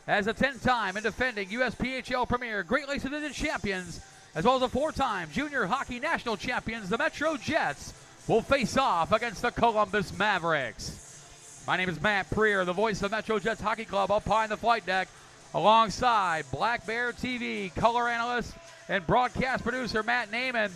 as a 10-time and defending USPHL Premier Great Lakes Division champions, as well as a 4-time Junior Hockey National champions, the MetroJets will face off against the Columbus Mavericks. My name is Matt Preer, the voice of the MetroJets Hockey Club, up high in the flight deck, alongside Black Bear TV color analyst and broadcast producer Matt Naiman.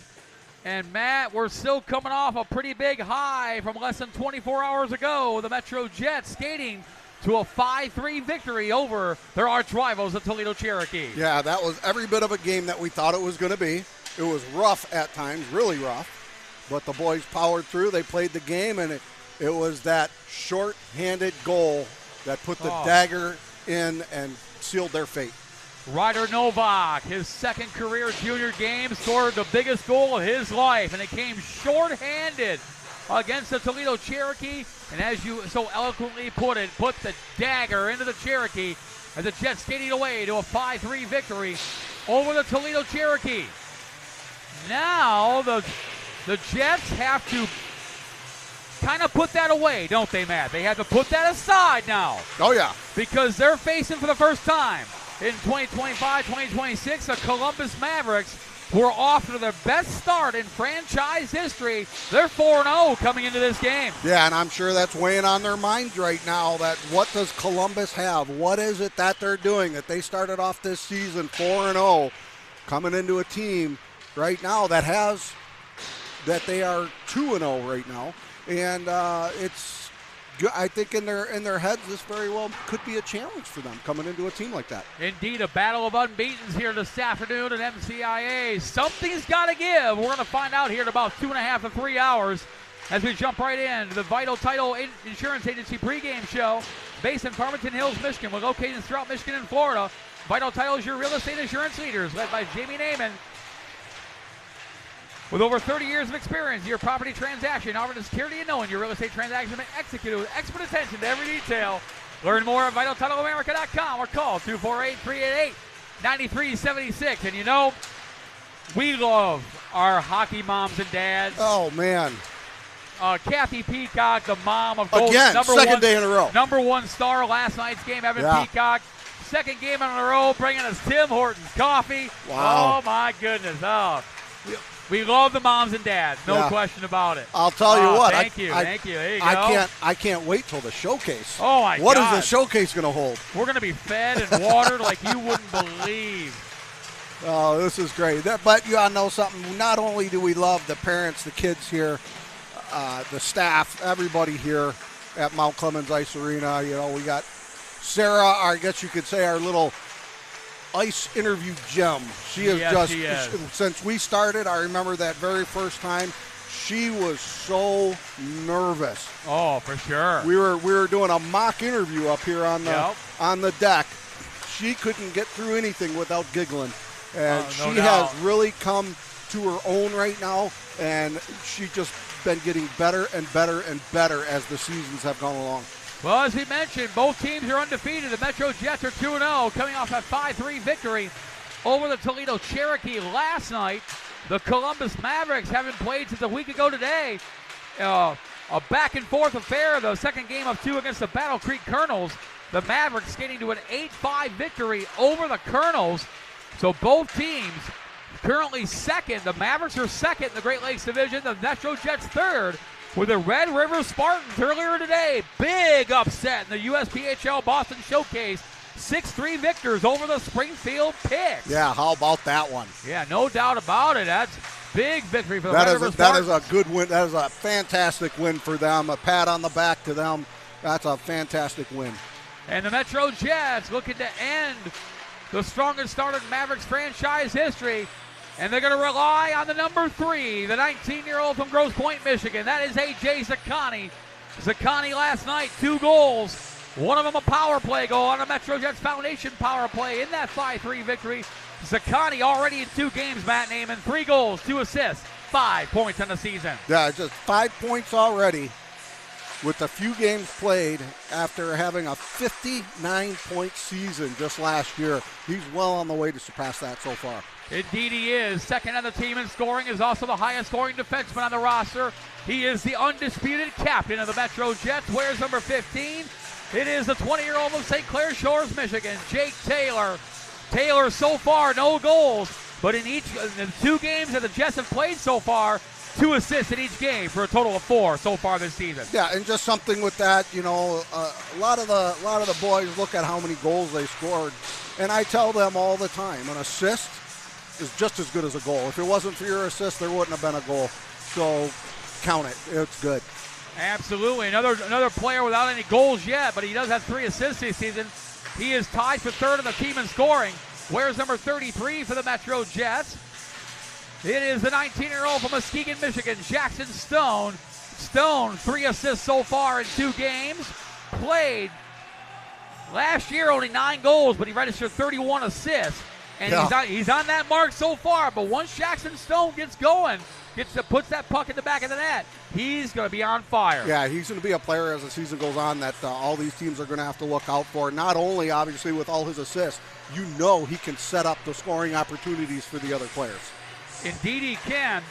And Matt, we're still coming off a pretty big high from less than 24 hours ago. The MetroJets skating to a 5-3 victory over their arch rivals, the Toledo Cherokee. Yeah, that was every bit of a game that we thought it was going to be. It was rough at times, really rough, but the boys powered through. They played the game, and it was that short-handed goal that put the dagger in and sealed their fate. Ryder Novak, his second career junior game, scored the biggest goal of his life, and it came short-handed against the Toledo Cherokee, and as you so eloquently put it, put the dagger into the Cherokee as the Jets skating away to a 5-3 victory over the Toledo Cherokee. Now the Jets have to kind of put that away, don't they, Matt? They have to put that aside now. Oh, yeah. Because they're facing for the first time in 2025-2026 the Columbus Mavericks, who are off to their best start in franchise history. They're 4-0 coming into this game. Yeah, and I'm sure that's weighing on their minds right now, that what does Columbus have? What is it that they're doing? That they started off this season 4-0, coming into a team right now that they are 2-0 right now. And I think in their heads, this very well could be a challenge for them coming into a team like that. Indeed, a battle of unbeatens here this afternoon at MCIA. Something's got to give. We're going to find out here in about 2.5 to 3 hours as we jump right into the Vital Title Insurance Agency pregame show based in Farmington Hills, Michigan. We're located throughout Michigan and Florida. Vital Title is your real estate insurance leaders, led by Jamie Naiman. With over 30 years of experience, your property transaction offering the security of knowing your real estate transaction has been executed with expert attention to every detail. Learn more at VitalTitleAmerica.com or call 248-388-9376. And you know, we love our hockey moms and dads. Oh, man. Kathy Peacock, the mom of again, second day in a row. Number one star last night's game, Evan Peacock. Second game in a row, bringing us Tim Hortons coffee. Wow. Oh, my goodness. Oh, we love the moms and dads, no question about it. I'll tell you what. Thank you. There you go. I can't wait till the showcase. Oh, my God. What is the showcase going to hold? We're going to be fed and watered like you wouldn't believe. Oh, this is great. But you all know something. Not only do we love the parents, the kids here, the staff, everybody here at Mount Clemens Ice Arena. You know, we got Sarah, I guess you could say, our little ice interview gem. She is since we started, I remember that very first time, she was so nervous. Oh, for sure. We were doing a mock interview up here on the deck. She couldn't get through anything without giggling. And she has really come to her own right now, and she's just been getting better and better and better as the seasons have gone along. Well, as we mentioned, both teams are undefeated. The MetroJets are 2-0, coming off a 5-3 victory over the Toledo Cherokee last night. The Columbus Mavericks haven't played since a week ago today. A back-and-forth affair, the second game of two against the Battle Creek Colonels. The Mavericks skating to an 8-5 victory over the Colonels. So both teams currently second. The Mavericks are second in the Great Lakes Division. The MetroJets third. With the Red River Spartans earlier today, big upset in the USPHL Boston Showcase. 6-3 victors over the Springfield Picks. Yeah, how about that one? Yeah, no doubt about it. That's big victory for the Red River Spartans. That is a good win. That is a fantastic win for them. A pat on the back to them. That's a fantastic win. And the MetroJets looking to end the strongest start in Mavericks franchise history. And they're going to rely on the number 3, the 19-year-old from Grosse Pointe, Michigan. That is A.J. Zaccani. Zaccani last night, 2 goals. One of them a power play goal on a MetroJets Foundation power play in that 5-3 victory. Zaccani already in 2 games, Matt Naiman. 3 goals, 2 assists, 5 points on the season. Yeah, just 5 points already with a few games played after having a 59-point season just last year. He's well on the way to surpass that so far. Indeed he is. Second on the team in scoring, is also the highest scoring defenseman on the roster. He is the undisputed captain of the MetroJets, wears number 15. It is the 20-year-old from St. Clair Shores, Michigan, Jake Taylor. Taylor so far, no goals, but in the 2 games that the Jets have played so far, 2 assists in each game for a total of 4 so far this season. Yeah, and just something with that, a lot of the boys look at how many goals they scored, and I tell them all the time, an assist is just as good as a goal. If it wasn't for your assist, there wouldn't have been a goal. So count it. It's good. Absolutely. Another player without any goals yet, but he does have 3 assists this season. He is tied for 3rd on the team in scoring. Wears number 33 for the MetroJets. It is the 19-year-old from Muskegon, Michigan, Jackson Stone. Stone, 3 assists so far in 2 games. Played last year, only 9 goals, but he registered 31 assists. And he's on that mark so far. But once Jackson Stone gets going, puts that puck in the back of the net, he's going to be on fire. Yeah, he's going to be a player as the season goes on that all these teams are going to have to look out for. Not only, obviously, with all his assists, he can set up the scoring opportunities for the other players. Indeed he can.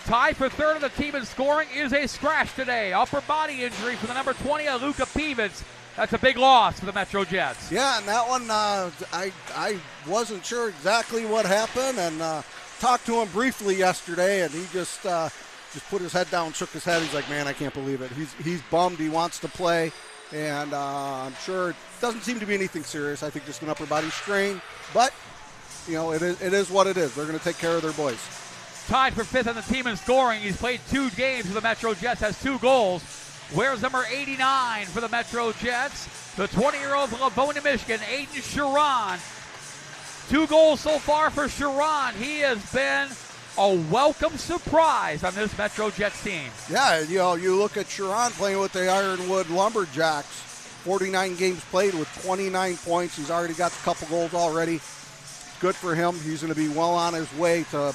Tied for 3rd of the team in scoring is a scratch today. Upper body injury for the number 20, Luka Pivets. That's a big loss for the MetroJets. Yeah, and that one, I wasn't sure exactly what happened, and talked to him briefly yesterday, and he just put his head down, shook his head. He's like, man, I can't believe it. He's bummed. He wants to play, and I'm sure it doesn't seem to be anything serious. I think just an upper body strain, but it is what it is. They're going to take care of their boys. Tied for 5th on the team in scoring. He's played 2 games for the MetroJets, has 2 goals. Wears number 89 for the MetroJets. The 20-year-old from Livonia, Michigan, Aiden Sharon. 2 goals so far for Sharon. He has been a welcome surprise on this MetroJets team. Yeah, you look at Sharon playing with the Ironwood Lumberjacks. 49 games played with 29 points. He's already got a couple goals already. Good for him. He's going to be well on his way to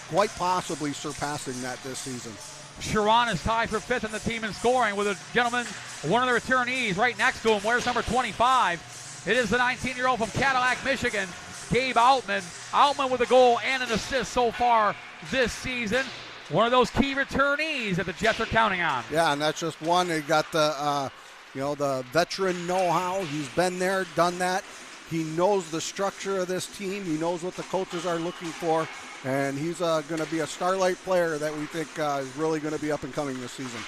quite possibly surpassing that this season. Sharon is tied for 5th on the team in scoring with a gentleman, one of the returnees right next to him, wears number 25. It is the 19-year-old from Cadillac, Michigan, Gabe Altman. Altman with a goal and an assist so far this season. One of those key returnees that the Jets are counting on. Yeah, and that's just one. They got the veteran know-how. He's been there, done that. He knows the structure of this team. He knows what the coaches are looking for. And he's going to be a starlight player that we think is really going to be up and coming this season.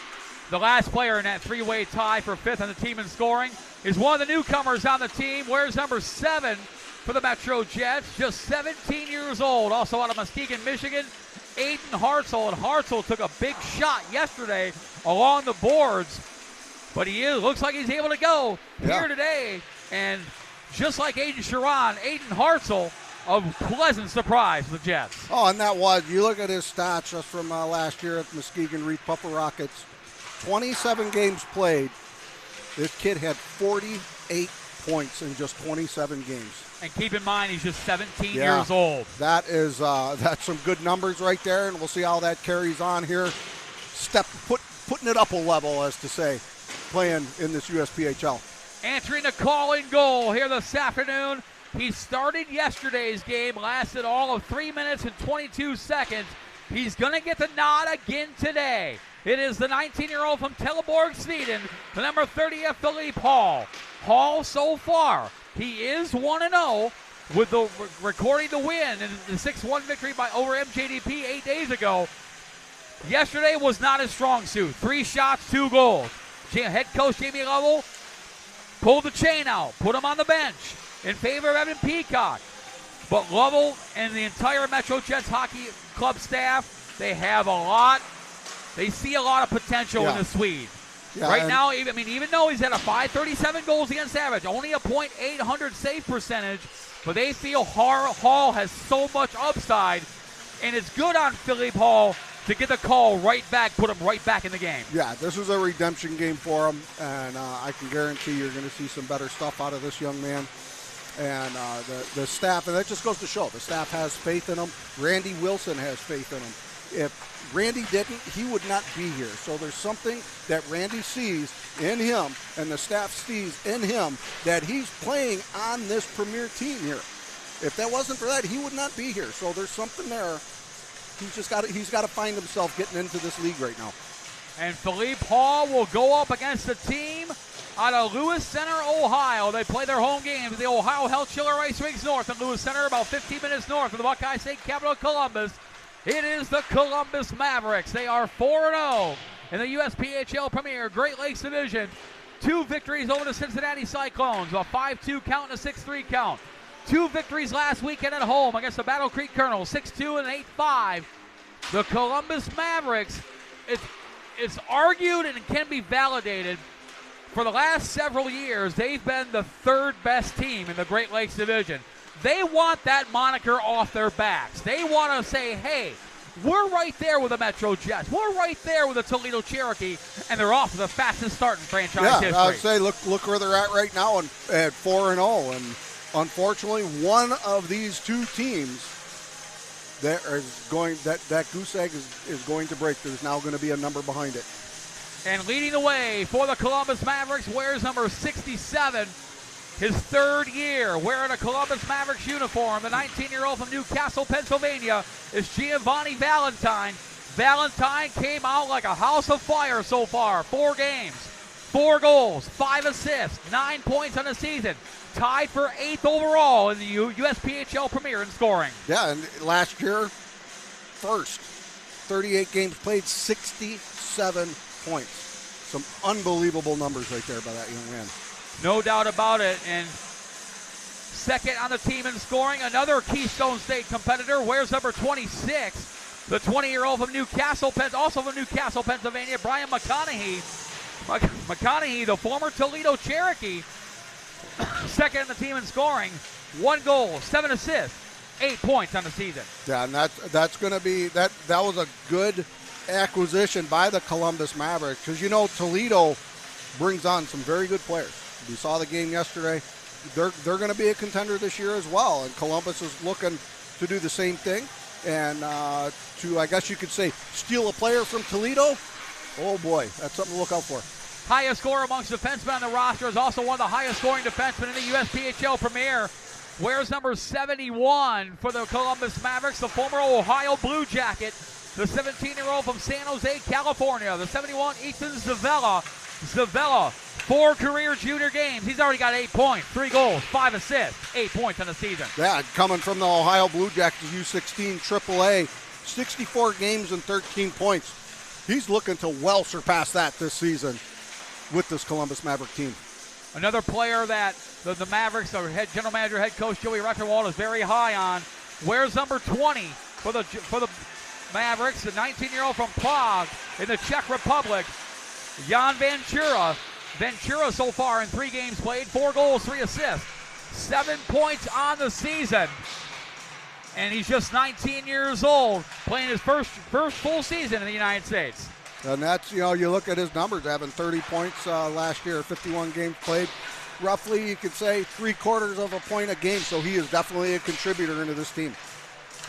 The last player in that 3-way tie for 5th on the team in scoring is one of the newcomers on the team. Wears number 7 for the MetroJets, just 17 years old. Also out of Muskegon, Michigan, Aiden Hartzell. And Hartzell took a big shot yesterday along the boards. But looks like he's able to go here today. And just like Aiden Sharon, Aiden Hartzell, a pleasant surprise for the Jets. Oh, and that was, you look at his stats just from last year at Muskegon Reef Puffer Rockets, 27 games played. This kid had 48 points in just 27 games. And keep in mind, he's just 17 years old. That's some good numbers right there, and we'll see how that carries on here. Putting it up a level, as to say, playing in this USPHL. Answering the call in goal here this afternoon. He started yesterday's game, lasted all of 3 minutes and 22 seconds. He's going to get the nod again today. It is the 19-year-old from Teleborg, Sweden, the number 30 of Philippe Hall. Hall so far, he is 1-0 with the recording the win in the 6-1 victory over MJDP 8 days ago. Yesterday was not his strong suit. 3 shots, 2 goals. Head coach Jamie Lovell pulled the chain out, put him on the bench in favor of Evan Peacock. But Lovell and the entire MetroJets hockey club staff, they see a lot of potential in the Swede. Yeah, right now, even though he's at a 537 goals against average, only a .800 save percentage, but they feel Hall has so much upside, and it's good on Philippe Hall to get the call right back, put him right back in the game. Yeah, this is a redemption game for him, and I can guarantee you're going to see some better stuff out of this young man. And the staff, and that just goes to show, the staff has faith in him. Randy Wilson has faith in him. If Randy didn't, he would not be here. So there's something that Randy sees in him and the staff sees in him that he's playing on this premier team here. If that wasn't for that, he would not be here. So there's something there. He's got to find himself getting into this league right now. And Philippe Hall will go up against the team out of Lewis Center, Ohio. They play their home games at the Ohio Health Chiller Ice Rinks North in Lewis Center, about 15 minutes north of the Buckeye State capital of Columbus. It is the Columbus Mavericks. They are 4-0 in the USPHL Premier Great Lakes Division. 2 victories over the Cincinnati Cyclones, a 5-2 count and a 6-3 count. 2 victories last weekend at home against the Battle Creek Colonels, 6-2 and 8-5. The Columbus Mavericks, it's argued and can be validated. For the last several years, they've been the 3rd best team in the Great Lakes Division. They want that moniker off their backs. They want to say, hey, we're right there with the MetroJets. We're right there with the Toledo Cherokee, and they're off to the fastest start in franchise history. I would say look where they're at right now at 4-0, and unfortunately, one of these 2 teams that goose egg is going to break. There's now going to be a number behind it. And leading the way for the Columbus Mavericks wears number 67, his 3rd year wearing a Columbus Mavericks uniform. The 19-year-old from Newcastle, Pennsylvania, is Giovanni Valentine. Valentine came out like a house of fire so far. 4 games, 4 goals, 5 assists, 9 points on the season. Tied for 8th overall in the USPHL Premier in scoring. Yeah, and last year, first. 38 games played, 67 points. Some unbelievable numbers right there by that young man. No doubt about it. And second on the team in scoring, another Keystone State competitor, wears number 26. The 20-year-old from Newcastle, also from Newcastle, Pennsylvania, Brian McConaughey. McConaughey, the former Toledo Cherokee, second on the team in scoring. 1 goal, 7 assists, 8 points on the season. Yeah, and that's going to be that was a good acquisition by the Columbus Mavericks, because Toledo brings on some very good players. We saw the game yesterday. They're going to be a contender this year as well, and Columbus is looking to do the same thing and to, I guess you could say, steal a player from Toledo. Oh boy, that's something to look out for. Highest scorer amongst defensemen on the roster, is also one of the highest scoring defensemen in the USPHL Premier. Wears number 71 for the Columbus Mavericks, the former Ohio Blue Jacket. The 17-year-old from San Jose, California. The 71, Ethan Zavella. Zavella, 4 career junior games. He's already got 8 points, 3 goals, 5 assists, 8 points on the season. Yeah, coming from the Ohio Blue Jackets, U16 AAA, 64 games and 13 points. He's looking to well surpass that this season with this Columbus Maverick team. Another player that the Mavericks, our general manager, head coach Joey Retterwald is very high on, wears number 20 for the Mavericks, the 19-year-old from Prague in the Czech Republic, Jan Ventura. Ventura so far in 3 games played, 4 goals, 3 assists, 7 points on the season. And he's just 19 years old, playing his first full season in the United States. And that's, you look at his numbers, having 30 points last year, 51 games played. Roughly, you could say 3/4 of a point a game, so he is definitely a contributor into this team.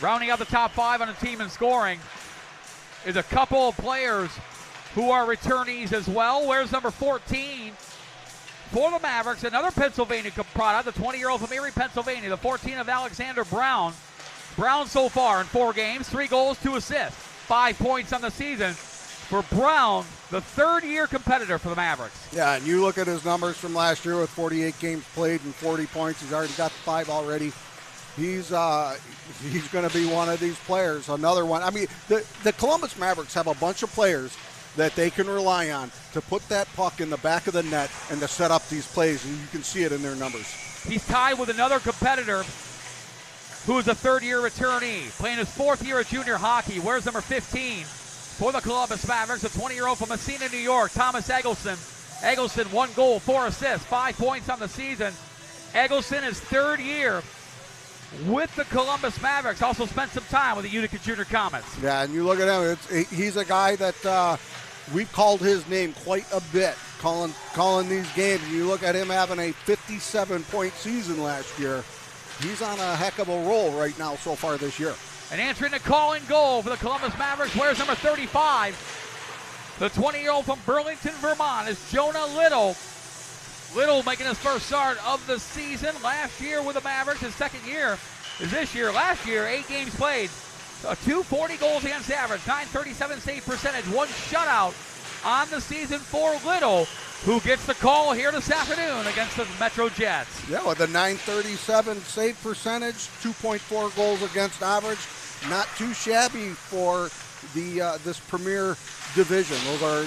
Rounding out the top 5 on the team in scoring is a couple of players who are returnees as well. Wears number 14 for the Mavericks, another Pennsylvania product, the 20-year-old from Erie, Pennsylvania, the 14 of Alexander Brown. Brown so far in 4 games, 3 goals, 2 assists, 5 points on the season. For Brown, the 3rd-year competitor for the Mavericks. Yeah, and you look at his numbers from last year with 48 games played and 40 points. He's already got 5 already. He's going to be one of these players, another one. I mean, the Columbus Mavericks have a bunch of players that they can rely on to put that puck in the back of the net and to set up these plays, and you can see it in their numbers. He's tied with another competitor who is a 3rd-year returnee, playing his 4th year of junior hockey. Wears number 15 for the Columbus Mavericks, a 20-year-old from Messina, New York, Thomas Eggleston. Eggleston, 1 goal, 4 assists, 5 points on the season. Eggleston is 3rd year with the Columbus Mavericks. Also spent some time with the Utica Junior Comets. Yeah, and you look at him, he's a guy that we've called his name quite a bit, calling these games. You look at him having a 57-point season last year. He's on a heck of a roll right now so far this year. And answering the calling goal for the Columbus Mavericks, wears number 35. The 20-year-old from Burlington, Vermont, is Jonah Little. Little making his first start of the season. Last year with the Mavericks, his 2nd year is this year. Last year, 8 games played, 240 goals against average, .937 save percentage, 1 shutout on the season for Little. who gets the call here this afternoon against the MetroJets. Yeah, with a .937 save percentage, 2.4 goals against average. Not too shabby for the this premier division.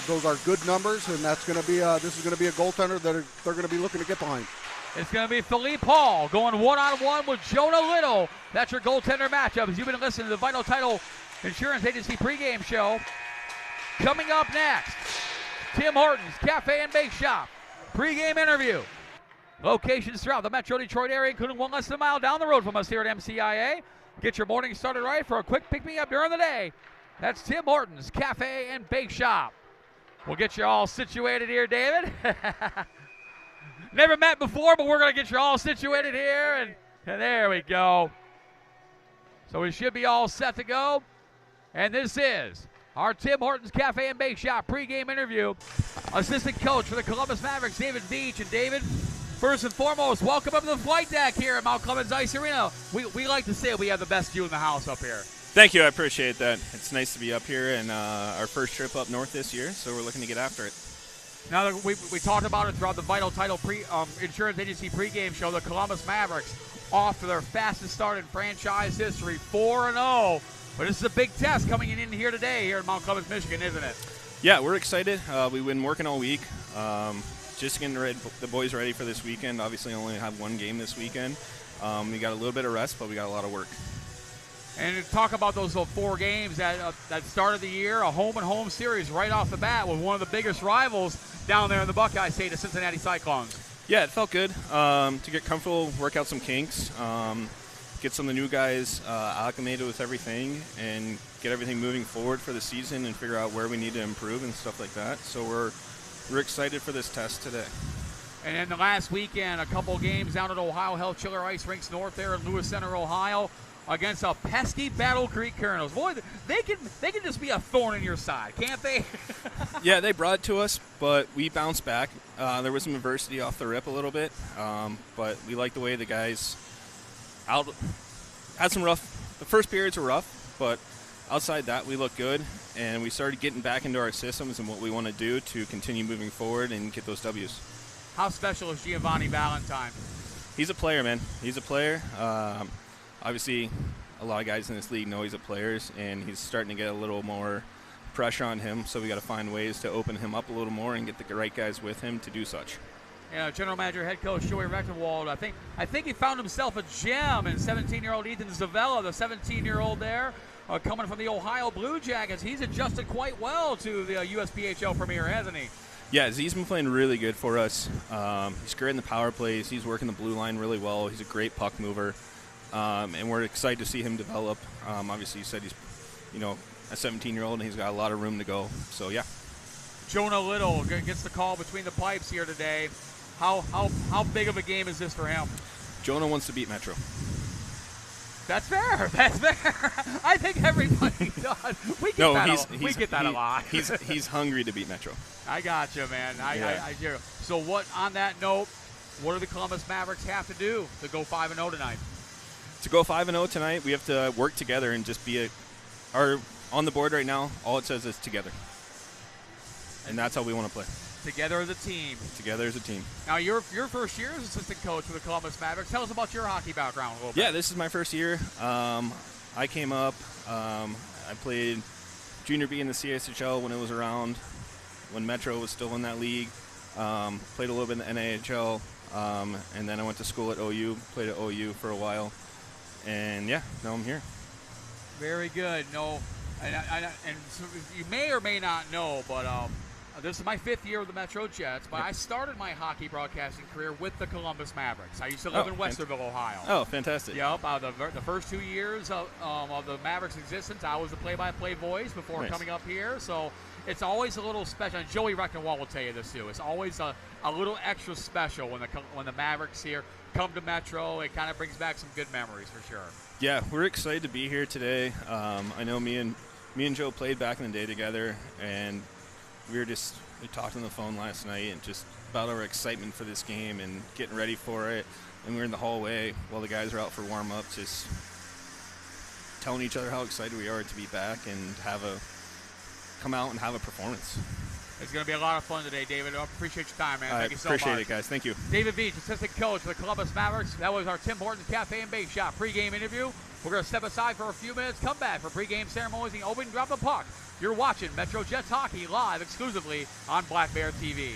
Those are good numbers, and that's going to be this is going to be a goaltender that they're going to be looking to get behind. It's going to be Philippe Hall going one-on-one with Jonah Little. That's your goaltender matchup. As you've been listening to the Vital Title Insurance Agency pregame show. Coming up next, Tim Hortons Cafe and Bake Shop pregame interview. Locations throughout the Metro Detroit area, including one less than a mile down the road from us here at MCIA. Get your morning started right for a quick pick-me-up during the day. That's Tim Hortons Cafe and Bake Shop. We'll get you all situated here, David. Never met before, but we're going to get you all situated here, and there we go. So we should be all set to go. And this is our Tim Hortons Cafe and Bake Shop pregame interview. Assistant coach for the Columbus Mavericks, David Beach. And David, first and foremost, welcome up to the flight deck here at Mount Clemens Ice Arena. We like to say we have the best view in the house up here. Thank you. I appreciate that. It's nice to be up here and our first trip up north this year, so we're looking to get after it. Now that we talked about it throughout the Vital Title Insurance Agency pregame show, the Columbus Mavericks off to their fastest start in franchise history, 4-0. But this is a big test coming in here today here in Mount Clemens, Michigan, isn't it? Yeah, we're excited. We've been working all week, just getting the boys ready for this weekend. Obviously, only have one game this weekend. We got a little bit of rest, but we got a lot of work. And to talk about those 4 games that started the year, a home-and-home series right off the bat with one of the biggest rivals down there in the Buckeye State, the Cincinnati Cyclones. Yeah, it felt good to get comfortable, work out some kinks, get some of the new guys acclimated with everything, and get everything moving forward for the season and figure out where we need to improve and stuff like that. So we're excited for this test today. And then the last weekend, a couple games down at Ohio Health Chiller Ice Rinks North there in Lewis Center, Ohio, against a pesky Battle Creek Colonels. Boy, they can just be a thorn in your side, can't they? Yeah, they brought it to us, but we bounced back. There was some adversity off the rip a little bit, but we like the way the guys had some rough. The first periods were rough, but outside that, we looked good, and we started getting back into our systems and what we want to do to continue moving forward and get those W's. How special is Giovanni Valentine? He's a player, man. He's a player. Obviously, a lot of guys in this league know he's a player, and he's starting to get a little more pressure on him, so we got to find ways to open him up a little more and get the right guys with him to do such. Yeah, General Manager, head coach Joey Rechtenwald, I think he found himself a gem in 17-year-old Ethan Zavella, the 17-year-old there, coming from the Ohio Blue Jackets. He's adjusted quite well to the USPHL Premier, hasn't he? Yeah, Z's been playing really good for us. He's great in the power plays. He's working the blue line really well. He's a great puck mover. And we're excited to see him develop. Obviously, you said he's, a 17-year-old, and he's got a lot of room to go. So, yeah. Jonah Little gets the call between the pipes here today. How big of a game is this for him? Jonah wants to beat Metro. That's fair. That's fair. I think everybody does. We get that a lot. He's hungry to beat Metro. I got you, man. I do. So, on that note, what do the Columbus Mavericks have to do to go 5-0 tonight? To go 5-0 tonight, we have to work together and just be on the board right now, all it says is together. And that's how we want to play. Together as a team. Together as a team. Now, your first year as assistant coach for the Columbus Mavericks. Tell us about your hockey background a little bit. Yeah, this is my first year. I came up. I played junior B in the CSHL when it was around, when Metro was still in that league. Played a little bit in the NAHL. And then I went to school at OU, played at OU for a while. And, yeah, now I'm here. Very good. No, and so you may or may not know, but this is my 5th year with the MetroJets, but I started my hockey broadcasting career with the Columbus Mavericks. I used to live in Westerville, Ohio. Oh, fantastic. Yep. The first 2 years of the Mavericks' existence, I was the play-by-play voice before coming up here. So it's always a little special. And Joey Rechtenwald will tell you this, too. It's always a little extra special when the Mavericks here come to Metro. It kind of brings back some good memories for sure. Yeah, we're excited to be here today. I know me and Joe played back in the day together, and we talked on the phone last night and just about our excitement for this game and getting ready for it. And we were in the hallway while the guys were out for warm-up, just telling each other how excited we are to be back and come out and have a performance. It's going to be a lot of fun today, David. I appreciate your time, man. Thank you so much. Appreciate it, guys. Thank you. David Beach, assistant coach for the Columbus Mavericks. That was our Tim Hortons Cafe and Bake Shop pregame interview. We're going to step aside for a few minutes, come back for pregame ceremonies and open drop the puck. You're watching MetroJets hockey live exclusively on Black Bear TV.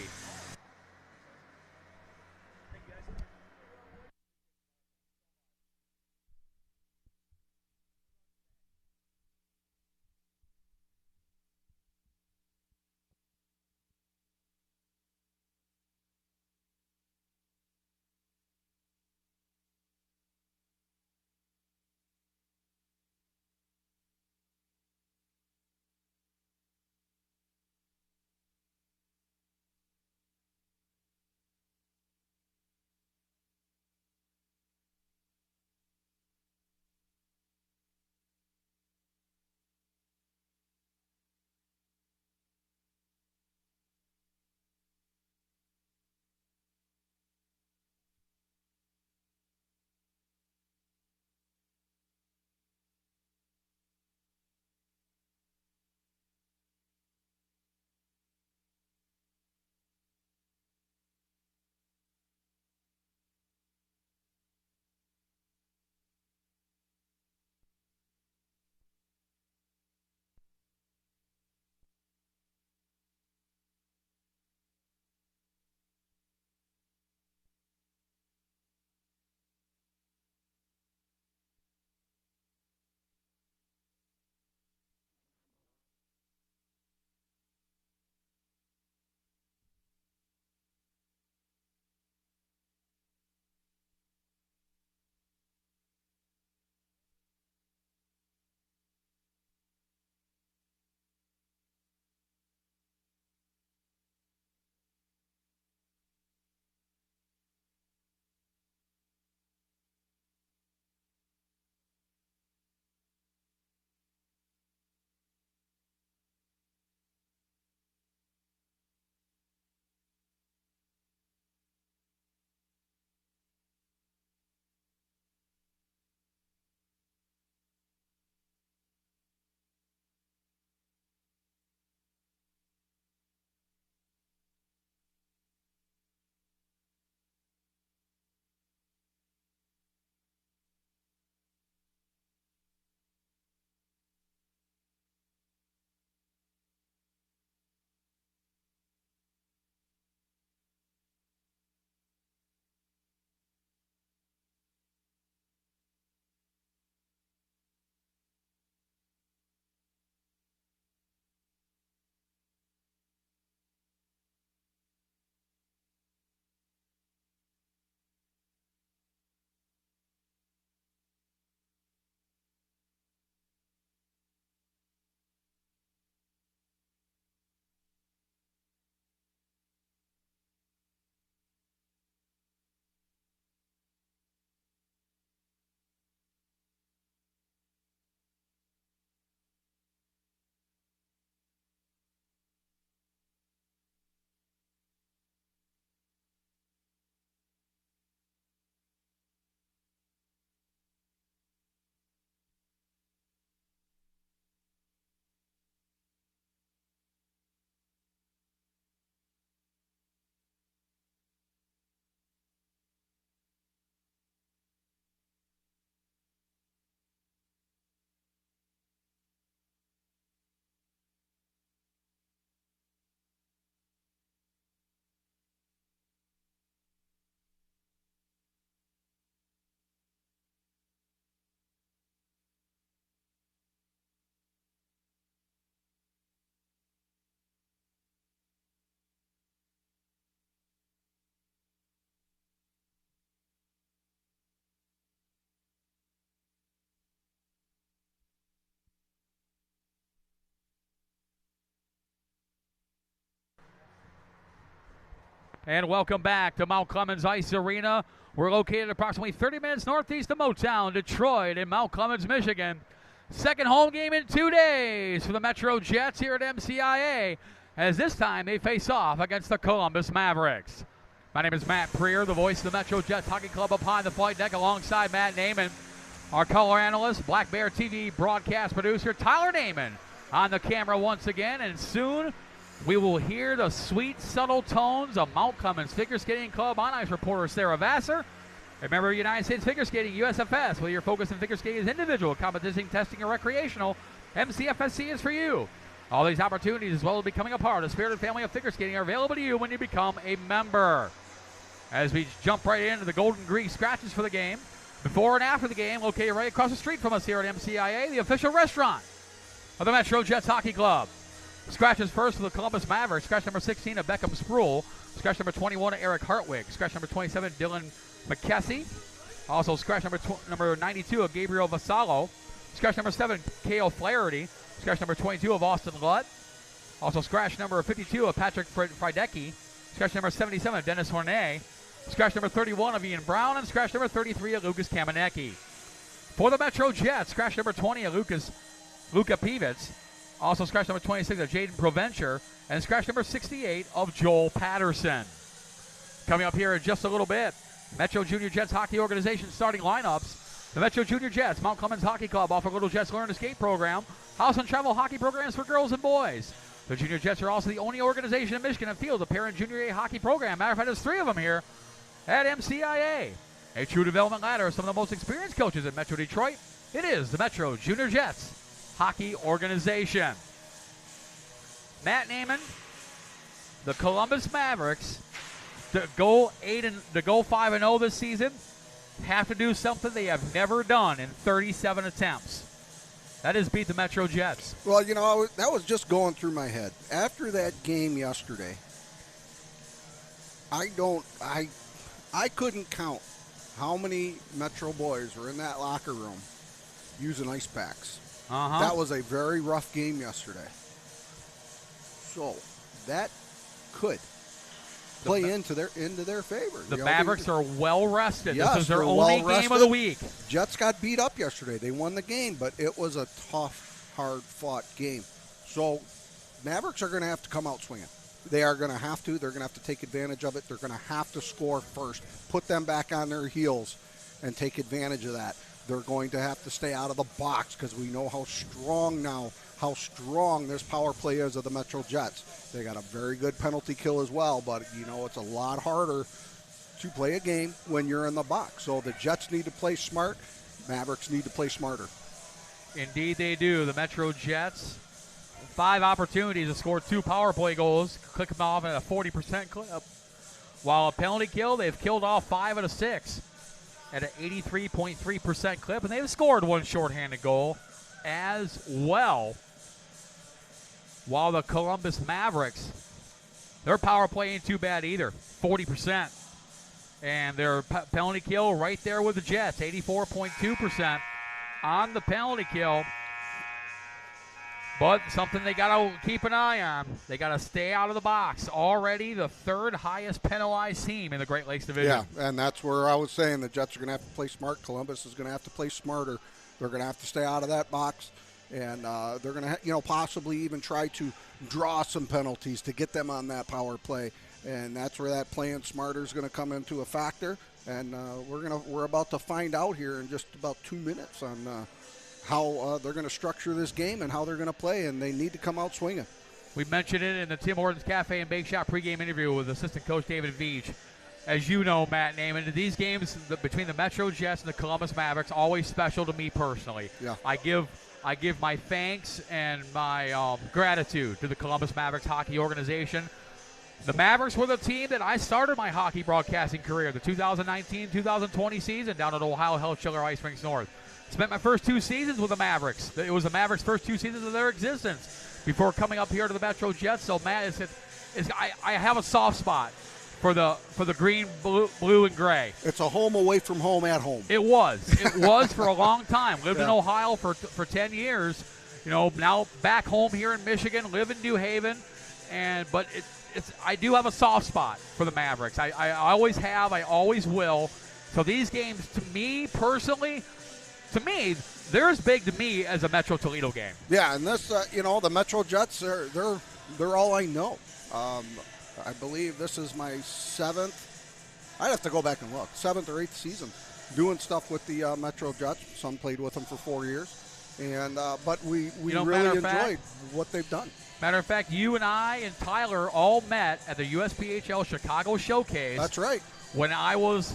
And welcome back to Mount Clemens Ice Arena. We're located approximately 30 minutes northeast of Motown, Detroit, in Mount Clemens, Michigan. Second home game in 2 days for the MetroJets here at MCIA, as this time they face off against the Columbus Mavericks. My name is Matt Preer, the voice of the MetroJets Hockey Club up high in the flight deck, alongside Matt Naiman, our color analyst, Black Bear TV broadcast producer, Tyler Naiman, on the camera once again, and soon We will hear the sweet, subtle tones of Mount Clemens Figure Skating Club on ice reporter Sarah Vassar. Remember, United States Figure Skating, USFS, whether your focus in figure skating is individual, competition, testing, or recreational, MCFSC is for you. All these opportunities, as well as becoming a part of the spirited family of figure skating, are available to you when you become a member. As we jump right into the Golden Grease scratches for the game, before and after the game, located right across the street from us here at MCIA, the official restaurant of the MetroJets Hockey Club. Scratches first for the Columbus Mavericks. Scratch number 16 of Beckham Sproul. Scratch number 21 of Eric Hartwig. Scratch number 27, Dylan McKessie. Also scratch number 92 of Gabriel Vassallo. Scratch number 7, K.O. Flaherty. Scratch number 22 of Austin Lutt. Also scratch number 52 of Patrick Frydecki. Scratch number 77 of Dennis Hornet. Scratch number 31 of Ian Brown. And scratch number 33 of Lucas Kamenecki. For the MetroJets, scratch number 20 of Luka Pivets. Also scratch number 26 of Jaden Provencher. And scratch number 68 of Joel Patterson. Coming up here in just a little bit, Metro Junior Jets Hockey Organization starting lineups. The Metro Junior Jets Mount Clemens Hockey Club offer Little Jets Learn to Skate program, house and travel hockey programs for girls and boys. The Junior Jets are also the only organization in Michigan that fields a parent Junior A hockey program. Matter of fact, there's 3 of them here at MCIA. A true development ladder of some of the most experienced coaches in Metro Detroit. It is the Metro Junior Jets Hockey Organization. Matt Naiman, the Columbus Mavericks, to go 5-0 this season, have to do something they have never done in 37 attempts. That is beat the MetroJets. Well, you know, that was just going through my head. After that game yesterday, I couldn't count how many Metro boys were in that locker room using ice packs. That was a very rough game yesterday. So that could play into their favor. The Mavericks are well rested. Yes, this is their only game of the week. Jets got beat up yesterday. They won the game, but it was a tough, hard-fought game. So Mavericks are going to have to come out swinging. They are going to have to. They're going to have to take advantage of it. They're going to have to score first, put them back on their heels, and take advantage of that. They're going to have to stay out of the box because we know how strong this power play is of the MetroJets. They got a very good penalty kill as well, but, you know, it's a lot harder to play a game when you're in the box. So the Jets need to play smart. Mavericks need to play smarter. Indeed they do. The MetroJets, 5 opportunities to score 2 power play goals, click them off at a 40% clip. While a penalty kill, they've killed off 5 out of 6 at an 83.3% clip, and they've scored 1 shorthanded goal as well. While the Columbus Mavericks, their power play ain't too bad either, 40%. And their penalty kill right there with the Jets, 84.2% on the penalty kill. But something they got to keep an eye on. They got to stay out of the box. Already the 3rd highest penalized team in the Great Lakes Division. Yeah, and that's where I was saying the Jets are going to have to play smart. Columbus is going to have to play smarter. They're going to have to stay out of that box. And they're going to, possibly even try to draw some penalties to get them on that power play. And that's where that playing smarter is going to come into a factor. And we're about to find out here in just about 2 minutes on how they're going to structure this game and how they're going to play. And they need to come out swinging. We mentioned it in the Tim Hortons Cafe and Bake Shop pregame interview with assistant coach David Veach. As you know, Matt Naiman, these games between the MetroJets and the Columbus Mavericks always special to me personally. Yeah. I give my thanks and my gratitude to the Columbus Mavericks Hockey Organization. The Mavericks were the team that I started my hockey broadcasting career, the 2019-2020 season down at Ohio Health Chiller Ice Rinks North. Spent my first 2 seasons with the Mavericks. It was the Mavericks' first 2 seasons of their existence before coming up here to the MetroJets. So, Matt, I have a soft spot for the green, blue, and gray. It's a home away from home at home. It was for a long time. Lived in Yeah. Ohio for 10 years. Now back home here in Michigan, live in New Haven, but I do have a soft spot for the Mavericks. I always have. I always will. So these games, to me personally, they're as big to me as a Metro Toledo game. Yeah, and this, the MetroJets, they're all I know. I believe this is my 7th. I'd have to go back and look. 7th or 8th season doing stuff with the MetroJets. Son played with them for 4 years, and but we really enjoyed what they've done. Matter of fact, you and I and Tyler all met at the USPHL Chicago Showcase. That's right. When I was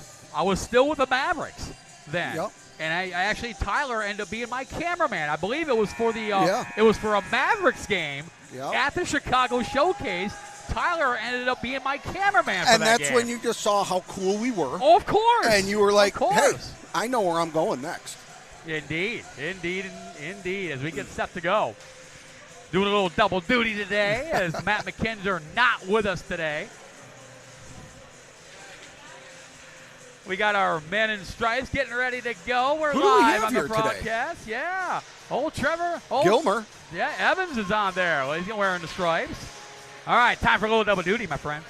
still with the Mavericks then. Yep. And I actually, Tyler ended up being my cameraman. I believe it was for the Yeah. it was for a Mavericks game Yep. at the Chicago Showcase. Tyler ended up being my cameraman for And that that's game. when you just saw how cool we were. Oh, of course. And you were like, of course. hey, I know where I'm going next. Indeed. As we get set to go. Doing a little double duty today as Matt McKinzer not with us today. We got our men in stripes getting ready to go. We're Who do we live have on the here today? broadcast. Yeah. Old Trevor. Gilmer. Yeah, Evans is on there. Well, he's wearing the stripes. All right, time for a little double duty, my friend.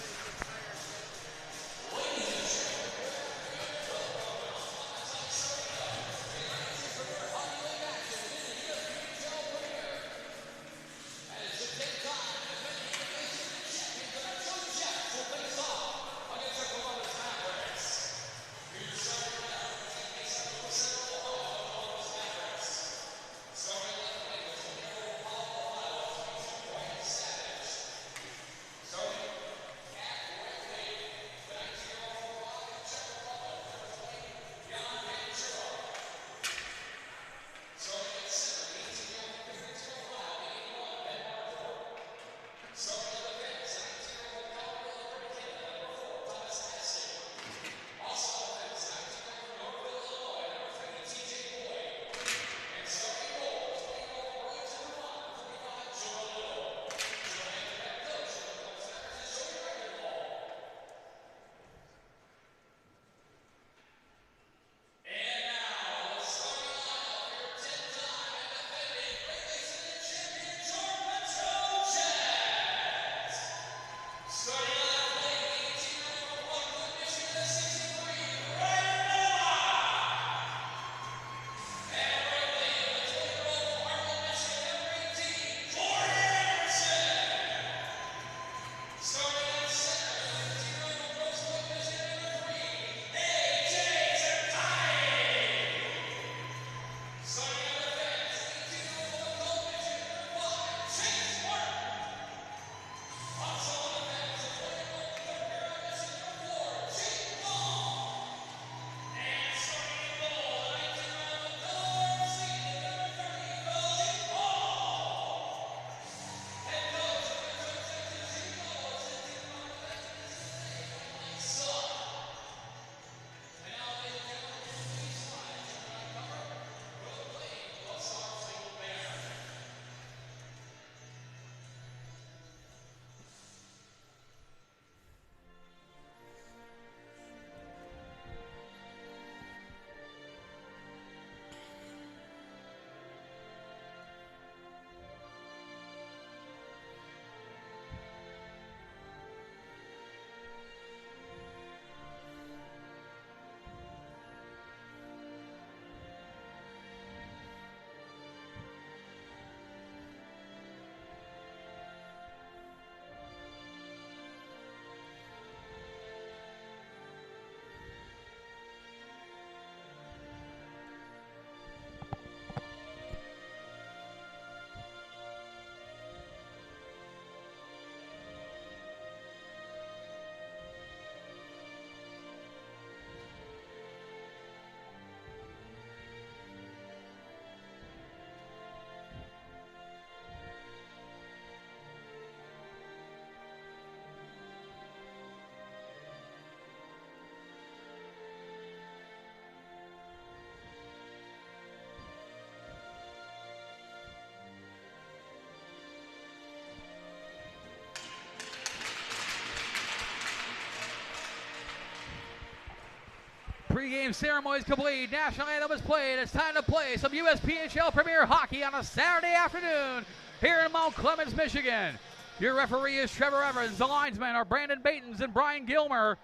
Pre-game ceremony is complete. National anthem is played. It's time to play some USPHL Premier Hockey on a Saturday afternoon here in Mount Clemens, Michigan. Your referee is Trevor Evans. The linesmen are Brandon Batens and Brian Gilmer.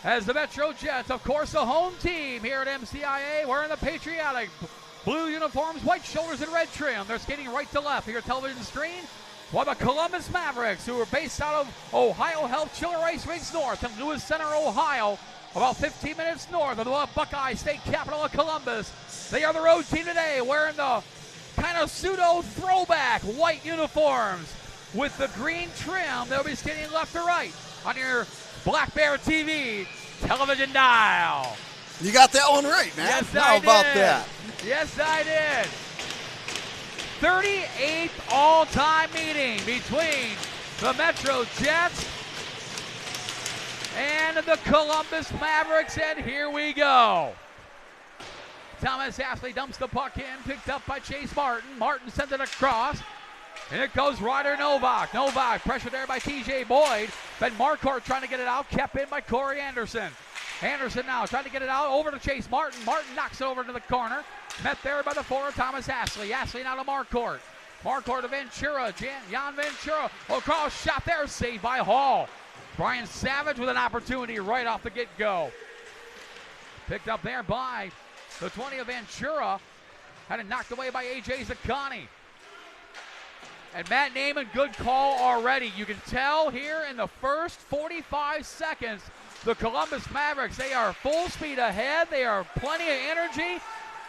As the MetroJets, of course, the home team here at MCIA, wearing the patriotic blue uniforms, white shoulders, and red trim. They're skating right to left of your television screen. While the Columbus Mavericks, who are based out of Ohio Health Chiller Ice Rinks North in Lewis Center, Ohio, about 15 minutes north of the Buckeye State capital of Columbus. They are the road team today, wearing the kind of pseudo throwback white uniforms. with the green trim. They'll be skating left to right on your Black Bear TV television dial. You got that one right, man. Yes, How I about did. that? Yes, I did. 38th all-time meeting between the MetroJets and the Columbus Mavericks, and here we go. Thomas Ashley dumps the puck in, picked up by Chase Martin. Martin sends it across, and it goes Ryder Novak. Novak pressured there by TJ Boyd. Ben Marcourt trying to get it out, kept in by Corey Anderson. Anderson now trying to get it out over to Chase Martin. Martin knocks it over to the corner. Met there by the forward Thomas Ashley. Ashley now to Marcourt. Marcourt to Ventura. Jan Ventura. Across shot there, saved by Hall. Brian Savage with an opportunity right off the get-go. Picked up there by the 20 of Ventura. Had it knocked away by A.J. Zaccani. And Matt Naiman, good call already. You can tell here in the first 45 seconds, the Columbus Mavericks, they are full speed ahead. They are plenty of energy.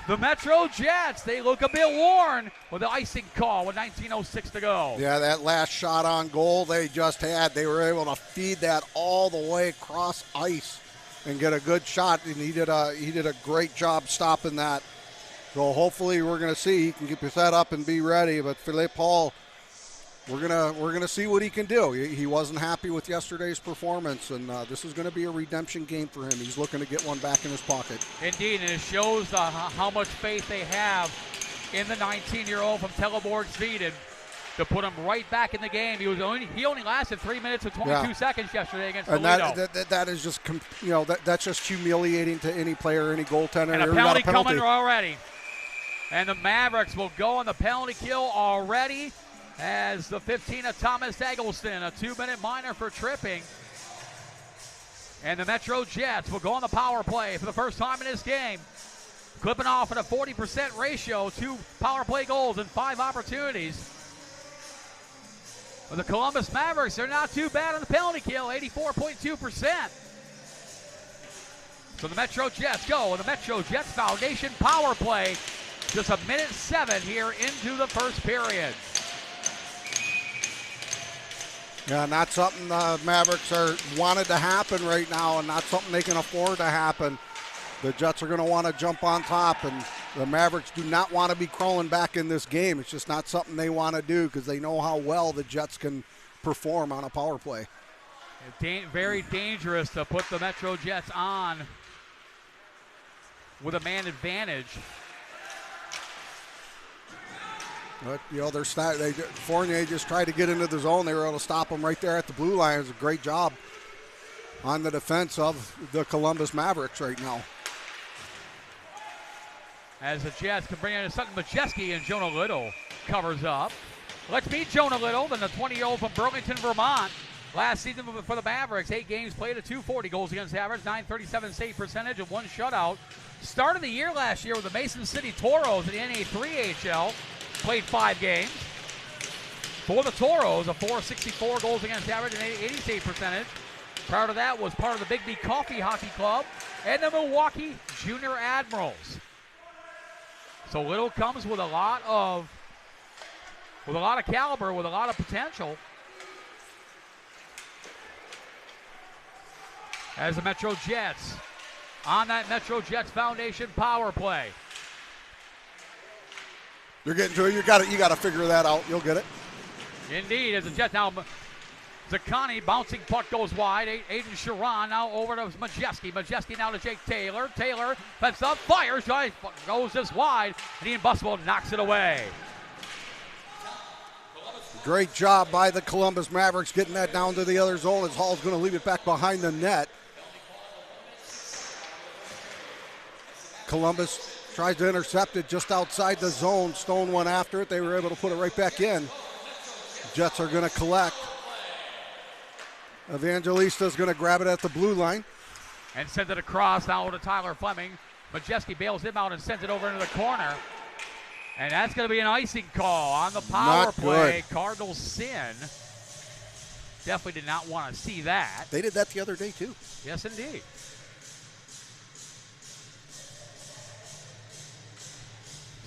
The MetroJets, they look a bit worn with the icing call with 19:06 to go. Yeah, that last shot on goal they just had, they were able to feed that all the way across ice and get a good shot, and he did a great job stopping that. So hopefully we're going to see he can get his head up and be ready. But Philippe Paul, we're gonna see what he can do. He wasn't happy with yesterday's performance, and this is going to be a redemption game for him. He's looking to get one back in his pocket. Indeed, and it shows how much faith they have in the 19-year-old from Teleborg Sweden to put him right back in the game. He only lasted 3 minutes and 22 seconds yesterday against Toledo. And that is just that's just humiliating to any player, any goaltender. And a penalty coming already. And the Mavericks will go on the penalty kill already, as the 15 of Thomas Eggleston, a 2-minute minor for tripping. And the MetroJets will go on the power play for the first time in this game. Clipping off at a 40% ratio, 2 power play goals and 5 opportunities. But the Columbus Mavericks are not too bad on the penalty kill, 84.2%. So the MetroJets go with the MetroJets Foundation power play. Just a minute 7 here into the first period. Yeah, not something the Mavericks wanted to happen right now, and not something they can afford to happen. The Jets are going to want to jump on top, and the Mavericks do not want to be crawling back in this game. It's just not something they want to do because they know how well the Jets can perform on a power play. Very dangerous to put the MetroJets on with a man advantage. But, Fournier just tried to get into the zone. They were able to stop him right there at the blue line. It was a great job on the defense of the Columbus Mavericks right now. As the Jets can bring in Sutton Majeski, and Jonah Little covers up. Let's meet Jonah Little, then the 20-year-old from Burlington, Vermont. Last season for the Mavericks, 8 games played, a .240 goals against average, .937 save percentage, and 1 shutout. Started the year last year with the Mason City Toros in the NA3HL. Played 5 games. For the Toros, a .464 goals against average and 80 save percentage. Prior to that was part of the Big B Coffee Hockey Club and the Milwaukee Junior Admirals. So Little comes with a lot of caliber, with a lot of potential. As the MetroJets on that MetroJets Foundation power play. You're getting to it. You got to figure that out. You'll get it. Indeed, as the Jets now, Zaccani bouncing puck goes wide. Aiden Sharon now over to Majeski. Majeski now to Jake Taylor. Taylor fence up, fires, goes just wide, and Ian Buswell knocks it away. Great job by the Columbus Mavericks getting that down to the other zone as Hall's going to leave it back behind the net. Columbus tries to intercept it just outside the zone. Stone went after it. They were able to put it right back in. Jets are going to collect. Evangelista's going to grab it at the blue line. And sends it across now to Tyler Fleming. Majeski bails him out and sends it over into the corner. And that's going to be an icing call on the power play. Cardinals sin. Definitely did not want to see that. They did that the other day too. Yes, indeed.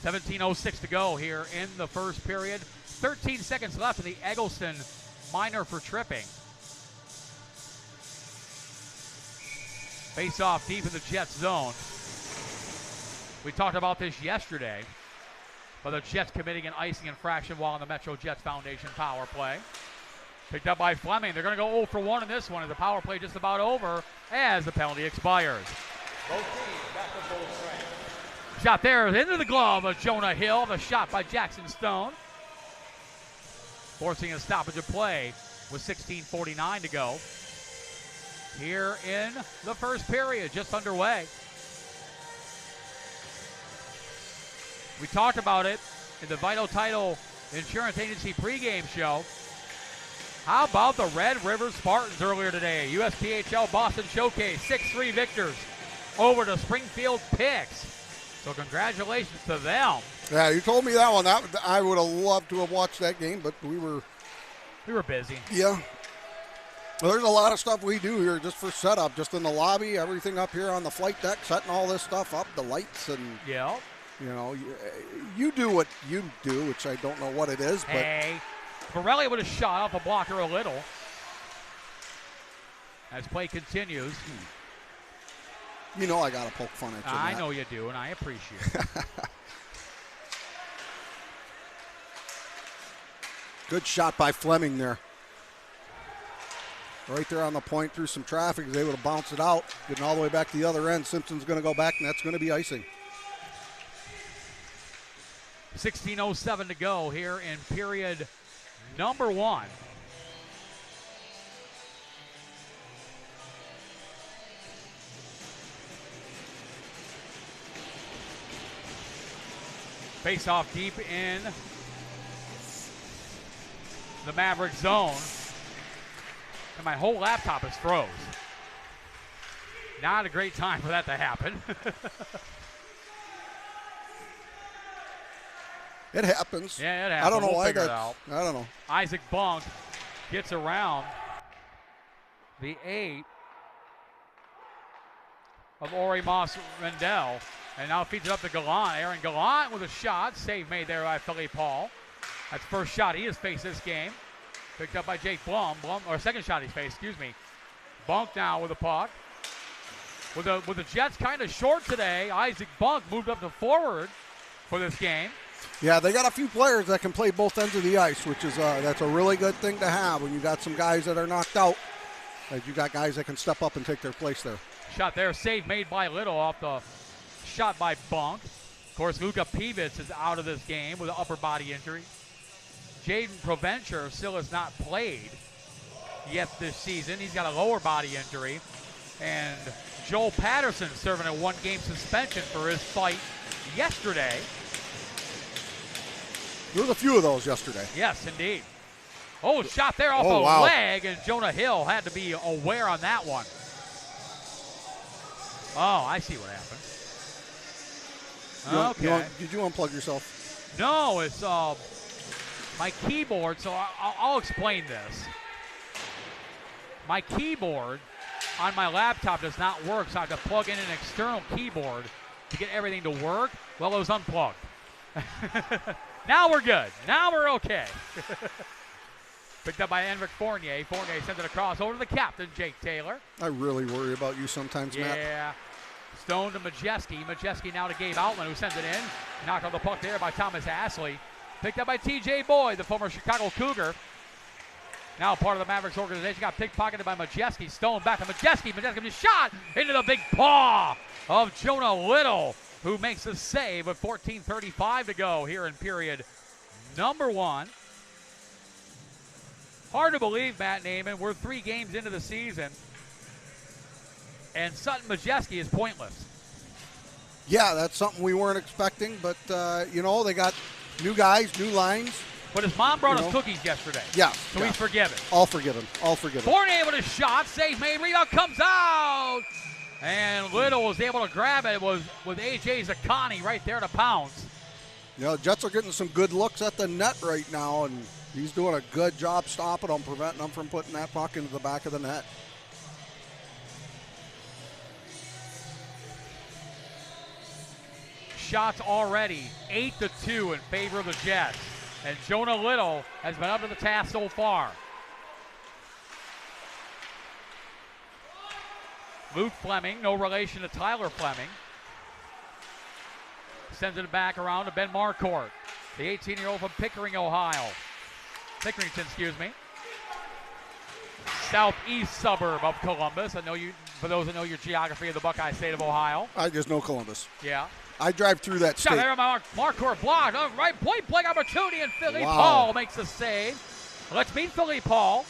.17:06 to go here in the first period. 13 seconds left in the Eggleston minor for tripping. Face off deep in the Jets zone. We talked about this yesterday, but the Jets committing an icing infraction while on the MetroJets Foundation power play. Picked up by Fleming. They're going to go 0 for 1 in this one as the power play just about over as the penalty expires. Both teams back to full strength. Shot there into the glove of Jonah Hill. The shot by Jackson Stone. Forcing a stoppage of play with 16:49 to go. Here in the first period, just underway. We talked about it in the Vital Title Insurance Agency pregame show. How about the Red River Spartans earlier today? USPHL Boston Showcase, 6-3 victors over the Springfield Picks. So congratulations to them. Yeah, you told me that one. I would have loved to have watched that game, but we were busy. Yeah. Well, there's a lot of stuff we do here just for setup, just in the lobby, everything up here on the flight deck, setting all this stuff up, the lights, and you do what you do, which I don't know what it is. Hey, Borelli would have shot off a blocker a little. As play continues. You know I got to poke fun at you. I know you do, and I appreciate it. Good shot by Fleming there. Right there on the point through some traffic. He's able to bounce it out, getting all the way back to the other end. Simpson's going to go back, and that's going to be icing. 16:07 to go here in period number 1. Face off deep in the Maverick zone. And my whole laptop is froze. Not a great time for that to happen. It happens. Yeah, it happens. I don't know we'll why that. I don't know. Isaac Bunk gets around the 8 of Ori Moss Rendell. And now feeds it up to Gallant. Aaron Gallant with a shot. Save made there by Philippe Paul. That's first shot he has faced this game. Picked up by Jake Blum. Or second shot he's faced, excuse me. Bunk now with the puck. With the Jets kind of short today, Isaac Bunk moved up to forward for this game. Yeah, they got a few players that can play both ends of the ice, which is that's a really good thing to have when you got some guys that are knocked out. Like you got guys that can step up and take their place there. Shot there, save made by Little off the shot by Bunk. Of course, Luka Pivits is out of this game with an upper body injury. Jaden Provencher still has not played yet this season. He's got a lower body injury. And Joel Patterson serving a 1-game suspension for his fight yesterday. There was a few of those yesterday. Yes, indeed. Oh, shot there off wow. leg, and Jonah Hill had to be aware on that one. Oh, I see what happened. Okay. Did you unplug yourself? No, it's my keyboard, so I'll explain this. My keyboard on my laptop does not work, so I have to plug in an external keyboard to get everything to work. Well, it was unplugged. Now we're good. Now we're okay. Picked up by Enric Fournier. Fournier sends it across over to the captain, Jake Taylor. I really worry about you sometimes, Matt. Yeah. Stone to Majeski. Majeski now to Gabe Outland, who sends it in. Knocked on the puck there by Thomas Ashley. Picked up by TJ Boyd, the former Chicago Cougar. Now part of the Mavericks organization. Got pickpocketed by Majeski. Stone back to Majeski. Majeski just shot into the big paw of Jonah Little, who makes the save with 14:35 to go here in period number 1. Hard to believe, Matt Naiman, we're 3 games into the season, and Sutton Majeski is pointless. Yeah, that's something we weren't expecting, but, they got new guys, new lines. But his mom brought us cookies yesterday. Yeah. So he's forgiven. I'll forgive him. I'll forgive him. Fournier with a shot. Save made. Rebound comes out. And Little was able to grab it. It was with A.J. Zaccani right there to pounce. Jets are getting some good looks at the net right now, and he's doing a good job stopping them, preventing them from putting that puck into the back of the net. Shots already 8-2 in favor of the Jets. And Jonah Little has been up to the task so far. Luke Fleming, no relation to Tyler Fleming. Sends it back around to Ben Marcourt, the 18-year-old from Pickering, Ohio. Pickerington, excuse me. Southeast suburb of Columbus. I know you, for those that know your geography of the Buckeye State of Ohio. I just know Columbus. Yeah. I drive through that Shot state. there by Marcourt, blocked. Right point blank opportunity, and Philippe Wow. Paul makes the save. Let's meet Philippe Paul.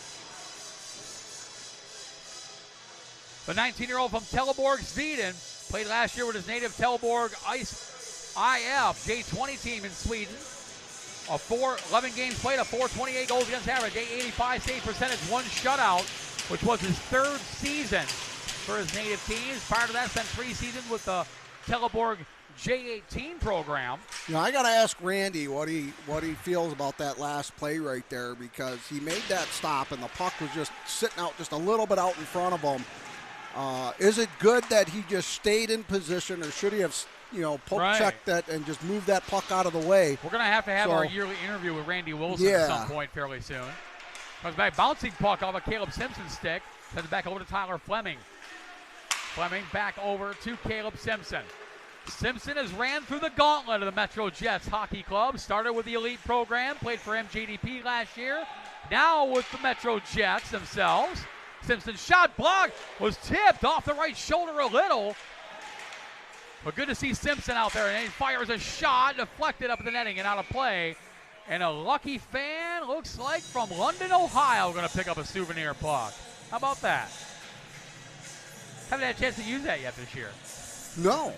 The 19-year-old from Teleborg, Sweden, played last year with his native Teleborg IF J20 team in Sweden. 11 games played, a 428 goals against average, 85 save percentage, 1 shutout, which was his 3rd season for his native teams. Prior to that, spent 3 seasons with the Teleborg J18 program. You know, I got to ask Randy what he feels about that last play right there, because he made that stop and the puck was just sitting out just a little bit out in front of him. Is it good that he just stayed in position, or should he have, poke checked that and just moved that puck out of the way? We're going to have our yearly interview with Randy Wilson at some point fairly soon. Comes back, bouncing puck off of Caleb Simpson's stick. Sends it back over to Tyler Fleming. Fleming back over to Caleb Simpson. Simpson has ran through the gauntlet of the MetroJets Hockey Club. Started with the elite program, played for MJDP last year. Now with the MetroJets themselves. Simpson's shot blocked, was tipped off the right shoulder a little. But good to see Simpson out there, and he fires a shot, deflected up in the netting and out of play. And a lucky fan, looks like from London, Ohio, going to pick up a souvenir puck. How about that? Haven't had a chance to use that yet this year. No,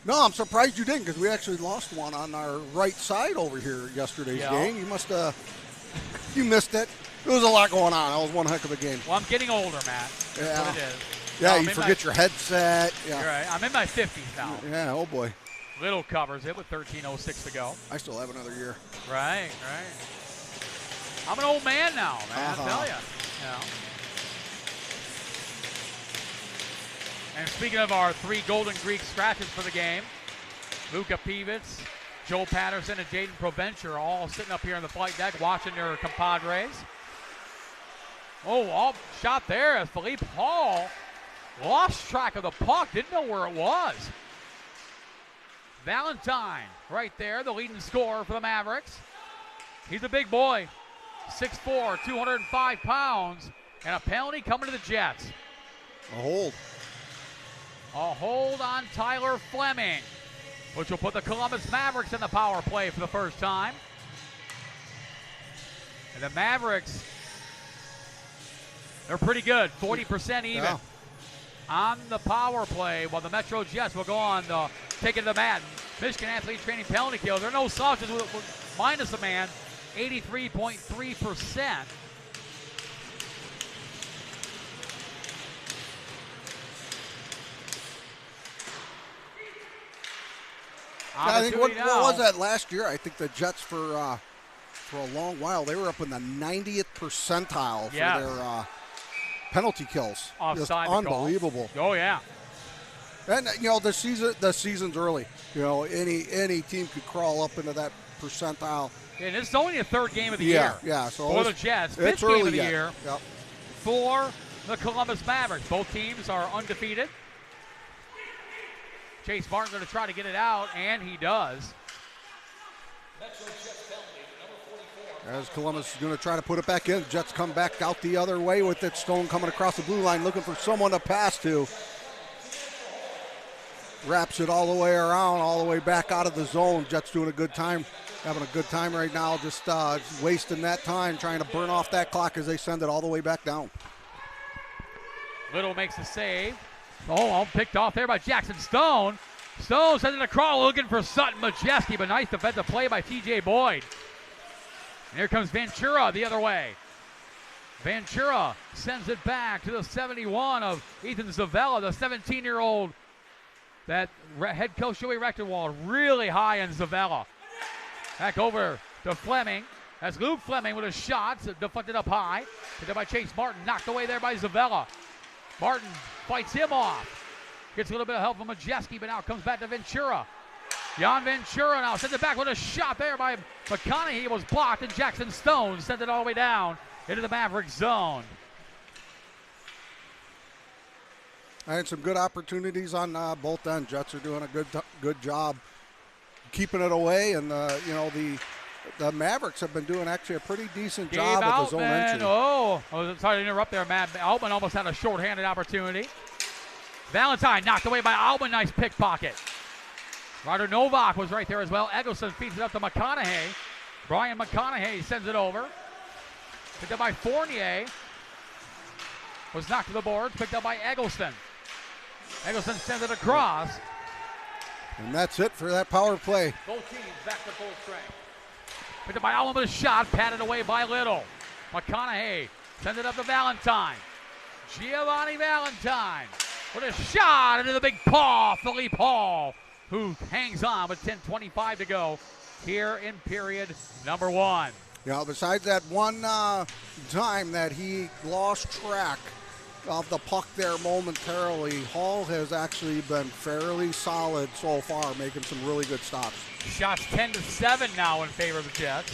I'm surprised you didn't, because we actually lost one on our right side over here yesterday's game. You must you missed it. There was a lot going on. That was one heck of a game. Well, I'm getting older, Matt. That's what it is. Yeah, you forget your headset. Yeah. You're right. I'm in my 50s now. Yeah, oh boy. Little covers it with 13:06 to go. I still have another year. Right. I'm an old man now, man. I tell you. And speaking of our 3 Golden Greek scratches for the game, Luka Pivets, Joel Patterson, and Jaden Provencher are all sitting up here on the flight deck watching their compadres. Oh, shot there as Philippe Hall lost track of the puck, didn't know where it was. Valentine right there, the leading scorer for the Mavericks. He's a big boy, 6'4", 205 pounds, and a penalty coming to the Jets. A hold. A hold on Tyler Fleming, which will put the Columbus Mavericks in the power play for the first time. And the Mavericks, they're pretty good, 40% even on the power play, while the MetroJets will go on to take it to the mat. Michigan Athlete Training penalty kills. There are no slouches with minus a man, 83.3%. I think what was that last year? I think the Jets for a long while, they were up in the 90th percentile for their penalty kills. Just unbelievable. Oh yeah. And the season's early. Any team could crawl up into that percentile. And it's only the 3rd game of the year. Yeah. So for the Jets, 5th game of the year for the Columbus Mavericks. Both teams are undefeated. Chase Martin going to try to get it out, and he does. As Columbus is going to try to put it back in. Jets come back out the other way with it. Stone coming across the blue line, looking for someone to pass to. Wraps it all the way around, all the way back out of the zone. Jets doing a good time, having a good time right now, just wasting that time, trying to burn off that clock as they send it all the way back down. Little makes a save. Oh, picked off there by Jackson Stone. Stone sends it across, looking for Sutton Majeski, but nice defensive play by TJ Boyd. And here comes Ventura the other way. Ventura sends it back to the 71 of Ethan Zavella, the 17-year-old that head coach Joey Rechterwald really high on Zavella. Back over to Fleming. That's Luke Fleming with a shot, deflected up high. Picked up by Chase Martin, knocked away there by Zavella. Martin fights him off. Gets a little bit of help from Majeski, but now comes back to Ventura. Jan Ventura now sends it back with a shot there by McConaughey was blocked, and Jackson Stone sent it all the way down into the Maverick zone. I had some good opportunities on both ends. Jets are doing a good job keeping it away, and the Mavericks have been doing actually a pretty decent job of the zone entry. Sorry to interrupt there, Matt. Altman almost had a shorthanded opportunity. Valentine knocked away by Altman. Nice pickpocket. Ryder Novak was right there as well. Eggleston feeds it up to McConaughey. Brian McConaughey sends it over. Picked up by Fournier. Was knocked to the boards. Picked up by Eggleston. Eggleston sends it across. And that's it for that power play. Both teams back to full strength. Picked up by Allen with a shot. Patted away by Little. McConaughey sends it up to Valentine. Giovanni Valentine with a shot into the big paw. Philippe Hall, who hangs on with 10:25 to go here in period number 1. Yeah, besides that one time that he lost track of the puck there momentarily, Hall has actually been fairly solid so far, making some really good stops. Shots 10-7 now in favor of the Jets.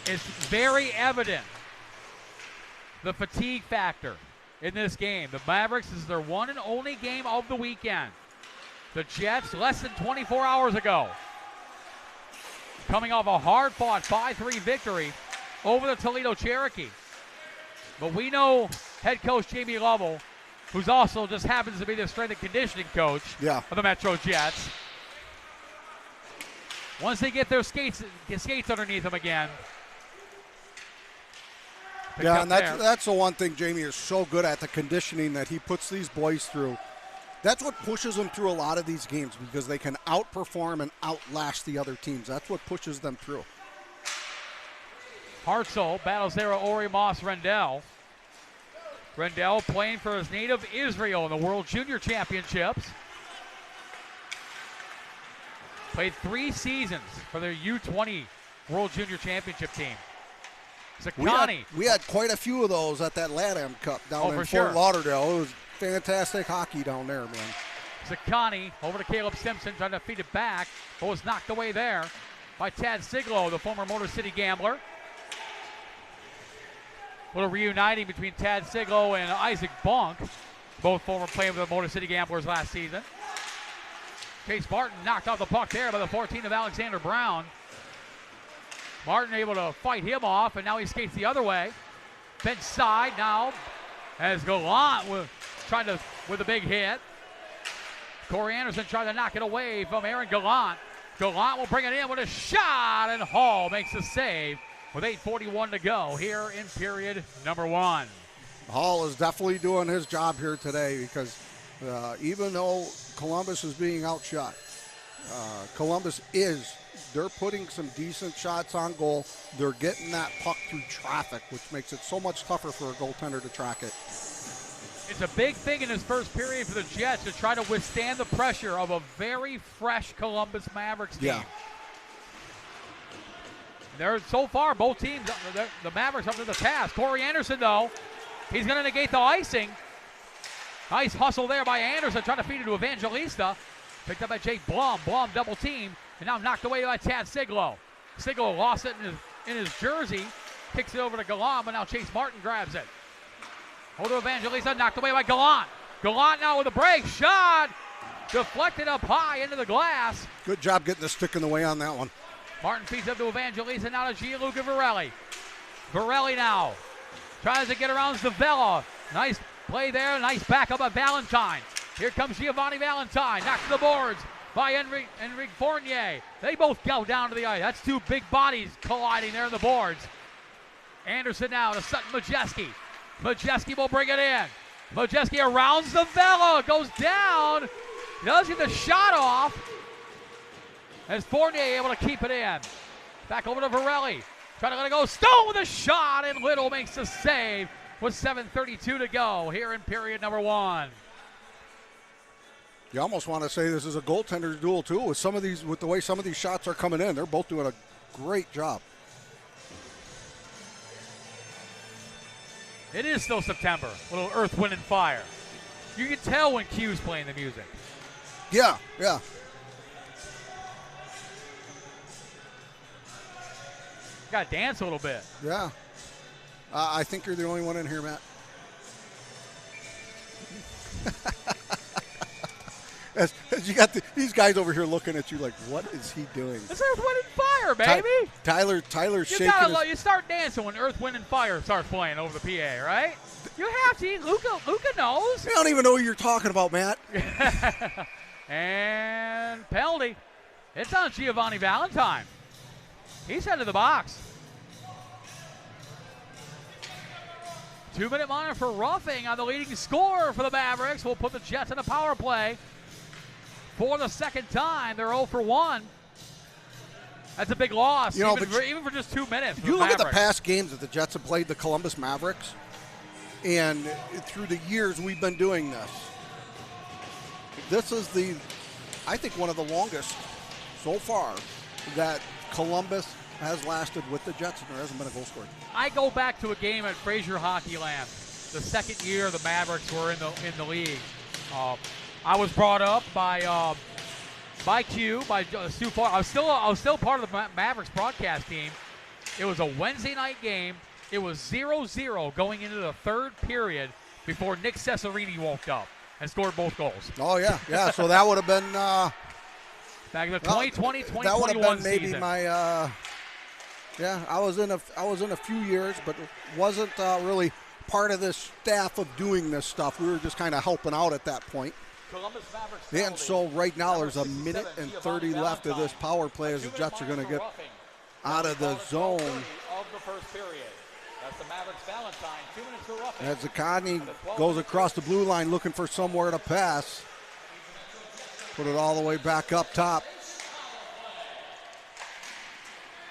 It's very evident the fatigue factor in this game. The Mavericks is their one and only game of the weekend. The Jets, less than 24 hours ago, coming off a hard-fought 5-3 victory over the Toledo Cherokee. But we know head coach Jamie Lovell, who's also just happens to be the strength and conditioning coach of the MetroJets. Once they get their skates underneath them again. Yeah, and that's the one thing Jamie is so good at, the conditioning that he puts these boys through. That's what pushes them through a lot of these games, because they can outperform and outlast the other teams. That's what pushes them through. Hartzell battles there with Ori Moss Rendell. Rendell playing for his native Israel in the World Junior Championships. Played 3 seasons for their U20 World Junior Championship team. Zaccani. We had quite a few of those at that LATAM Cup down in Fort Lauderdale. It was fantastic hockey down there, man. Zaccani over to Caleb Simpson, trying to feed it back, but was knocked away there by Tad Siglo, the former Motor City Gambler. A little reuniting between Tad Siglo and Isaac Bonk, both former playing with the Motor City Gamblers last season. Chase Martin knocked off the puck there by the 14 of Alexander Brown. Martin able to fight him off, and now he skates the other way. Bench side now as Gallant with a big hit. Corey Anderson trying to knock it away from Aaron Gallant. Gallant will bring it in with a shot, and Hall makes the save with 8:41 to go here in period number 1. Hall is definitely doing his job here today, because even though Columbus is being outshot, they're putting some decent shots on goal. They're getting that puck through traffic, which makes it so much tougher for a goaltender to track it. It's a big thing in this first period for the Jets to try to withstand the pressure of a very fresh Columbus Mavericks team. Yeah. They're so far, both teams, the Mavericks up to the task. Corey Anderson, though, he's going to negate the icing. Nice hustle there by Anderson, trying to feed it to Evangelista. Picked up by Jake Blum. Blum double team, and now knocked away by Tad Siglo. Siglo lost it in his jersey, kicks it over to Gallant, but now Chase Martin grabs it. Over to Evangelista, knocked away by Gallant. Gallant now with a break, shot, deflected up high into the glass. Good job getting the stick in the way on that one. Martin feeds up to Evangelista, now to Gianluca Varelli. Varelli now tries to get around Zavella. Nice play there, nice backup by Valentine. Here comes Giovanni Valentine, knocked to the boards by Enrique Fournier. They both go down to the ice. That's 2 big bodies colliding there on the boards. Anderson now to Sutton Majeski. Majeski will bring it in. Majeski around Zavella, goes down. Does get the shot off. As Fournier able to keep it in. Back over to Varelli. Trying to let it go. Stone with a shot, and Little makes the save with 7:32 to go here in period number 1. You almost want to say this is a goaltender's duel too, with the way some of these shots are coming in. They're both doing a great job. It is still September. A little Earth, Wind, and Fire. You can tell when Q's playing the music. Yeah. Got to dance a little bit. Yeah. I think you're the only one in here, Matt. As you got these guys over here looking at you like, what is he doing? It's Earth, Wind, and Fire, baby. Tyler's shaking. You start dancing when Earth, Wind, and Fire starts playing over the PA, right? You have to. Luca knows. I don't even know what you're talking about, Matt. And penalty. It's on Giovanni Valentine. He's headed to the box. 2-minute minor for roughing on the leading scorer for the Mavericks. Will put the Jets in a power play for the second time. They're 0 for 1. That's a big loss, even for just 2 minutes. You look at the past games that the Jets have played the Columbus Mavericks, and through the years we've been doing this. This is I think, one of the longest so far that Columbus has lasted with the Jets, and there hasn't been a goal scored. I go back to a game at Fraser Hockeyland, the second year the Mavericks were in the league. I was brought up by Stu Farr. I was still part of the Mavericks broadcast team. It was a Wednesday night game. It was 0-0 going into the third period before Nick Cesarini woke up and scored both goals. Oh yeah. So that would have been back in the 2020-2021 that would have been maybe season. my. Yeah, I was in a few years, but wasn't really part of this staff of doing this stuff. We were just kind of helping out at that point. Columbus Mavericks And so right now there's a minute and 30 left of this power play as the Jets are going to get out of the zone. Of the first period. That's the Mavericks Valentine. 2 minutes for roughing. As Zakani goes across the blue line looking for somewhere to pass. Put it all the way back up top.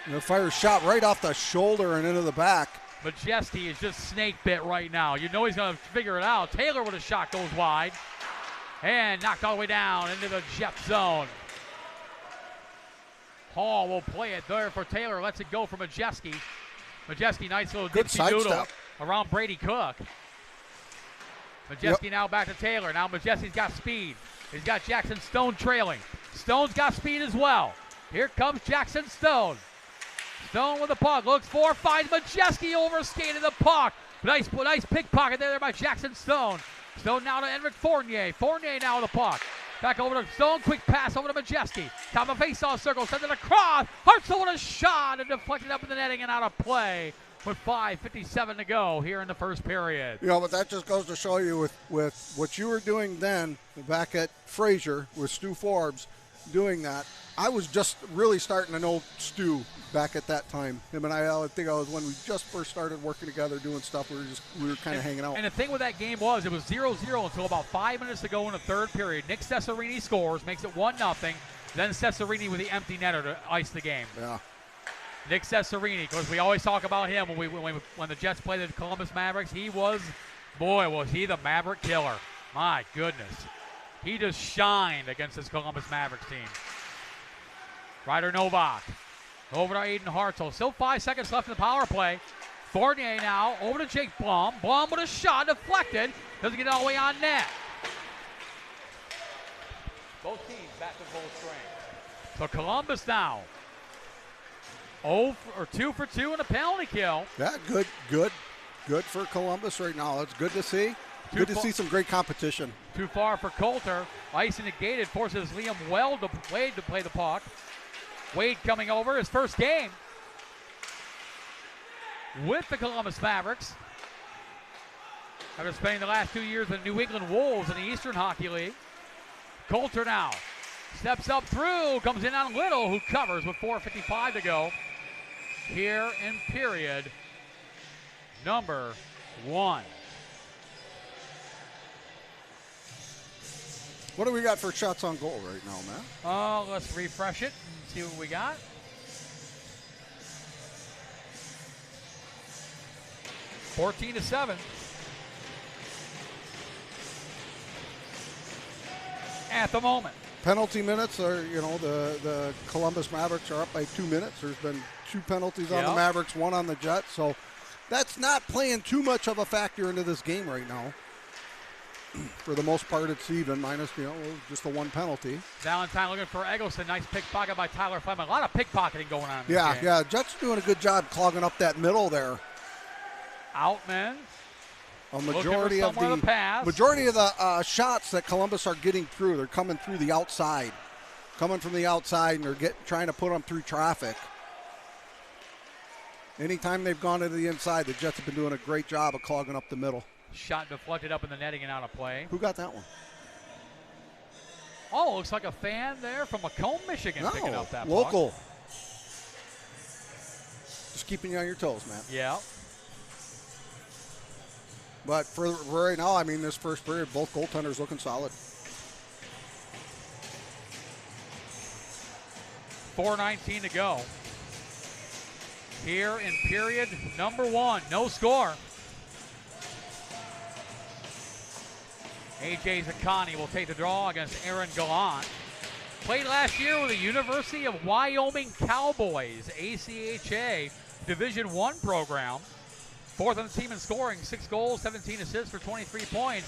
And the fire shot right off the shoulder and into the back. Majeski is just snake bit right now. You know he's going to figure it out. Taylor with a shot goes wide. And knocked all the way down into the Jet zone. Hall will play it there for Taylor. Lets it go for Majeski. Majeski, nice little dipsy doodle around Brady Cook. Majeski now back to Taylor. Now Majeski's got speed. He's got Jackson Stone trailing. Stone's got speed as well. Here comes Jackson Stone. Stone with the puck. Looks for, finds Majeski, overskated the puck. Nice pickpocket there by Jackson Stone. Stone now to Enric Fournier. Fournier now with the puck. Back over to Stone. Quick pass over to Majeski. Top of face-off circle. Sends it across. Hartzell with a shot and deflected up in the netting and out of play with 5:57 to go here in the first period. But that just goes to show you with what you were doing then back at Fraser with Stu Forbes doing that. I was just really starting to know Stu back at that time. Him and I think I was when we just first started working together doing stuff. We were kind of hanging out. And the thing with that game was it was 0-0 until about 5 minutes to go in the third period. Nick Cesarini scores, makes it 1-0. Then Cesarini with the empty netter to ice the game. Yeah. Nick Cesarini, because we always talk about him when the Jets played the Columbus Mavericks. He was he the Maverick killer. My goodness. He just shined against this Columbus Mavericks team. Ryder Novak over to Aiden Hartzell. Still 5 seconds left in the power play. Fournier now over to Jake Blum. Blum with a shot deflected. Doesn't get all the way on net. Both teams back to full strength. So Columbus now 2 for 2 and a penalty kill. Yeah, good for Columbus right now. It's good to see. Good to see some great competition. Too far for Coulter. Ice negated, forces Liam Wade to play the puck. Wade coming over, his first game with the Columbus Mavericks. After spending the last 2 years with the New England Wolves in the Eastern Hockey League. Coulter now steps up through, comes in on Little, who covers with 4:55 to go here in period number 1. What do we got for shots on goal right now, man? Let's refresh it and see what we got. (14-7). At the moment. Penalty minutes are, the Columbus Mavericks are up by 2 minutes. There's been 2 penalties on the Mavericks, 1 on the Jets. So that's not playing too much of a factor into this game right now. For the most part, it's even, minus, just the one penalty. Valentine looking for Eggleston. Nice pickpocket by Tyler Fleming. A lot of pickpocketing going on in this game. Yeah, Jets are doing a good job clogging up that middle there. Outman. A majority of the shots that Columbus are getting through, they're coming through the outside. Coming from the outside, and they're trying to put them through traffic. Anytime they've gone to the inside, the Jets have been doing a great job of clogging up the middle. Shot deflected up in the netting and out of play. Who got that one? Oh, looks like a fan there from Macomb, Michigan picking up that local. puck. Just keeping you on your toes, man. Yeah. But for right now, I mean, this first period, both goaltenders looking solid. 4:19 to go. Here in period number 1, no score. A.J. Zaccani will take the draw against Aaron Gallant. Played last year with the University of Wyoming Cowboys, ACHA Division I program. 4th on the team in scoring, 6 goals, 17 assists for 23 points.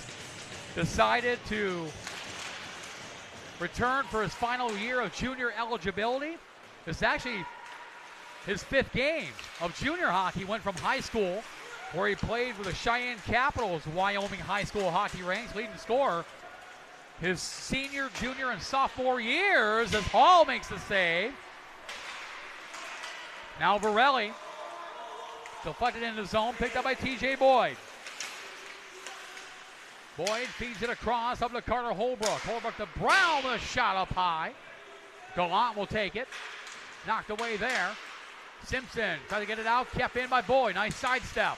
Decided to return for his final year of junior eligibility. This is actually his 5th game of junior hockey. Went from high school, where he played with the Cheyenne Capitals Wyoming high school hockey ranks, leading scorer. His senior, junior, and sophomore years as Hall makes the save. Now Varelli, deflected into the zone, picked up by TJ Boyd. Boyd feeds it across up to Carter Holbrook. Holbrook to Brown with a shot up high. Gallant will take it. Knocked away there. Simpson tried to get it out, kept in by Boyd. Nice sidestep.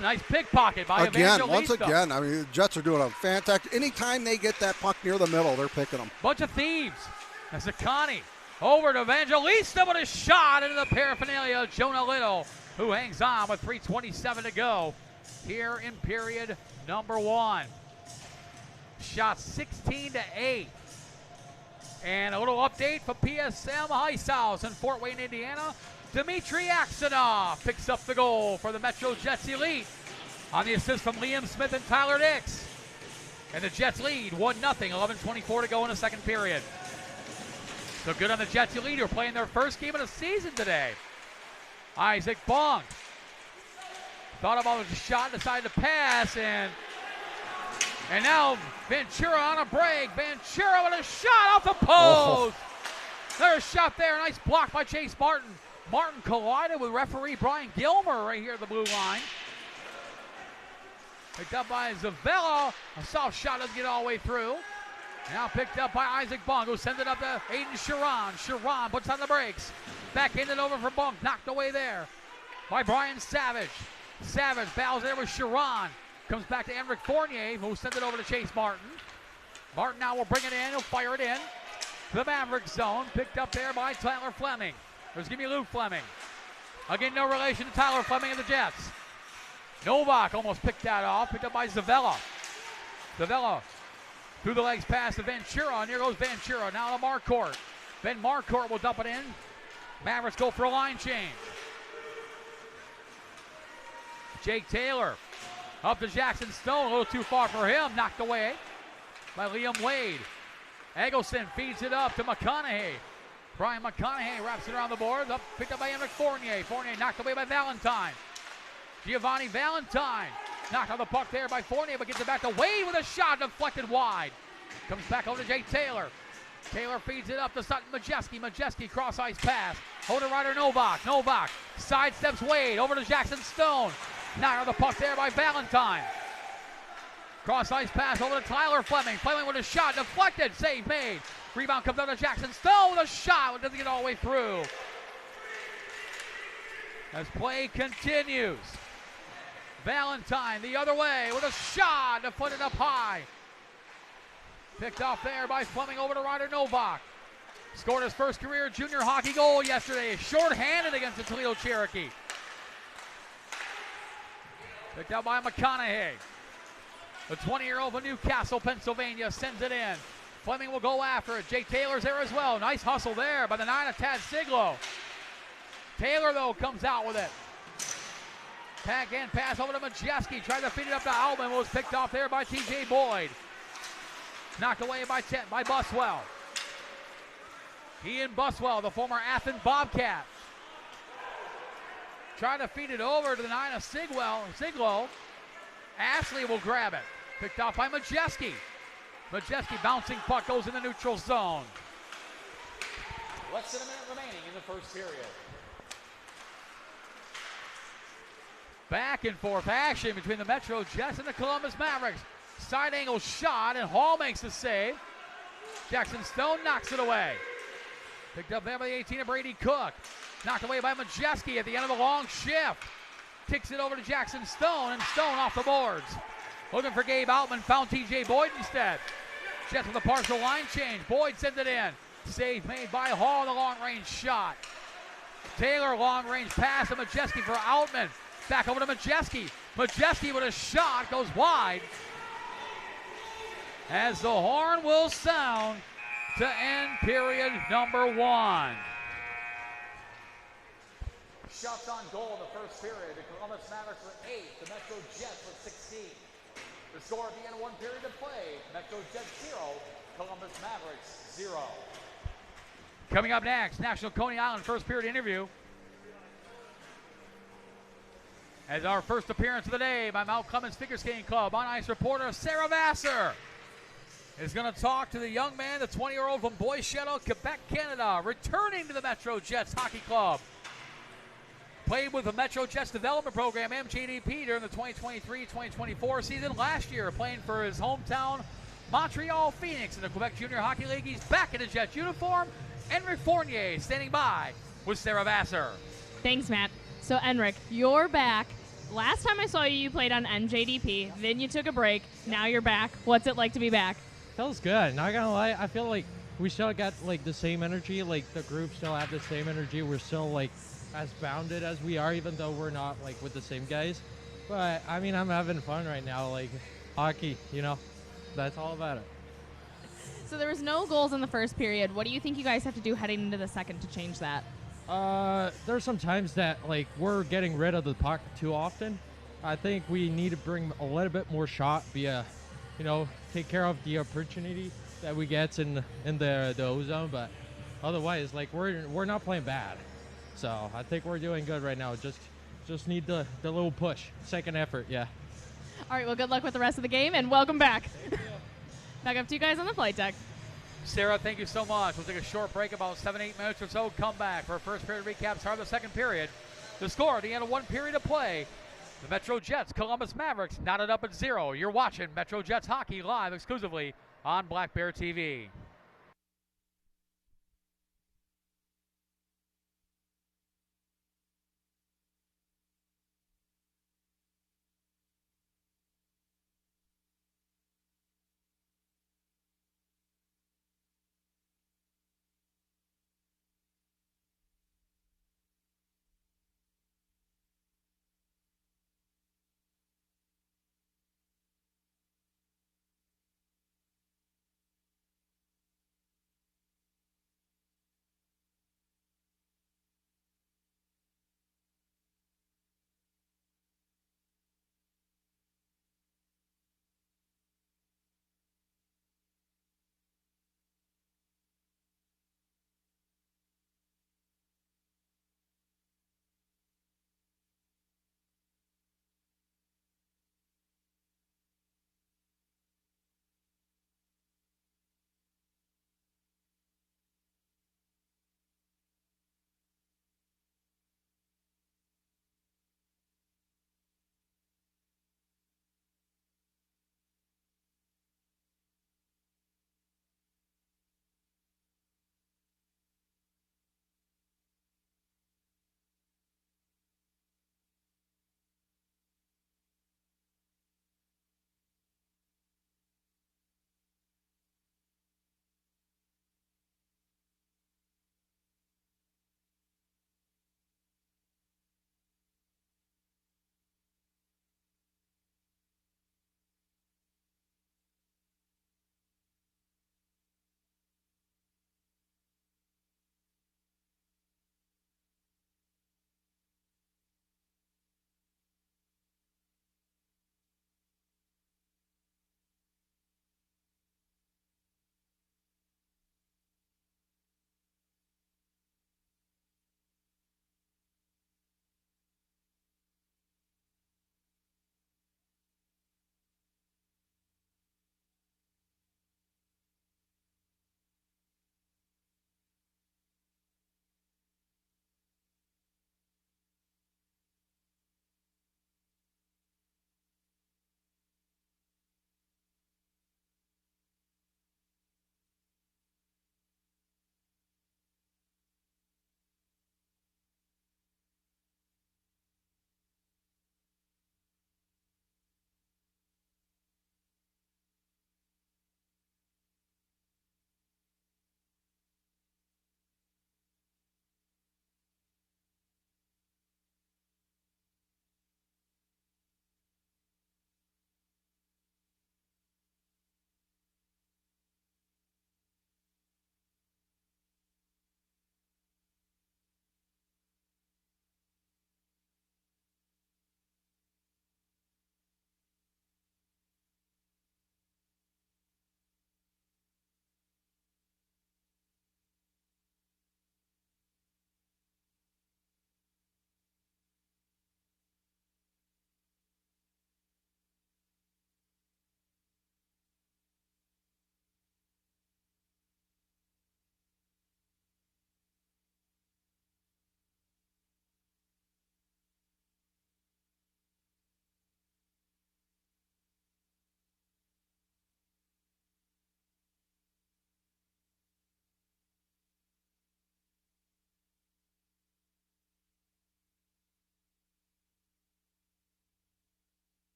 Nice pickpocket by Evangelista. Once again, I mean, the Jets are doing a fantastic. Anytime they get that puck near the middle, they're picking them. Bunch of thieves. That's Zaccani. Over to Evangelista with a shot into the paraphernalia. Jonah Little, who hangs on with 3:27 to go here in period number 1. Shot 16-8. And a little update for PSM Ice House in Fort Wayne, Indiana. Dmitry Aksanov picks up the goal for the MetroJets Elite on the assist from Liam Smith and Tyler Dix. And the Jets lead 1-0, 11:24 to go in the second period. So good on the Jets Elite, who are playing their first game of the season today. Isaac Bong thought about the shot, decided to pass, and now Ventura on a break. Ventura with a shot off the post. There's a shot there, nice block by Chase Martin. Martin collided with referee Brian Gilmer right here at the blue line. Picked up by Zavella. A soft shot doesn't get all the way through. Now picked up by Isaac Bong, who sends it up to Aiden Sharon. Sharon puts on the brakes. Backhanded over for Bong. Knocked away there by Brian Savage. Savage battles there with Sharon. Comes back to Enric Fournier, who sends it over to Chase Martin. Martin now will bring it in. He'll fire it in to the Maverick zone. Picked up there by Tyler Fleming. There's going to be Luke Fleming. Again, no relation to Tyler Fleming of the Jets. Novak almost picked that off. Picked up by Zavella. Zavella through the legs pass to Ventura. And here goes Ventura. Now to Marcourt. Ben Marcourt will dump it in. Mavericks go for a line change. Jake Taylor up to Jackson Stone. A little too far for him. Knocked away by Liam Wade. Eggleston feeds it up to McConaughey. Brian McConaughey wraps it around the boards. Up, picked up by Enric Fournier. Fournier knocked away by Valentine. Giovanni Valentine knocked on the puck there by Fournier, but gets it back to Wade with a shot deflected wide. Comes back over to Jake Taylor. Taylor feeds it up to Sutton Majeski. Majeski cross ice pass. Hold it rider Novak. Novak sidesteps Wade over to Jackson Stone. Knocked on the puck there by Valentine. Cross ice pass over to Tyler Fleming. Fleming with a shot deflected. Save made. Rebound comes out to Jackson Stone with a shot. It doesn't get all the way through. As play continues. Valentine the other way with a shot deflected up high. Picked off there by Fleming over to Ryder Novak. Scored his first career junior hockey goal yesterday. Short-handed against the Toledo Cherokee. Picked out by McConaughey. The 20-year-old from Newcastle, Pennsylvania sends it in. Fleming will go after it. Jake Taylor's there as well. Nice hustle there by the 9 of Tad Siglo. Taylor, though, comes out with it. Backhand pass over to Majeski. Tried to feed it up to Altman. Was picked off there by TJ Boyd. Knocked away by Buswell. Ian Buswell, the former Athens Bobcat. Trying to feed it over to the 9 of Siglo. Ashley will grab it. Picked off by Majeski. Majeski bouncing puck goes in the neutral zone. Less than a minute remaining in the first period. Back and forth action between the MetroJets and the Columbus Mavericks. Side angle shot, and Hall makes the save. Jackson Stone knocks it away. Picked up there by the 18 of Brady Cook. Knocked away by Majeski at the end of a long shift. Kicks it over to Jackson Stone, and Stone off the boards. Looking for Gabe Altman, found TJ Boyd instead. Jets with a partial line change. Boyd sends it in. Save made by Hall, the long-range shot. Taylor, long-range pass to Majeski for Altman. Back over to Majeski. Majeski with a shot, goes wide. As the horn will sound to end period number 1. Shots on goal in the first period. The Columbus Mavericks with 8. The MetroJets with 16. The score at the end of 1 period of play. MetroJets 0. Columbus Mavericks 0. Coming up next, National Coney Island first period interview. As our first appearance of the day by Mount Clemens Figure Skating Club, on-ice reporter Sarah Vassar is going to talk to the young man, the 20-year-old from Boissetto, Quebec, Canada, returning to the MetroJets Hockey Club. Played with the MetroJets Development Program, MJDP, during the 2023-2024 season. Last year, playing for his hometown, Montreal Phoenix, in the Quebec Junior Hockey League. He's back in a Jets uniform. Enric Fournier standing by with Sarah Vassar. Thanks, Matt. So, Enric, you're back. Last time I saw you, you played on MJDP. Then you took a break. Now you're back. What's it like to be back? Feels good. Not gonna lie, I feel like we still got like the same energy. Like the group still have the same energy. We're still like as bounded as we are, even though we're not like with the same guys. But I mean, I'm having fun right now. Like hockey, you know, that's all about it. So there was no goals in the first period. What do you think you guys have to do heading into the second to change that? There's some times that like we're getting rid of the puck too often. I think we need to bring a little bit more shot via, you know, take care of the opportunity that we get in the O-zone. But otherwise, like we're not playing bad. So I think we're doing good right now. Just need the little push, second effort, yeah. All right, well, good luck with the rest of the game, and welcome back. Back up to you guys on the flight deck. Sarah, thank you so much. We'll take a short break, about 7-8 minutes or so. Come back for a first period recap. Start of the second period. The score at the end of 1 period of play. The MetroJets, Columbus Mavericks, knotted up at 0. You're watching MetroJets hockey live exclusively on Black Bear TV.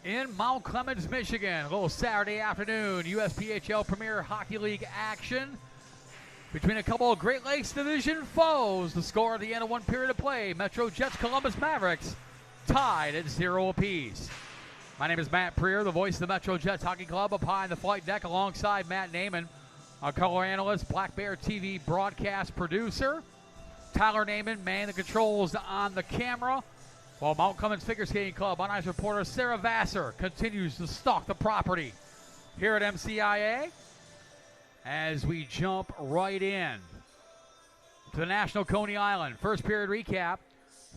in Mount Clemens, Michigan. A little Saturday afternoon USPHL Premier Hockey League action between a couple of Great Lakes Division foes. The score at the end of one period of play, MetroJets Columbus Mavericks tied at 0 apiece. My name is Matt Preer, the voice of the MetroJets Hockey Club, up high in the flight deck alongside Matt Naiman, our color analyst, Black Bear TV broadcast producer. Tyler Naiman manned the controls on the camera, while Mount Clemens Figure Skating Club on-ice reporter Sarah Vassar continues to stalk the property here at MCIA as we jump right in to the National Coney Island. First period recap.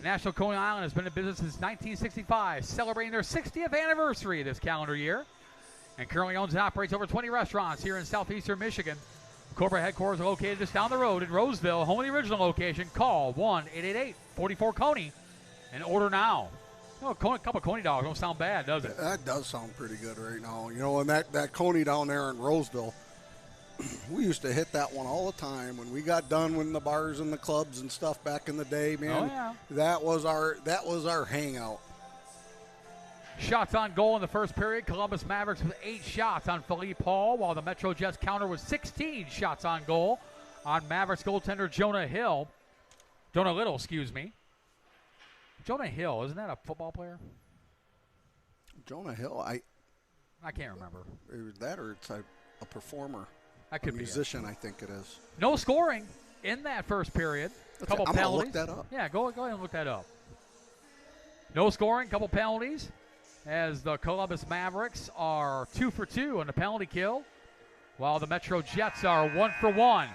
National Coney Island has been in business since 1965, celebrating their 60th anniversary this calendar year, and currently owns and operates over 20 restaurants here in southeastern Michigan. Corporate headquarters are located just down the road in Roseville, home of the original location. Call 1-888-44-CONEY and order now. You know, a couple of Coney dogs don't sound bad, does it? That does sound pretty good right now. You know, and that Coney down there in Roseville, we used to hit that one all the time when we got done with the bars and the clubs and stuff back in the day, man. Oh, yeah. That was our hangout. Shots on goal in the first period. Columbus Mavericks with 8 shots on Philippe Hall, while the MetroJets counter with 16 shots on goal on Mavericks goaltender Jonah Little, excuse me. Jonah Hill, isn't that a football player? Jonah Hill, I can't remember. That or it's a performer. That could a be musician, I think it is. No scoring in that first period. Couple I'm penalties. going to look that up. Yeah, go ahead and look that up. No scoring, couple penalties, as the Columbus Mavericks are 2 for 2 on the penalty kill, while the MetroJets are 1 for 1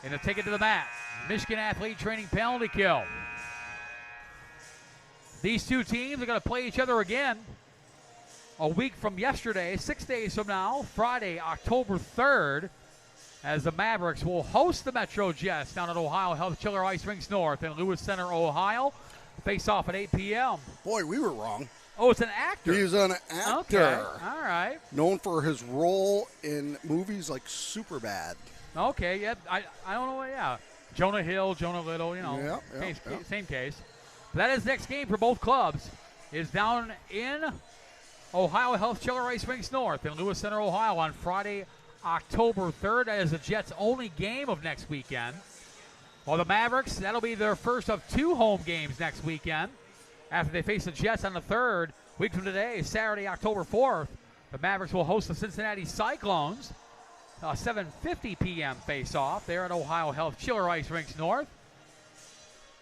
in the ticket to the mat. Michigan athlete training penalty kill. These two teams are going to play each other again a week from yesterday, 6 days from now, Friday, October 3rd, as the Mavericks will host the MetroJets down at Ohio Health Chiller Ice Rinks North in Lewis Center, Ohio. Face off at 8 p.m. Boy, we were wrong. Oh, it's an actor. He's an actor. Okay, all right. Known for his role in movies like Superbad. Okay, yeah, I don't know, yeah. Jonah Hill, Jonah Little, you know, Yeah. same case. That is next game for both clubs. Is down in Ohio Health Chiller Ice Rinks North in Lewis Center, Ohio on Friday, October 3rd. That is the Jets' only game of next weekend. While the Mavericks, that'll be their first of 2 home games next weekend. After they face the Jets on the 3rd, week from today, Saturday, October 4th, the Mavericks will host the Cincinnati Cyclones. 7:50 p.m. face-off there at Ohio Health Chiller Ice Rinks North.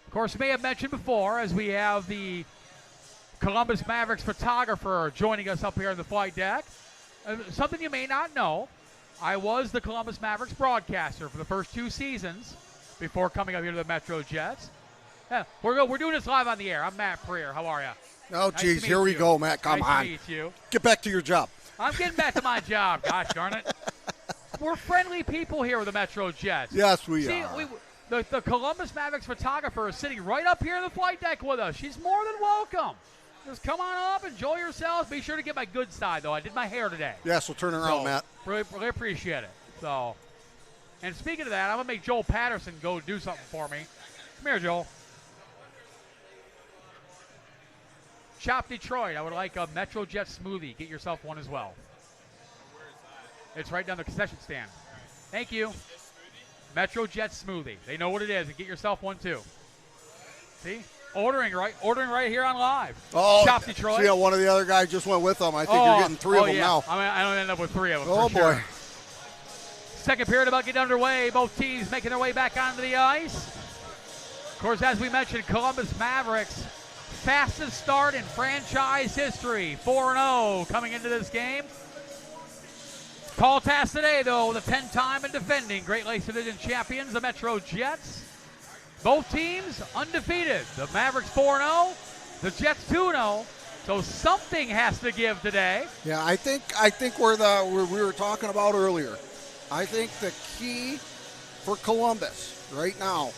Of course, we may have mentioned before, as we have the Columbus Mavericks photographer joining us up here in the flight deck. Something you may not know, I was the Columbus Mavericks broadcaster for the first 2 seasons before coming up here to the MetroJets. Yeah, we're doing this live on the air. I'm Matt Preer. How are you? Oh, Nice geez, to here meet we you. go, Matt. Come nice on. to meet you. Get back to your job. I'm getting back to my job. Gosh darn it. We're friendly people here with the MetroJets. Yes, we See, are. The Columbus Mavericks photographer is sitting right up here in the flight deck with us. She's more than welcome. Just come on up, enjoy yourselves. Be sure to get my good side, though. I did my hair today. Yes, we'll turn around, Matt. Really appreciate it. So, and speaking of that, I'm going to make Joel Patterson go do something for me. Come here, Joel. Shop Detroit. I would like a MetroJet smoothie. Get yourself one as well. It's right down the concession stand. Thank you. MetroJet smoothie. They know what it is. And get yourself one too. See? Ordering right here on live. Oh, Shop Detroit. See how one of the other guys just went with them. I think you're getting 3 of them now. I don't end up with 3 of them. Oh, for boy. Sure. Second period about to get underway. Both teams making their way back onto the ice. Of course, as we mentioned, Columbus Mavericks, fastest start in franchise history. 4-0 coming into this game. Call task today, though, the 10-time and defending Great Lakes Division champions, the MetroJets. Both teams undefeated. The Mavericks 4-0, the Jets 2-0. So something has to give today. Yeah, I think where we were talking about earlier. I think the key for Columbus right now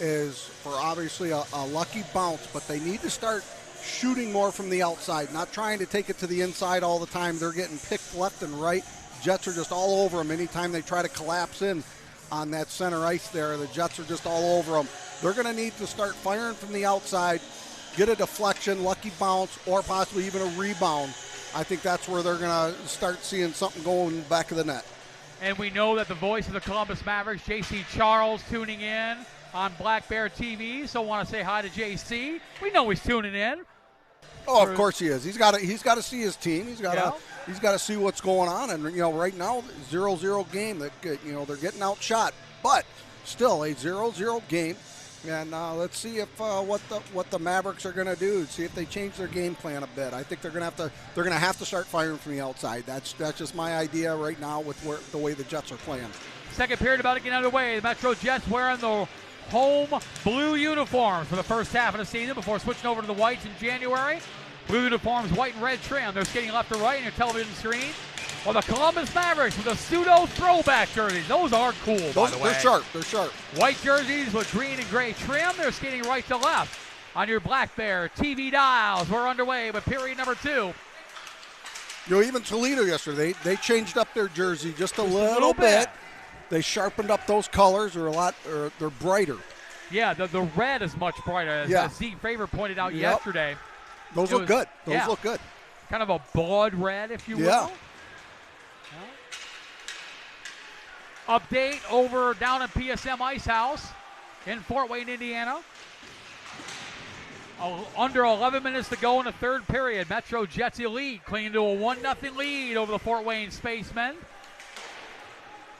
is for obviously a lucky bounce, but they need to start shooting more from the outside, not trying to take it to the inside all the time. They're getting picked left and right. Jets are just all over them. Anytime they try to collapse in on that center ice there, the Jets are just all over them. They're going to need to start firing from the outside, get a deflection, lucky bounce, or possibly even a rebound I think that's where they're going to start seeing something going in the back of the net. And we know that the voice of the Columbus Mavericks, J.C. Charles, tuning in on Black Bear TV. So want to say hi to J.C. We know he's tuning in. Oh, of course he is. He's got to see his team. He's got to see what's going on. And right now 0-0 game. That they're getting outshot, but still a 0-0 game. And let's see if what the Mavericks are going to do. See if they change their game plan a bit. I think they're going to have to start firing from the outside. That's just my idea right now with the way the Jets are playing. Second period about to get underway. The MetroJets wearing the home blue uniforms for the first half of the season before switching over to the whites in January. Blue uniforms, white and red trim. They're skating left to right on your television screen. Well, the Columbus Mavericks with the pseudo throwback jerseys. Those are cool, by the way. They're sharp. White jerseys with green and gray trim. They're skating right to left on your Black Bear TV dials. We're underway with period number 2. Even Toledo yesterday, they changed up their jersey just a little bit. They sharpened up those colors. They're brighter. Yeah, the red is much brighter, as Zeke Favor pointed out yesterday. Those look good. Those look good. Kind of a blood red, if you will. Yeah. Update over down at PSM Ice House in Fort Wayne, Indiana. Under 11 minutes to go in the third period. MetroJets Elite clinging to a 1-0 lead over the Fort Wayne Spacemen.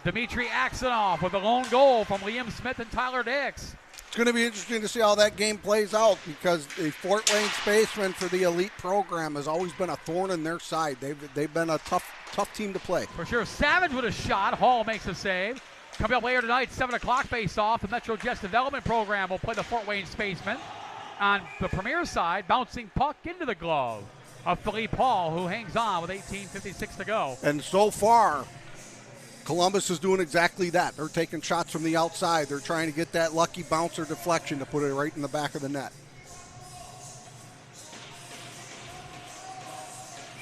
Dmitry Aksanov with a lone goal from Liam Smith and Tyler Dix. It's going to be interesting to see how that game plays out because the Fort Wayne Spacemen for the elite program has always been a thorn in their side. They've been a tough team to play. For sure. Savage with a shot. Hall makes a save. Coming up later tonight, 7 o'clock face-off. The MetroJets development program will play the Fort Wayne Spacemen. On the premier side, bouncing puck into the glove of Philippe Hall, who hangs on with 18:56 to go. And so far, Columbus is doing exactly that. They're taking shots from the outside. They're trying to get that lucky bounce or deflection to put it right in the back of the net.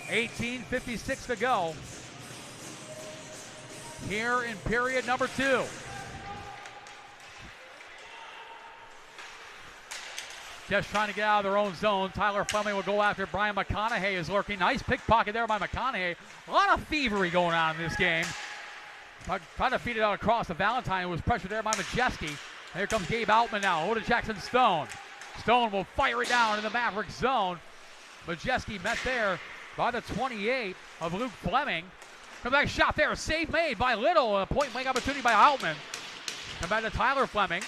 18:56 to go here in period number 2. Just trying to get out of their own zone. Tyler Fleming will go after Brian McConaughey is lurking. Nice pickpocket there by McConaughey. A lot of thievery going on in this game. Trying to feed it out across to Valentine, who was pressured there by Majeski. Here comes Gabe Outman now. Over to Jackson Stone. Stone will fire it down in the Maverick zone. Majeski met there by the 28 of Luke Fleming. Come back, shot there. A save made by Little. A point blank opportunity by Outman. Come back to Tyler Fleming.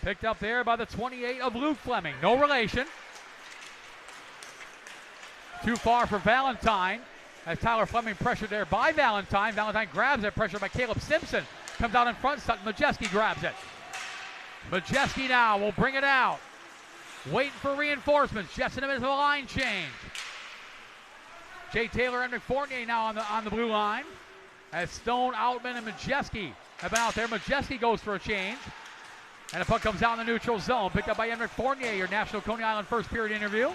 Picked up there by the 28 of Luke Fleming. No relation. Too far for Valentine. As Tyler Fleming pressured there by Valentine. Valentine grabs it, pressured by Caleb Simpson. Comes out in front, Sutton Majeski grabs it. Majeski now will bring it out. Waiting for reinforcements. Jets in the middle of the line change. Jay Taylor and McFournier now on the blue line. As Stone, Outman, and Majeski have been out there. Majeski goes for a change. And the puck comes out in the neutral zone. Picked up by Henrik Fournier, your National Coney Island first period interview.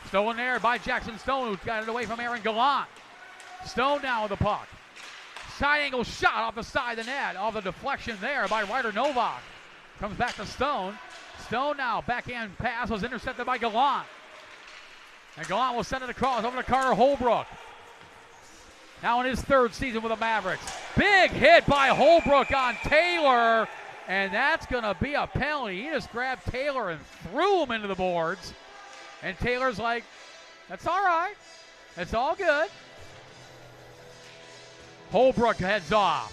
Stolen there by Jackson Stone, who got it away from Aaron Gallant. Stone now with the puck. Side angle shot off the side of the net. Off the deflection there by Ryder Novak. Comes back to Stone. Stone now, backhand pass was intercepted by Gallant. And Gallant will send it across over to Carter Holbrook. Now in his third season with the Mavericks. Big hit by Holbrook on Taylor. And that's going to be a penalty. He just grabbed Taylor and threw him into the boards. And Taylor's like, that's all right. It's all good. Holbrook heads off.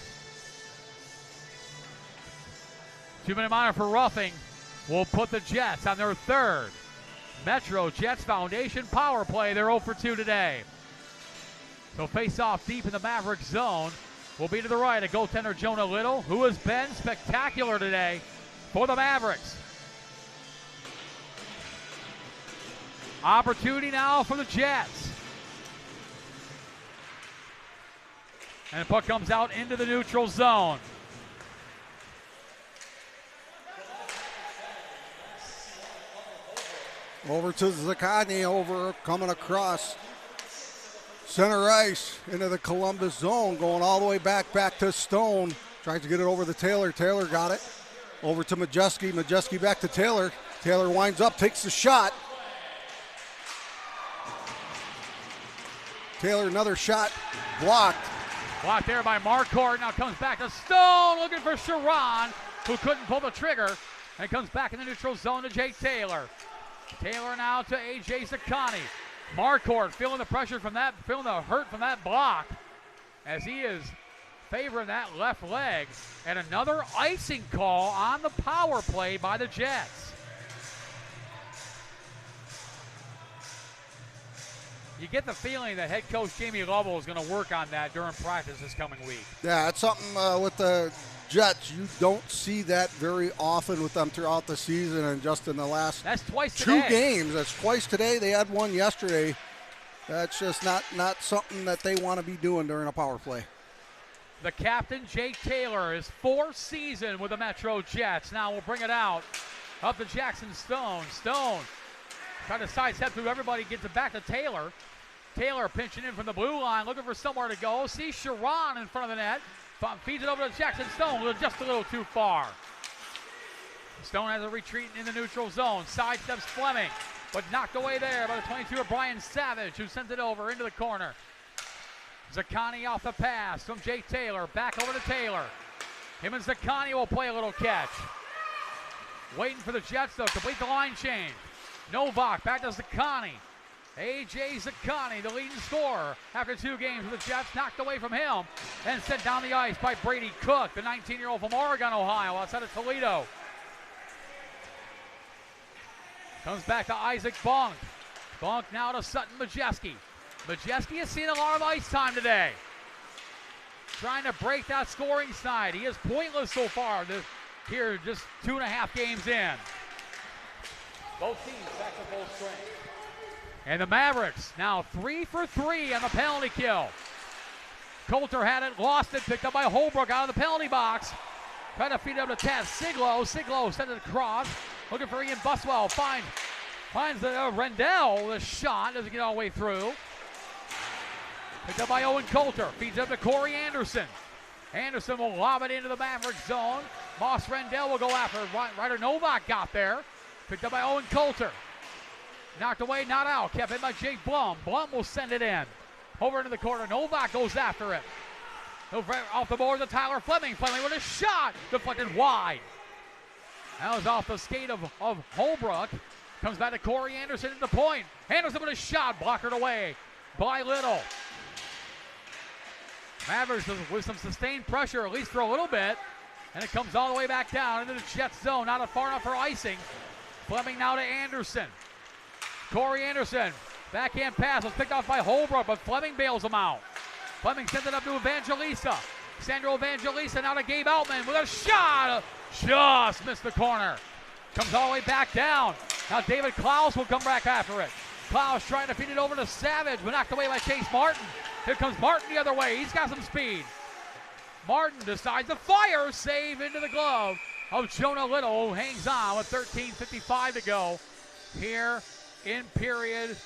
2-minute minor for roughing will put the Jets on their third. MetroJets Foundation power play. They're 0 for 2 today. So face off deep in the Maverick zone will be to the right of goaltender Jonah Little, who has been spectacular today for the Mavericks. Opportunity now for the Jets. And the puck comes out into the neutral zone. Over to Zakani, coming across center ice into the Columbus zone, going all the way back to Stone. Tries to get it over to Taylor. Taylor got it. Over to Majeski. Majeski back to Taylor. Taylor winds up, takes the shot. Taylor, another shot blocked. Blocked there by Marcourt. Now comes back to Stone, looking for Sharon, who couldn't pull the trigger. And comes back in the neutral zone to Jake Taylor. Taylor now to A.J. Zaccani. Marcourt feeling the pressure from that, feeling the hurt from that block, as he is favoring that left leg. And another icing call on the power play by the Jets. You get the feeling that head coach Jamie Lovell is going to work on that during practice this coming week. Yeah, it's something with the Jets. You don't see that very often with them throughout the season, and just in the last That's twice two today. games. That's twice today. They had one yesterday. That's just not something that they want to be doing during a power play. The captain, Jake Taylor, his fourth season with the Metro Jets. Now we'll bring it out up to Jackson Stone. Stone trying to sidestep through everybody, gets it back to Taylor. Taylor pinching in from the blue line, looking for somewhere to go. Sees Sharon in front of the net. Feeds it over to Jackson Stone, just a little too far. Stone has a retreat in the neutral zone. Sidesteps Fleming, but knocked away there by the 22 of Brian Savage, who sent it over into the corner. Zaccani off the pass from Jake Taylor. Back over to Taylor. Him and Zaccani will play a little catch. Waiting for the Jets, though, complete the line change. Novak back to Zaccani. A.J. Zaccani, the leading scorer after 2 games with the Jets, knocked away from him and sent down the ice by Brady Cook, the 19-year-old from Oregon, Ohio, outside of Toledo. Comes back to Isaac Bunk. Bunk now to Sutton Majeski. Majeski has seen a lot of ice time today. Trying to break that scoring side. He is pointless so far here, just 2.5 games in. Both teams back to full strength. And the Mavericks now 3 for 3 on the penalty kill. Coulter had it, lost it, picked up by Holbrook out of the penalty box. Trying to feed it up to Taz Siglo. Siglo sent it across. Looking for Ian Buswell. Finds the Rendell. The shot doesn't get all the way through. Picked up by Owen Coulter. Feeds up to Corey Anderson. Anderson will lob it into the Maverick zone. Moss Rendell will go after it. Ryder Novak got there. Picked up by Owen Coulter. Knocked away, not out. Kept in by Jake Blum. Blum will send it in. Over into the corner. Novak goes after it. Over off the board to Tyler Fleming. Fleming with a shot. Deflected wide. That was off the skate of Holbrook. Comes back to Corey Anderson at the point. Anderson with a shot. Blockered away by Little. Mavericks with some sustained pressure, at least for a little bit. And it comes all the way back down into the Jets zone. Not far enough for icing. Fleming now to Anderson. Corey Anderson, backhand pass was picked off by Holbrook, but Fleming bails him out. Fleming sends it up to Evangelista. Sandro Evangelista now to Gabe Outman with a shot. Just missed the corner. Comes all the way back down. Now David Klaus will come back after it. Klaus trying to feed it over to Savage, but knocked away by Chase Martin. Here comes Martin the other way. He's got some speed. Martin decides to fire. Save into the glove of Jonah Little, who hangs on with 13:55 to go here in period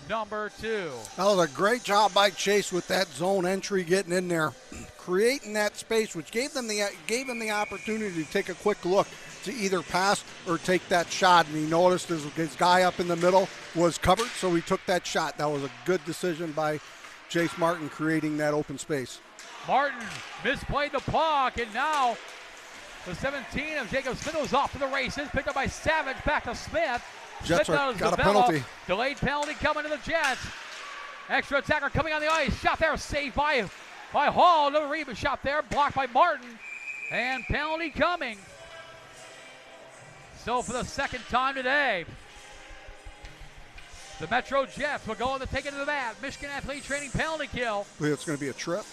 number 2. That was a great job by Chase with that zone entry, getting in there, creating that space, which gave him the opportunity to take a quick look to either pass or take that shot. And he noticed his guy up in the middle was covered, so he took that shot. That was a good decision by Chase Martin, creating that open space. Martin misplayed the puck, and now the 17 of Jacob Smith was off to the races. Picked up by Savage, back to Smith. Jets got a penalty. Delayed penalty coming to the Jets. Extra attacker coming on the ice. Shot there, saved by Hall. Another rebound shot there, blocked by Martin. And penalty coming. So for the second time today, the Metro Jets will go on to take it to the mat. Michigan Athlete Training penalty kill. I believe it's going to be a trip.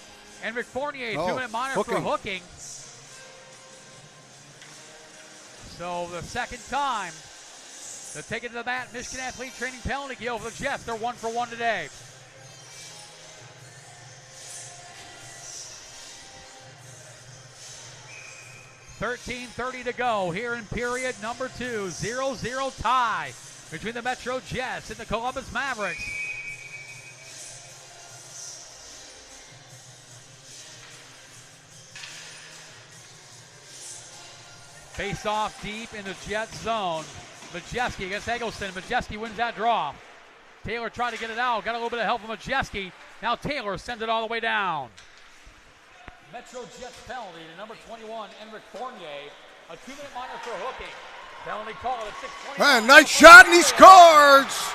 Enric Fournier, 2-minute monitor for hooking. So the second time, to take it to the mat, Michigan Athlete Training penalty kill for the Jets. They're 1 for 1 today. $13:30 to go here in period number 2. 0-0 tie between the Metro Jets and the Columbus Mavericks. Face off deep in the Jet zone. Majeski against Eggleston. Majeski wins that draw. Taylor tried to get it out. Got a little bit of help from Majeski. Now Taylor sends it all the way down. MetroJets penalty to number 21, Enric Fournier. A 2-minute minor for hooking. Penalty call at 6:20. And nice shot, and he scores!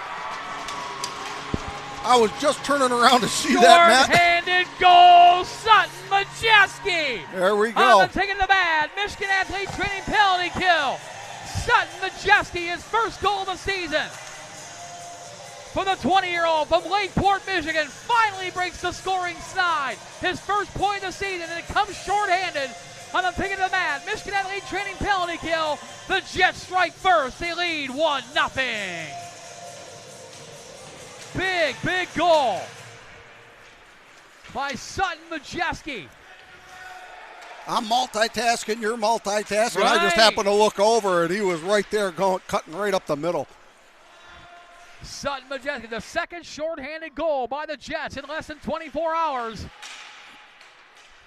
I was just turning around to see that, Matt. Short-handed goal, Sutton Majeski. There we go. On the taking the bad. Michigan athlete training penalty kill. Sutton Majeski, his first goal of the season. For the 20-year-old from Lakeport, Michigan, finally breaks the scoring slide. His first point of the season, and it comes short-handed on the taking the bad. Michigan athlete training penalty kill. The Jets strike first. They lead 1-0. Big goal by Sutton Majeski. I'm multitasking, you're multitasking. Right. I just happened to look over, and he was right there cutting right up the middle. Sutton Majeski, the second shorthanded goal by the Jets in less than 24 hours.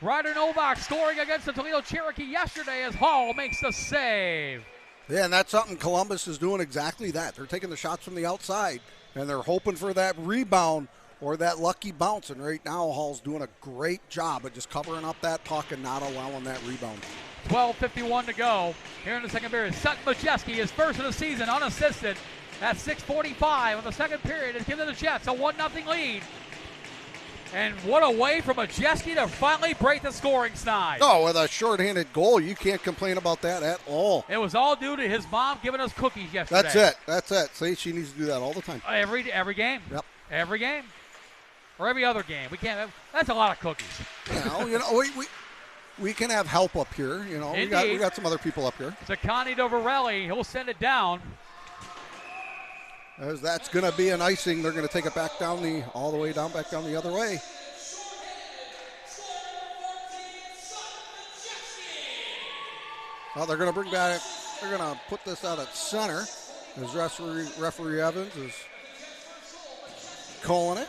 Ryder Novak scoring against the Toledo Cherokee yesterday as Hall makes the save. Yeah, and that's something Columbus is doing exactly that. They're taking the shots from the outside, and they're hoping for that rebound or that lucky bounce. And right now, Hall's doing a great job of just covering up that puck and not allowing that rebound. 12:51 to go here in the second period. Sutton Majeski, his first of the season, unassisted at 6:45 of the second period, has given the Jets a 1-0 lead. And what a way for Majeski to finally break the scoring snide. Oh, with a shorthanded goal, you can't complain about that at all. It was all due to his mom giving us cookies yesterday. That's it. See, she needs to do that all the time. Every game. Yep. Every game. Or every other game. We can't. That's a lot of cookies. We can have help up here. We got some other people up here. Zaccani Dovarelli, he'll send it down. As that's going to be an icing. They're going to take it back down all the way down, back down the other way. Well, they're going to bring back. They're going to put this out at center. As referee Evans is calling it.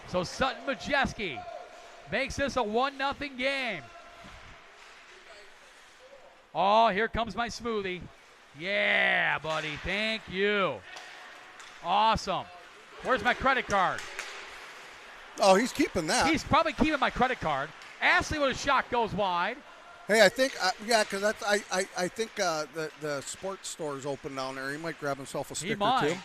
So Sutton Majeski makes this a 1-0 game. Oh, here comes my smoothie. Yeah, buddy. Thank you. Awesome. Where's my credit card? Oh, he's keeping that. He's probably keeping my credit card. Ashley with a shot goes wide. Hey, I think, because that's I think the sports store is open down there. He might grab himself a sticker, too.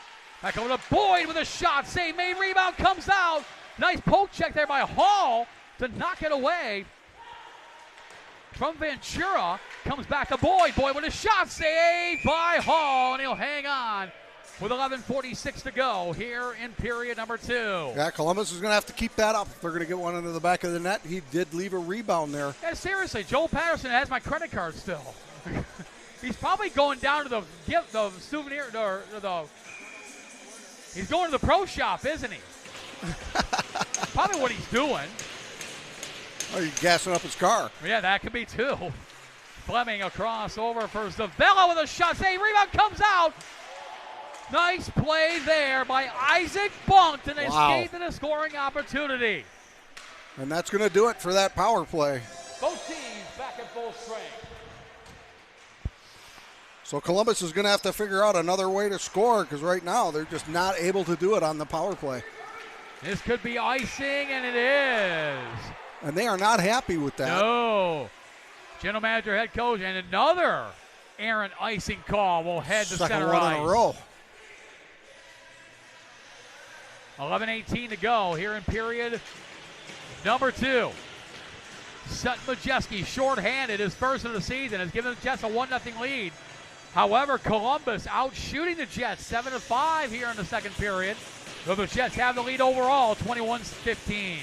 Back over to Boyd with a shot. Save made. Rebound comes out. Nice poke check there by Hall to knock it away. From Ventura, comes back to Boyd. Boyd with a shot saved by Hall, and he'll hang on with 11:46 to go here in period number 2. Yeah, Columbus is going to have to keep that up if they're going to get one into the back of the net. He did leave a rebound there. Yeah, seriously, Joel Patterson has my credit card still. He's probably going down to the souvenir, he's going to the pro shop, isn't he? Probably what he's doing. Oh, he's gassing up his car. Yeah, that could be too. Fleming across over for Zavella with a shot. Save. Rebound comes out. Nice play there by Isaac Bunt, and escape in a scoring opportunity. And that's going to do it for that power play. Both teams back at full strength. So Columbus is going to have to figure out another way to score because right now they're just not able to do it on the power play. This could be icing, and it is. And they are not happy with that. No. General manager, head coach, and another errant icing call will head to center ice. Second one in a row. 11:18 to go here in period number 2. Sutton Majeski, shorthanded, his first of the season, has given the Jets a 1-0 lead. However, Columbus out shooting the Jets 7-5 here in the second period. So the Jets have the lead overall, 21-15.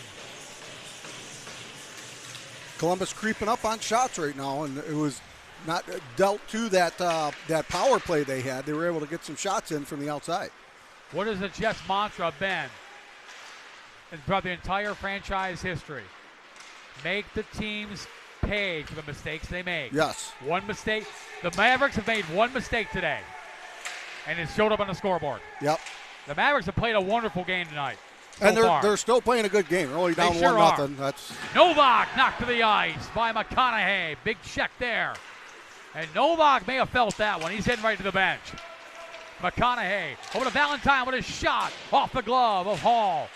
Columbus creeping up on shots right now, and it was not dealt to that power play they had. They were able to get some shots in from the outside. What has the Jets' mantra been throughout the entire franchise history? Make the teams pay for the mistakes they make. Yes. One mistake. The Mavericks have made one mistake today, and it showed up on the scoreboard. Yep. The Mavericks have played a wonderful game tonight. And they're still playing a good game. They're only down 1-0. That's Novak knocked to the ice by McConaughey. Big check there. And Novak may have felt that one. He's heading right to the bench. McConaughey over to Valentine with a shot off the glove of Hall.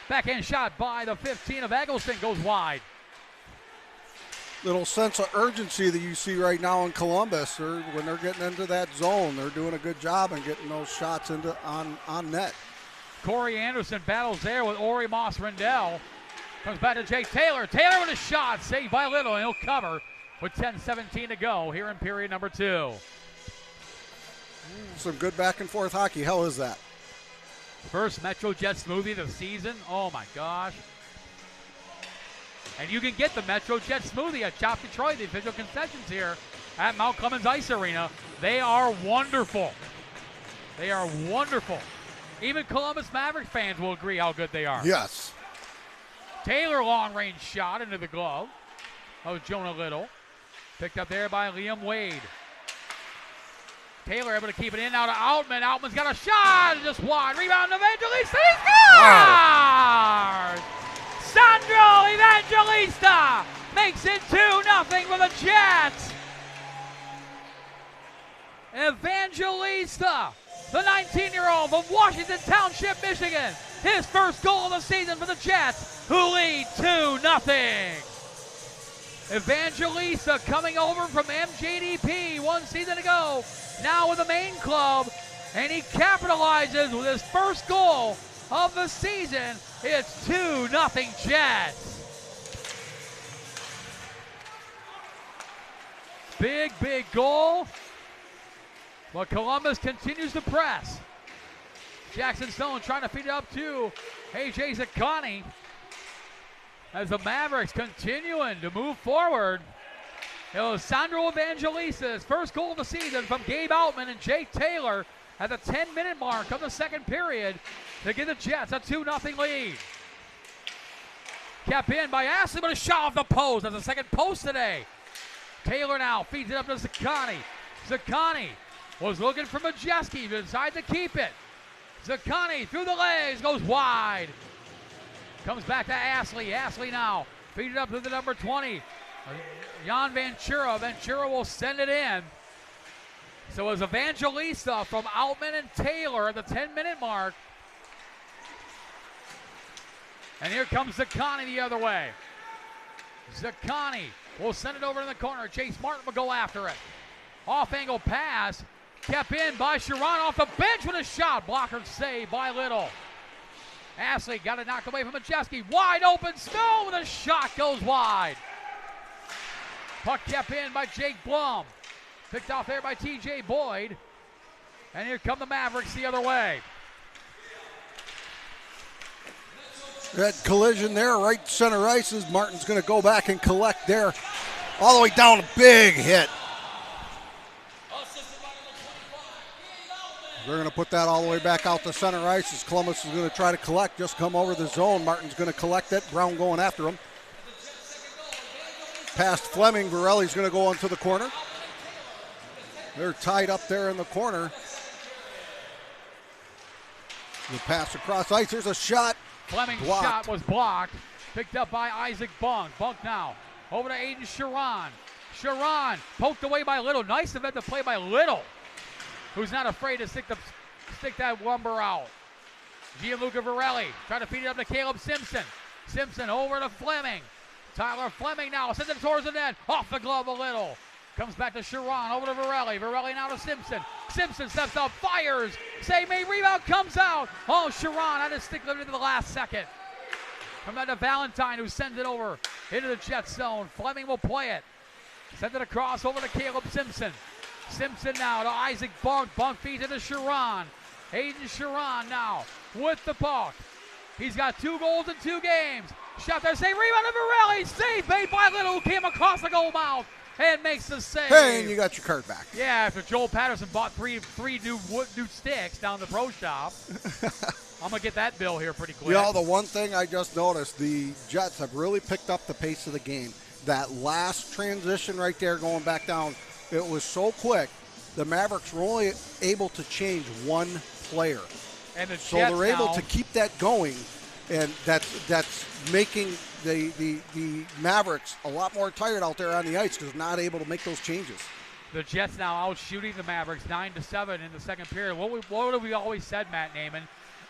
Backhand shot by the 15 of Eggleston goes wide. Little sense of urgency that you see right now in Columbus. When they're getting into that zone, they're doing a good job in getting those shots into on net. Corey Anderson battles there with Ori Moss-Rendell. Comes back to Jake Taylor. Taylor with a shot, saved by Little, and he'll cover with 10:17 to go here in period number 2. Some good back and forth hockey. How is that? First MetroJets smoothie of the season. Oh my gosh. And you can get the MetroJet smoothie at Shop Detroit, the official concessions here at Mount Clemens Ice Arena. They are wonderful. They are wonderful. Even Columbus Mavericks fans will agree how good they are. Yes. Taylor long-range shot into the glove of Jonah Little. Picked up there by Liam Wade. Taylor able to keep it in now to Outman. Outman's got a shot, just wide. Rebound Evangelista. He scores! Wow. Sandro Evangelista makes it 2-0 for the Jets. Evangelista, the 19-year-old from Washington Township, Michigan. His first goal of the season for the Jets, who lead 2-0. Evangelista coming over from MJDP 1 season ago, now with the main club, and he capitalizes with his first goal of the season. It's 2-0 Jets. Big goal. But Columbus continues to press. Jackson Stone trying to feed it up to A.J. Zaccani. As the Mavericks continuing to move forward. It was Sandro Evangelista's first goal of the season from Gabe Outman and Jake Taylor at the 10-minute mark of the second period to give the Jets a 2-0 lead. Kept in by Ashley, but a shot off the post. That's the second post today. Taylor now feeds it up to Zaccani. Zaccani was looking for Majeski, but decides to keep it. Zaccani through the legs, goes wide. Comes back to Ashley. Ashley now feed it up to the number 20. Jan Ventura. Ventura will send it in. So it was Evangelista from Outman and Taylor at the 10-minute mark. And here comes Zaccani the other way. Zaccani will send it over in the corner. Chase Martin will go after it. Off-angle pass. Kept in by Sharon off the bench with a shot. Blocker save by Little. Ashley got it knocked away from Majeski. Wide open. Snow with a shot goes wide. Puck kept in by Jake Blum. Picked off there by TJ Boyd. And here come the Mavericks the other way. That collision there, right center ices. Martin's going to go back and collect there. All the way down, a big hit. They're going to put that all the way back out to center ice as Columbus is going to try to collect, just come over the zone. Martin's going to collect it. Brown going after him. Past Fleming. Varelli's going to go into the corner. They're tied up there in the corner. The pass across ice. There's a shot. Fleming's blocked. shot was blocked. Picked up by Isaac Bunk. Bunk now over to Aiden Sharon. Sharon poked away by Little. Nice defensive play by Little, who's not afraid to stick that lumber out. Gianluca Varelli trying to feed it up to Caleb Simpson. Simpson over to Fleming. Tyler Fleming now sends it towards the net. Off the glove a Little. Comes back to Sharon, over to Varelli. Varelli now to Simpson. Simpson steps up, fires. Save made, rebound comes out. Oh, Sharon had to stick it into the last second. Come back to Valentine, who sends it over into the Jet zone. Fleming will play it. Send it across over to Caleb Simpson. Simpson now to Isaac Bunk. Bunk feeds it to Sharon. Aiden Sharon now with the puck. He's got 2 goals in 2 games. Shot there, save, rebound to Varelli. Save made by Little, who came across the goal mouth and makes the save. Hey, and you got your card back. Yeah, after Joel Patterson bought three new sticks down the pro shop. I'm going to get that bill here pretty quick. You know, the one thing I just noticed, the Jets have really picked up the pace of the game. That last transition right there going back down, it was so quick. The Mavericks were only able to change 1 player. And the so Jets they're able now to keep that going, and that's making the Mavericks a lot more tired out there on the ice because they're not able to make those changes. The Jets now out shooting the Mavericks 9-7 in the second period. What have we always said, Matt Naiman?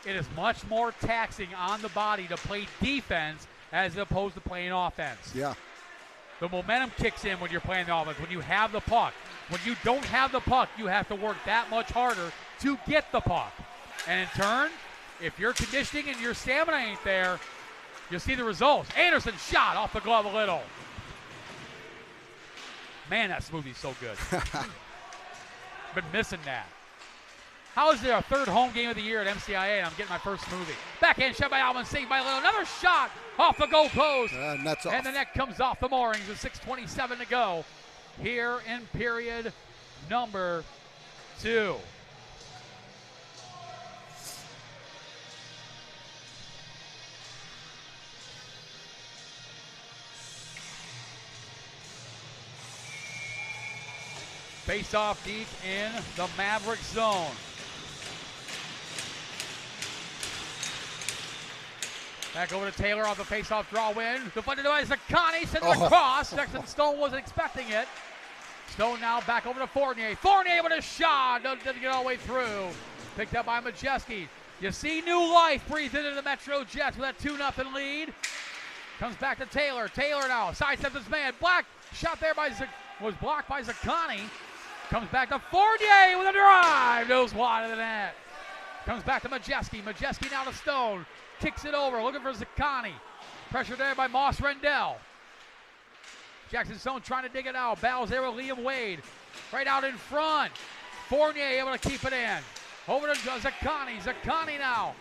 It is much more taxing on the body to play defense as opposed to playing offense. Yeah. The momentum kicks in when you're playing the offense, when you have the puck. When you don't have the puck, you have to work that much harder to get the puck. And in turn, if your conditioning and your stamina ain't there, you'll see the results. Anderson shot off the glove a little. Man, that smoothie's so good. Been missing that. How is it our third home game of the year at MCIA and I'm getting my first smoothie? Backhand shot by Alvin, saved by Little. Another shot off the goal post. Nets off. And the net comes off the moorings with 6:27 to go here in period number 2. Face off deep in the Maverick zone. Back over to Taylor off the face-off draw win. Defended by Zaccani, sends it across. Sexton Stone wasn't expecting it. Stone now back over to Fournier. Fournier with a shot. Doesn't get all the way through. Picked up by Majeski. You see new life breathed into the MetroJets with that 2-0 lead. Comes back to Taylor. Taylor now sidesteps his man. Black shot there was blocked by Zaccani. Comes back to Fournier with a drive. Goes wide of the net. Comes back to Majeski. Majeski now to Stone. Kicks it over, looking for Zaccani. Pressure there by Moss Rendell. Jackson Stone trying to dig it out. Battles there with Liam Wade. Right out in front. Fournier able to keep it in. Over to Zaccani. Zaccani now.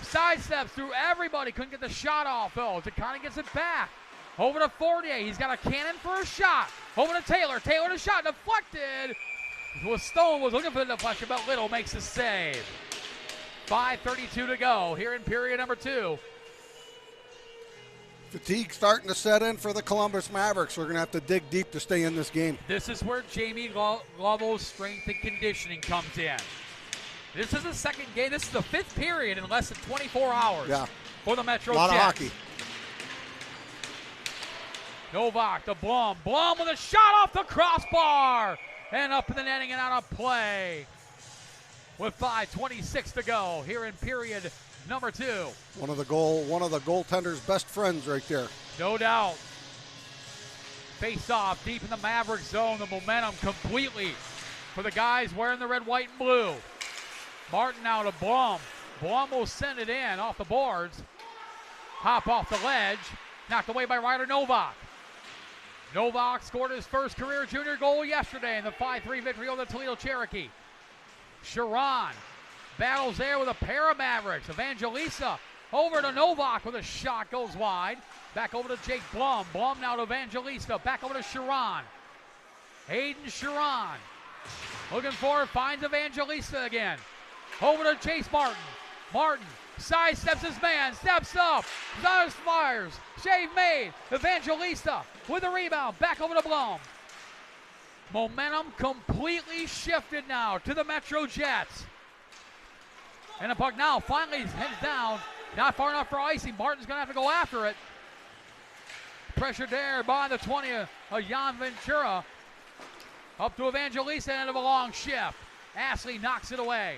Sidesteps through everybody. Couldn't get the shot off, though. Zaccani gets it back. Over to Fournier. He's got a cannon for a shot. Over to Taylor. Taylor to shot. Deflected. Stone was looking for the deflection, but Little makes the save. 5:32 to go here in period number 2. Fatigue starting to set in for the Columbus Mavericks. We're going to have to dig deep to stay in this game. This is where Jamie Lovell's strength and conditioning comes in. This is the second game. This is the 5th period in less than 24 hours for the MetroJets. A lot of hockey. Novak to Blum. Blum with a shot off the crossbar. And up in the netting and out of play. With 5:26 to go here in period number 2. One of the goaltender's best friends right there. No doubt. Face off deep in the Maverick zone. The momentum completely for the guys wearing the red, white, and blue. Martin now to Blum. Blum will send it in off the boards. Hop off the ledge. Knocked away by Ryder Novak. Novak scored his first career junior goal yesterday in the 5-3 victory over the Toledo Cherokee. Sharon battles there with a pair of Mavericks. Evangelista over to Novak with a shot, goes wide. Back over to Jake Blum. Blum now to Evangelista. Back over to Sharon. Hayden Sharon. Looking for it, finds Evangelista again. Over to Chase Martin. Martin sidesteps his man, steps up. Zayas fires. Shave made. Evangelista with a rebound. Back over to Blum. Momentum completely shifted now to the MetroJets. And the puck now finally heads down. Not far enough for icing. Martin's going to have to go after it. Pressure there by the 20 of Jan Ventura. Up to Evangelista, end of a long shift. Ashley knocks it away.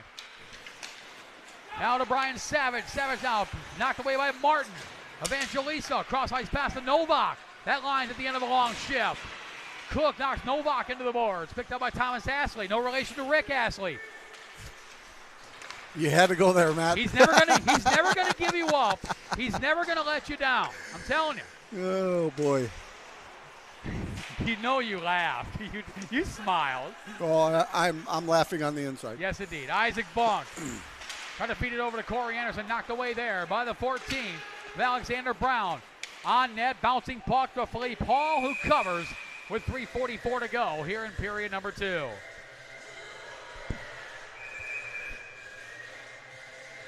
Now to Brian Savage. Savage now knocked away by Martin. Evangelista, cross ice pass to Novak. That line's at the end of a long shift. Cook knocks Novak into the boards. Picked up by Thomas Ashley. No relation to Rick Ashley. You had to go there, Matt. He's never gonna give you up. He's never gonna let you down. I'm telling you. Oh boy. You know you laughed. You smiled. Oh, I'm laughing on the inside. Yes, indeed. Isaac Bunk trying to feed it over to Corey Anderson. Knocked away there by the 14 of Alexander Brown. On net, bouncing puck to Philippe Hall, who covers with 3:44 to go here in period number 2.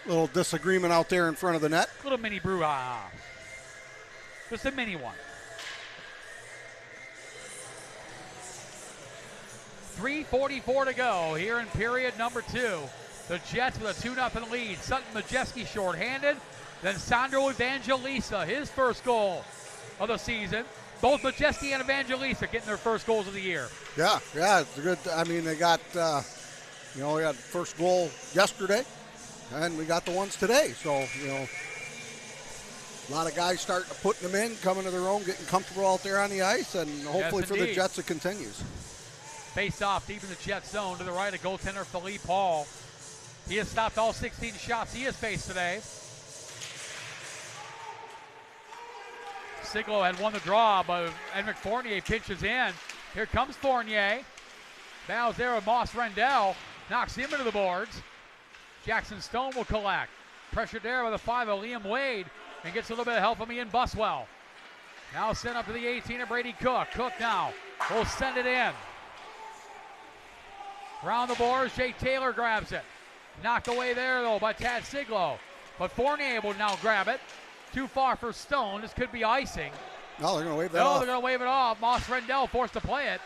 Little disagreement out there in front of the net. Little mini brouhaha. Just a mini one. 3:44 to go here in period number 2. The Jets with a 2-0 lead. Sutton Majeski shorthanded. Then Sandro Evangelista, his first goal of the season. both Majeski and Evangelista getting their first goals of the year. Yeah, it's good. I mean, they got, we got the first goal yesterday, and we got the ones today. So, a lot of guys starting to putting them in, coming to their own, getting comfortable out there on the ice, and hopefully for the Jets it continues. Face off deep in the Jets zone to the right of goaltender Philippe Hall. He has stopped all 16 shots he has faced today. Siglo had won the draw, but Edric Fournier pitches in. Here comes Fournier. Battles there with Moss Rendell. Knocks him into the boards. Jackson Stone will collect. Pressured there by the 5 of Liam Wade. And gets a little bit of help from Ian Buswell. Now sent up to the 18 of Brady Cook. Cook now will send it in. Round the boards, Jake Taylor grabs it. Knocked away there, though, by Tad Siglo. But Fournier will now grab it. Too far for Stone. This could be icing. No, they're going to wave that off. No, they're going to wave it off. Moss Rendell forced to play it.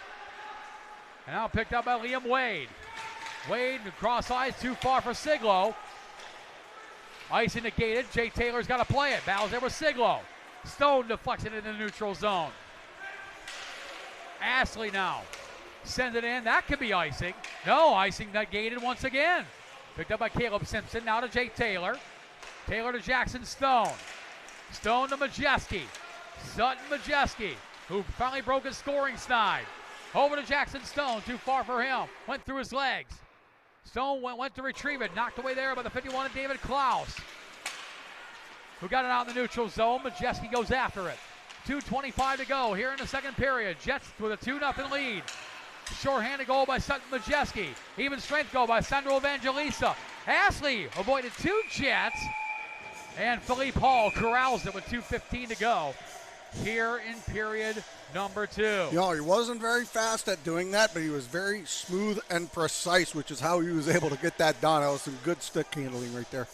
And now picked up by Liam Wade. Wade, cross eyes, too far for Siglo. Ice indicated. Jake Taylor's got to play it. Battles there with Siglo. Stone deflects it in the neutral zone. Ashley now sends it in. That could be icing. No, icing negated once again. Picked up by Caleb Simpson. Now to Jake Taylor. Taylor to Jackson Stone. Stone to Majeski. Sutton Majeski, who finally broke his scoring snide. Over to Jackson Stone. Too far for him. Went through his legs. Stone went to retrieve it. Knocked away there by the 51 of David Klaus, who got it out in the neutral zone. Majeski goes after it. 2:25 to go here in the second period. Jets with a 2-0 lead. Shorthanded goal by Sutton Majeski. Even strength goal by Sandro Evangelista. Ashley avoided 2 Jets. And Philippe Hall corrals it with 2:15 to go here in period number 2. He wasn't very fast at doing that, but he was very smooth and precise, which is how he was able to get that done. That was some good stick handling right there.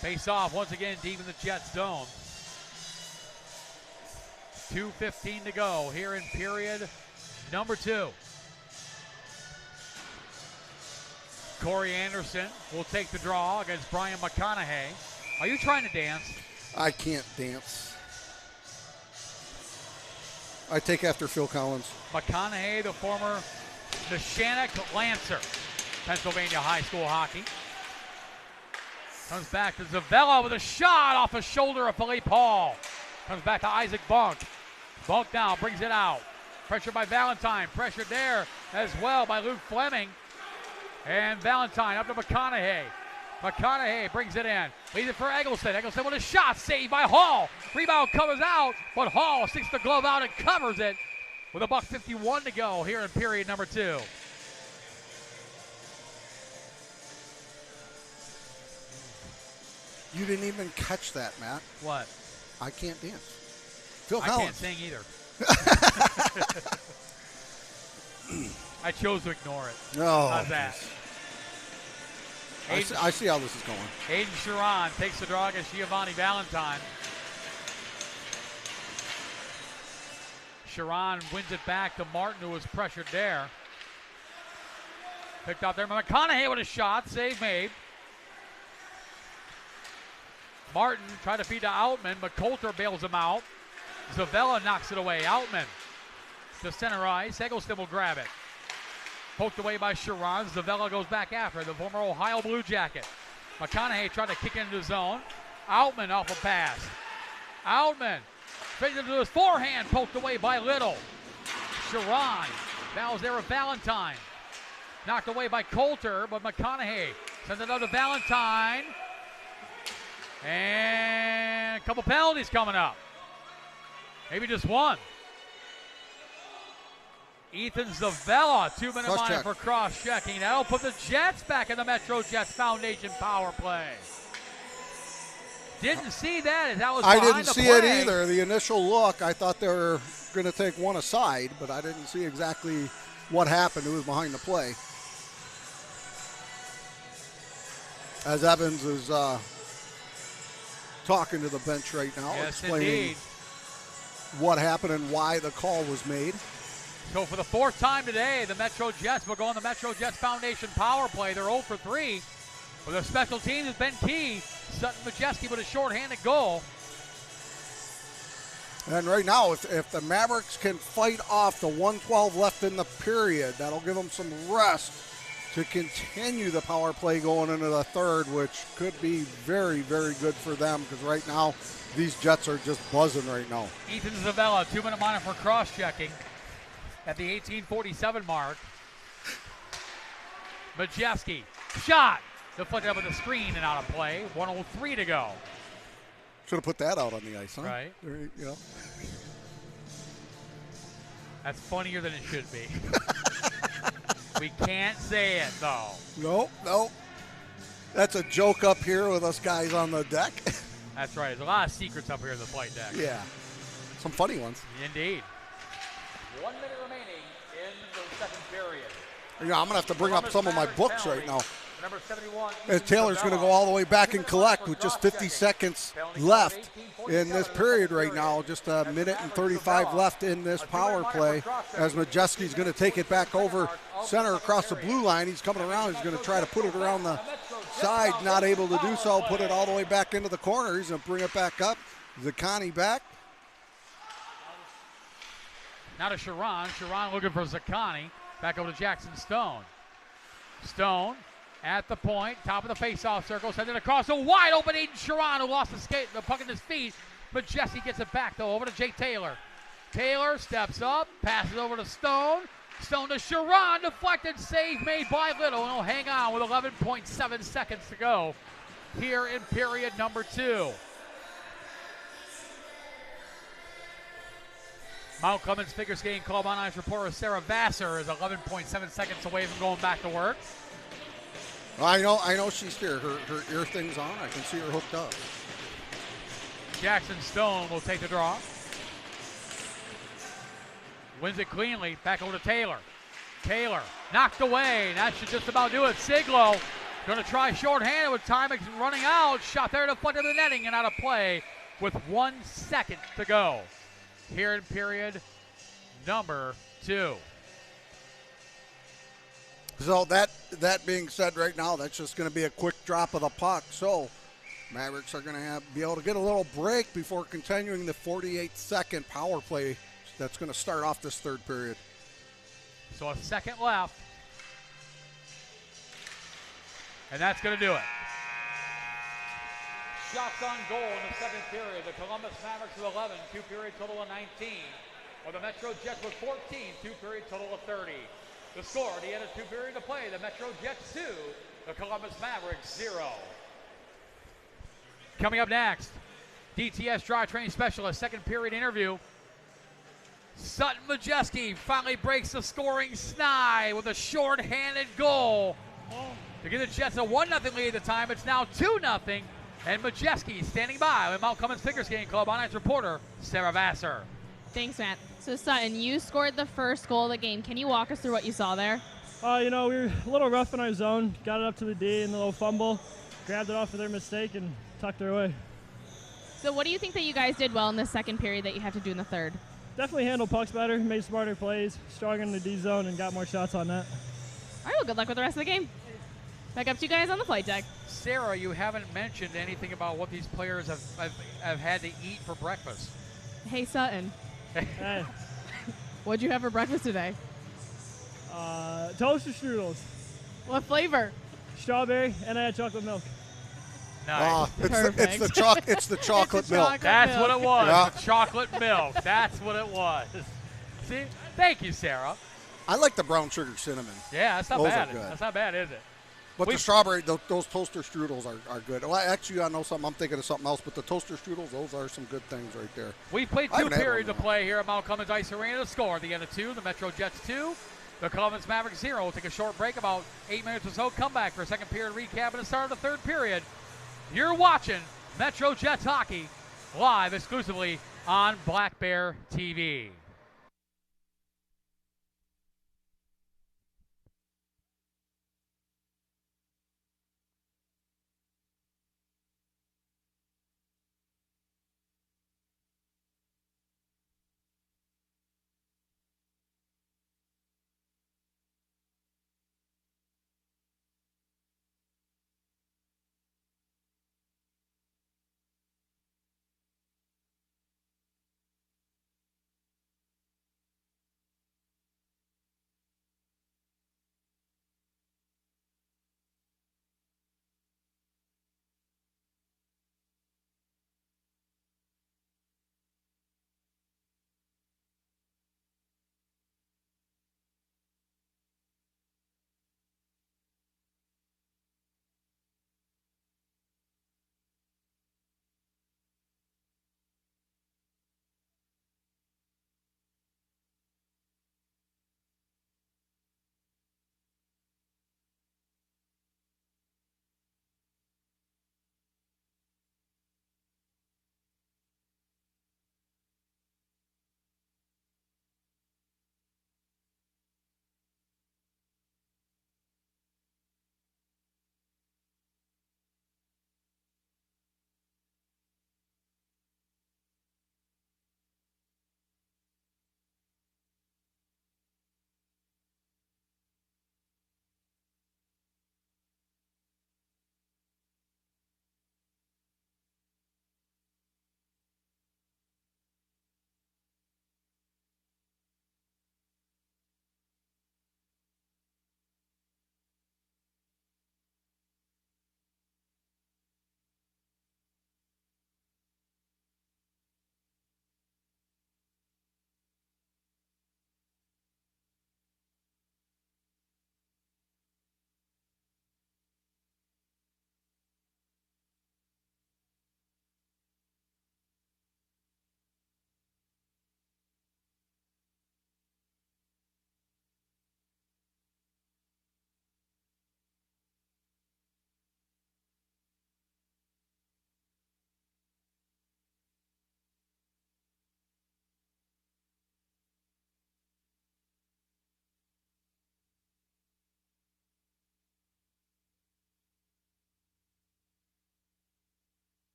Face off once again deep in the Jets zone. 2:15 to go here in period number 2. Corey Anderson will take the draw against Brian McConaughey. Are you trying to dance? I can't dance. I take after Phil Collins. McConaughey, the former Neshannock Lancer, Pennsylvania high school hockey. Comes back to Zavella with a shot off the shoulder of Philippe Hall. Comes back to Isaac Bunk. Bunk now brings it out. Pressure by Valentine. Pressured there as well by Luke Fleming. And Valentine up to McConaughey. McConaughey brings it in. Leaves it for Eggleston. Eggleston with a shot saved by Hall. Rebound comes out, but Hall sticks the glove out and covers it with a $1:51 to go here in period number 2. You didn't even catch that, Matt. What? I can't dance. Phil I Collins. can't sing either. I chose to ignore it. No. How's that? I see how this is going. Aiden Sharon takes the draw against Giovanni Valentine. Sharon wins it back to Martin, who was pressured there. Picked out there by McConaughey with a shot. Save made. Martin tried to feed to Outman, but Coulter bails him out. Zavella knocks it away. Outman to center ice. Eggleston will grab it. Poked away by Sharon. Zavella goes back after the former Ohio Blue Jacket. McConaughey tried to kick into the zone. Outman off a pass. Outman straight into his forehand. Poked away by Little. Sharon battles there with Valentine. Knocked away by Coulter, but McConaughey sends it out to Valentine. And a couple penalties coming up. Maybe just one. Ethan Zavella, 2-minute line for cross-checking. That'll put the Jets back in the MetroJets Foundation power play. Didn't see that as that was behind the play. I didn't see it either. The initial look, I thought they were going to take one aside, but I didn't see exactly what happened. It was behind the play. As Evans is talking to the bench right now, explaining what happened and why the call was made. So for the 4th time today, the MetroJets will go on the MetroJets Foundation power play. They're 0 for 3. But their special teams has been key. Sutton Majeski with a shorthanded goal. And right now, if the Mavericks can fight off the 1:12 left in the period, that'll give them some rest to continue the power play going into the third, which could be very, very good for them because right now these Jets are just buzzing right now. Ethan Zavella, 2-minute minor for cross-checking at the 18:47 mark. Majewski, shot, deflected up with the screen and out of play. 1:03 to go. Should have put that out on the ice, huh? Right. You know. That's funnier than it should be. We can't say it, though. Nope. That's a joke up here with us guys on the deck. That's right. There's a lot of secrets up here in the flight deck. Yeah. Some funny ones. Indeed. 1 minute remaining in the second period. Yeah, I'm going to have to bring up some of my books right now. Number 71. And Taylor's going to go all the way back and collect with just 50 seconds left in this period right now. Just a minute and 35 left in this power play as Majewski's going to take it back over center across the blue line. He's coming around. He's going to try to put it around the side. Not able to do so. Put it all the way back into the corner. He's going to bring it back up. Zakani back. Now to Sharon. Sharon looking for Zakani. Back over to Jackson Stone. Stone at the point, top of the face-off circle, sends it across a wide open Aiden Sharon, who lost the puck in his feet. But Jesse gets it back, though, over to Jake Taylor. Taylor steps up, passes over to Stone. Stone to Sharon, deflected, save made by Little, and he'll hang on with 11.7 seconds to go here in period number 2. Mount Clemens figure skating club on ice reporter Sarah Vassar is 11.7 seconds away from going back to work. I know she's here. Her ear thing's on. I can see her hooked up. Jackson Stone will take the draw. Wins it cleanly. Back over to Taylor. Taylor knocked away. That should just about do it. Siglo going to try shorthanded with time running out. Shot there to front of the netting and out of play with 1 second to go here in period number 2. So that being said right now, that's just going to be a quick drop of the puck. So Mavericks are going to be able to get a little break before continuing the 48-second power play that's going to start off this third period. So a second left. And that's going to do it. Shots on goal in the second period. The Columbus Mavericks with 11, 2-period total of 19. Or the MetroJets with 14, 2-period total of 30. The score at the end of 2 periods to play, the MetroJets 2, the Columbus Mavericks 0. Coming up next, DTS Drivetrain Specialist, second period interview. Sutton Majewski finally breaks the scoring snide with a short-handed goal to give the Jets a 1-0 lead at the time. It's now 2-0, and Majewski standing by with Mount Clemens Figure Skating Club on ice reporter Sarah Vassar. Thanks, Matt. So, Sutton, you scored the first goal of the game. Can you walk us through what you saw there? We were a little rough in our zone. Got it up to the D and a little fumble. Grabbed it off of their mistake and tucked it away. So what do you think that you guys did well in the second period that you have to do in the third? Definitely handled pucks better, made smarter plays, stronger in the D zone, and got more shots on net. All right, well, good luck with the rest of the game. Back up to you guys on the flight deck. Sarah, you haven't mentioned anything about what these players have had to eat for breakfast. Hey, Sutton. Hey, What'd you have for breakfast today? toaster strudels, What flavor? strawberry, and I had chocolate milk. Nice. It's the chocolate milk. chocolate That's milk. what it was. Yeah. The chocolate milk. That's what it was. See? Thank you, Sarah. I like the brown sugar cinnamon. Yeah, that's not Those bad. are good. That's not bad, is it? But the strawberry, those toaster strudels are good. Well, actually, I know something. I'm thinking of something else, but the toaster strudels, those are some good things right there. We've played I 2 haven't had periods one of play here at Mount Clemens Ice Arena. The score at the end of 2, the MetroJets 2, the Columbus Mavericks 0. We'll take a short break, about 8 minutes or so. Come back for a second period recap and the start of the third period. You're watching MetroJets hockey live exclusively on Black Bear TV.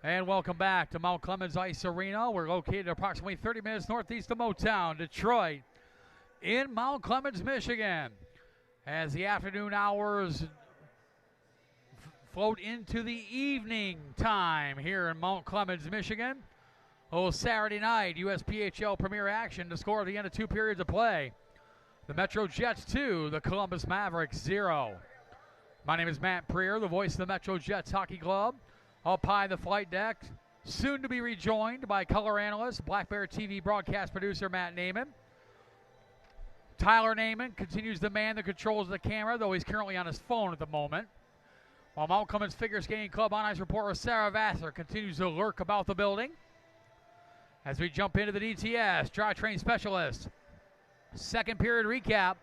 And welcome back to Mount Clemens Ice Arena. We're located approximately 30 minutes northeast of Motown, Detroit, in Mount Clemens, Michigan. As the afternoon hours float into the evening time here in Mount Clemens, Michigan. Saturday night, USPHL Premier action to score at the end of 2 periods of play. The MetroJets 2, the Columbus Mavericks 0. My name is Matt Preer, the voice of the MetroJets Hockey Club. Up high the flight deck, soon to be rejoined by color analyst, Black Bear TV broadcast producer Matt Naiman. Tyler Naiman continues to man the controls of the camera, though he's currently on his phone at the moment. While Mount Clemens Figure Skating Club on-ice reporter Sarah Vassar continues to lurk about the building. As we jump into the DTS, drivetrain specialist. Second period recap.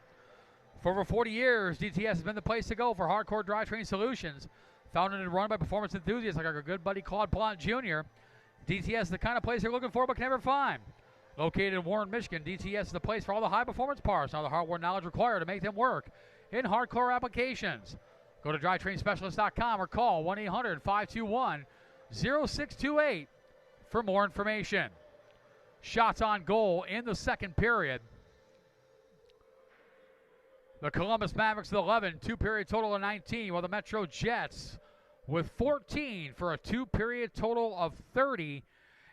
For over 40 years, DTS has been the place to go for hardcore drivetrain solutions. Founded and run by performance enthusiasts like our good buddy Claude Plant Jr., DTS is the kind of place you're looking for but can never find. Located in Warren, Michigan, DTS is the place for all the high-performance parts and all the hardware knowledge required to make them work in hardcore applications. Go to drivetrainspecialist.com or call 1-800-521-0628 for more information. Shots on goal in the second period. The Columbus Mavericks with 11, 2-period total of 19, while the MetroJets with 14 for a 2-period total of 30.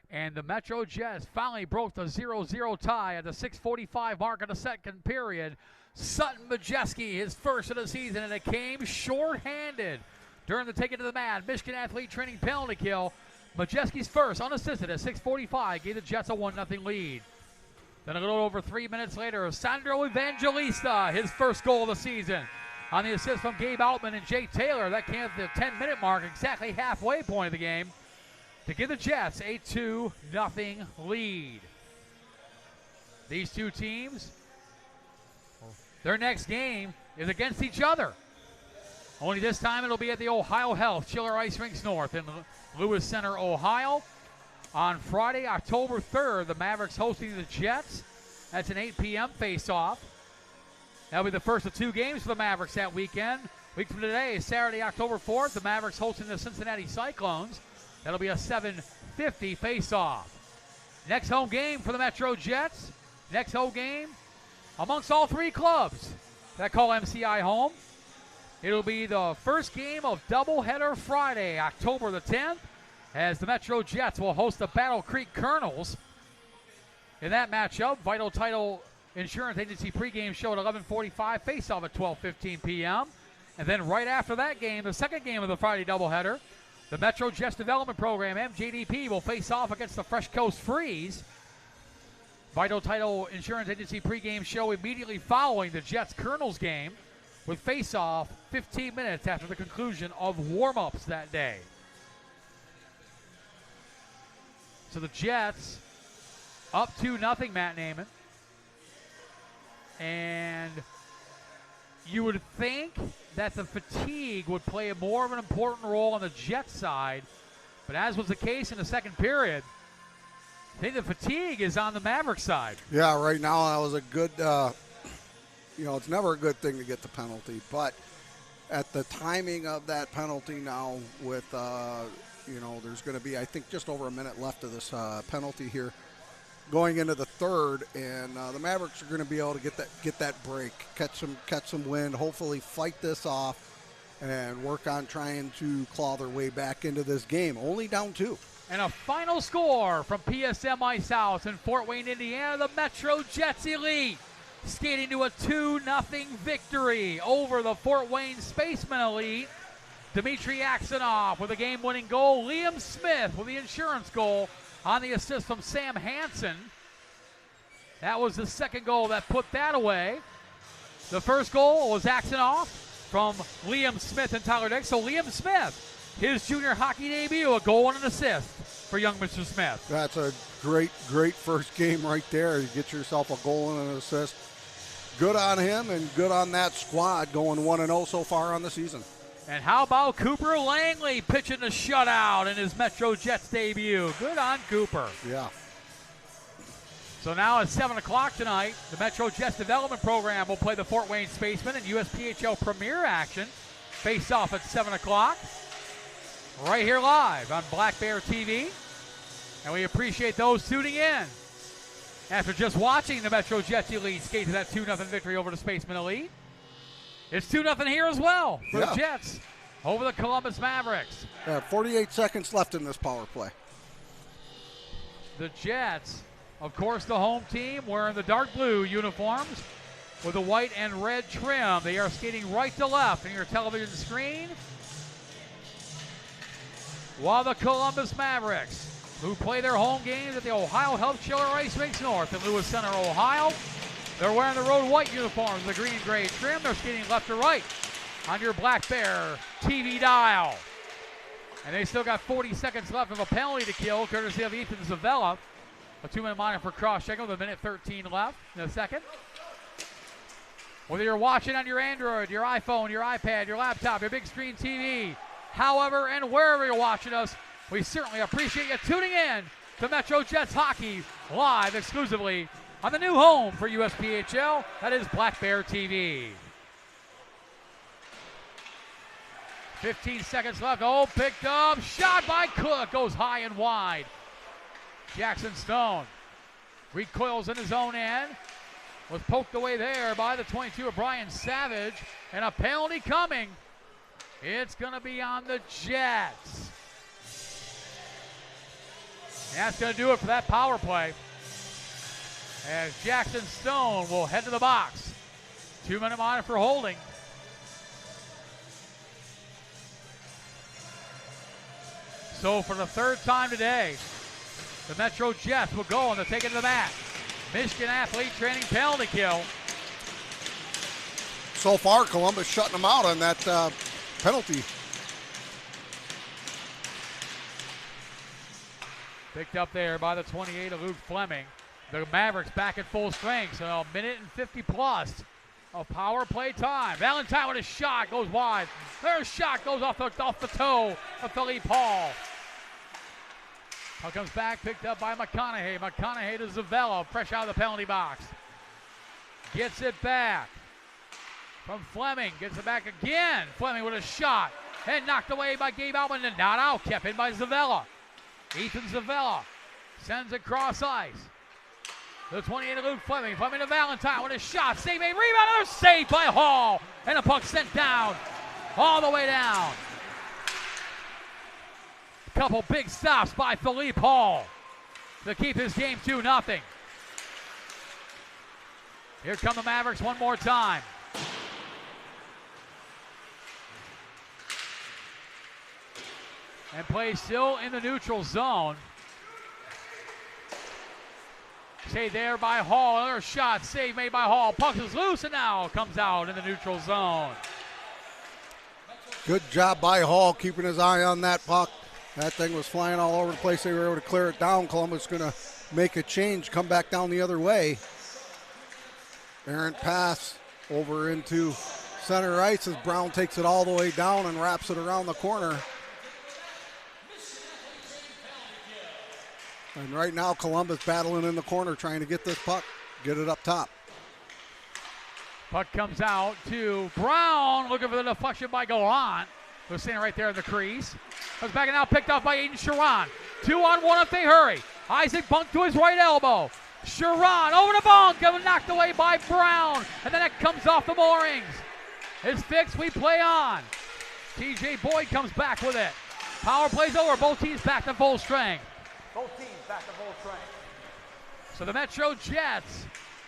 And the MetroJets finally broke the 0-0 tie at the 6:45 mark of the second period. Sutton Majeski, his first of the season, and it came short-handed during the take it to the mat. Michigan athlete training penalty kill. Majeski's first, unassisted at 6:45, gave the Jets a 1-0 lead. Then a little over 3 minutes later, Sandro Evangelista, his first goal of the season. On the assist from Gabe Altman and Jay Taylor, that came at the 10-minute mark, exactly halfway point of the game, to give the Jets a 2-0 lead. These two teams, their next game is against each other. Only this time it'll be at the Ohio Health Chiller Ice Rinks North in Lewis Center, Ohio. On Friday, October 3rd, the Mavericks hosting the Jets. That's an 8 p.m. face-off. That'll be the first of 2 games for the Mavericks that weekend. Week from today, Saturday, October 4th, the Mavericks hosting the Cincinnati Cyclones. That'll be a 7:50 face-off. Next home game for the MetroJets. Next home game amongst all 3 clubs that call MCI home. It'll be the first game of doubleheader Friday, October the 10th, as the MetroJets will host the Battle Creek Colonels. In that matchup, Vital Title Insurance Agency pregame show at 11:45, face-off at 12:15 p.m. And then right after that game, the second game of the Friday doubleheader, the MetroJets Development Program, MJDP, will face off against the Fresh Coast Freeze. Vital Title Insurance Agency pregame show immediately following the Jets Colonels game, with face-off 15 minutes after the conclusion of warm-ups that day. So the Jets up 2-0, Matt Naiman. And you would think that the fatigue would play more of an important role on the Jets side, but as was the case in the second period, I think the fatigue is on the Mavericks side. Yeah, right now that was a good, it's never a good thing to get the penalty, but at the timing of that penalty now with, there's going to be, I think, just over a minute left of this penalty here going into the third, and the Mavericks are going to be able to get that break, catch some wind, hopefully fight this off, and work on trying to claw their way back into this game. Only down 2. And a final score from PSM Ice House in Fort Wayne, Indiana. The MetroJets Elite skating to a 2-0 victory over the Fort Wayne Spacemen Elite. Dmitry Aksanov with a game-winning goal. Liam Smith with the insurance goal on the assist from Sam Hansen. That was the second goal that put that away. The first goal was Aksanov from Liam Smith and Tyler Dick. So Liam Smith, his junior hockey debut, a goal and an assist for young Mr. Smith. That's a great first game right there. You get yourself a goal and an assist. Good on him and good on that squad going 1-0 so far on the season. And how about Cooper Langley pitching a shutout in his MetroJets debut? Good on Cooper. Yeah. So now at 7 o'clock tonight, the MetroJets Development Program will play the Fort Wayne Spacemen in USPHL Premier action. Face off at 7 o'clock. right here live on Black Bear TV. And we appreciate those tuning in after just watching the MetroJets Elite skate to that 2-0 victory over the Spaceman Elite. It's 2-0 here as well for the Jets over the Columbus Mavericks. 48 seconds left in this power play. The Jets, of course, the home team, wearing the dark blue uniforms with the white and red trim. They are skating right to left on your television screen. While the Columbus Mavericks, who play their home games at the Ohio Health Chiller Ice Rinks North in Lewis Center, Ohio, they're wearing the road white uniforms, the green and gray trim. They're skating left to right on your Black Bear TV dial. And they still got 40 seconds left of a penalty to kill, courtesy of Ethan Zavella. A 2-minute minor for cross-checking with 1:13 left in the second. Whether you're watching on your Android, your iPhone, your iPad, your laptop, your big screen TV, however and wherever you're watching us, we certainly appreciate you tuning in to MetroJets Hockey live exclusively on the new home for USPHL, that is Black Bear TV. 15 seconds left. Oh, picked up. Shot by Cook. Goes high and wide. Jackson Stone recoils in his own end. Was poked away there by the 22 of Brian Savage. And a penalty coming. It's going to be on the Jets. And that's going to do it for that power play. As Jackson Stone will head to the box. 2-minute minor for holding. So for the third time today, the MetroJets will go and they'll take it to the mat. Michigan athlete training penalty kill. So far, Columbus shutting them out on that penalty. Picked up there by the 28 of Luke Fleming. The Mavericks back at full strength, so a minute and 50 plus of power play time. Valentine with a shot, goes wide. Their shot goes off the toe of Philippe Hall. Puck comes back, picked up by McConaughey. McConaughey to Zavella, fresh out of the penalty box. Gets it back from Fleming, gets it back again. Fleming with a shot, and knocked away by Gabe Altman, and not out, kept in by Zavella. Ethan Zavella sends it cross ice. The 28 of Luke Fleming. Fleming to Valentine with a shot. Save, made, rebound, another save by Hall. And the puck sent down, all the way down. Couple big stops by Philippe Hall to keep his game 2-0. Here come the Mavericks one more time. And play still in the neutral zone. Saved there by Hall. Another shot. Save made by Hall. Puck is loose and now comes out in the neutral zone. Good job by Hall keeping his eye on that puck. That thing was flying all over the place. They were able to clear it down. Columbus going to make a change, come back down the other way. Errant pass over into center ice as Brown takes it all the way down and wraps it around the corner. And right now, Columbus battling in the corner, trying to get this puck, get it up top. Puck comes out to Brown, looking for the deflection by Gallant, who's standing right there in the crease. Comes back and now picked off by Aiden Sharon. 2-on-1 if they hurry. Isaac bunked to his right elbow. Sharon over the bunk, knocked away by Brown, and then it comes off the moorings. It's fixed, we play on. TJ Boyd comes back with it. Power plays over, both teams back to full strength. Both teams back to full strength. So the MetroJets,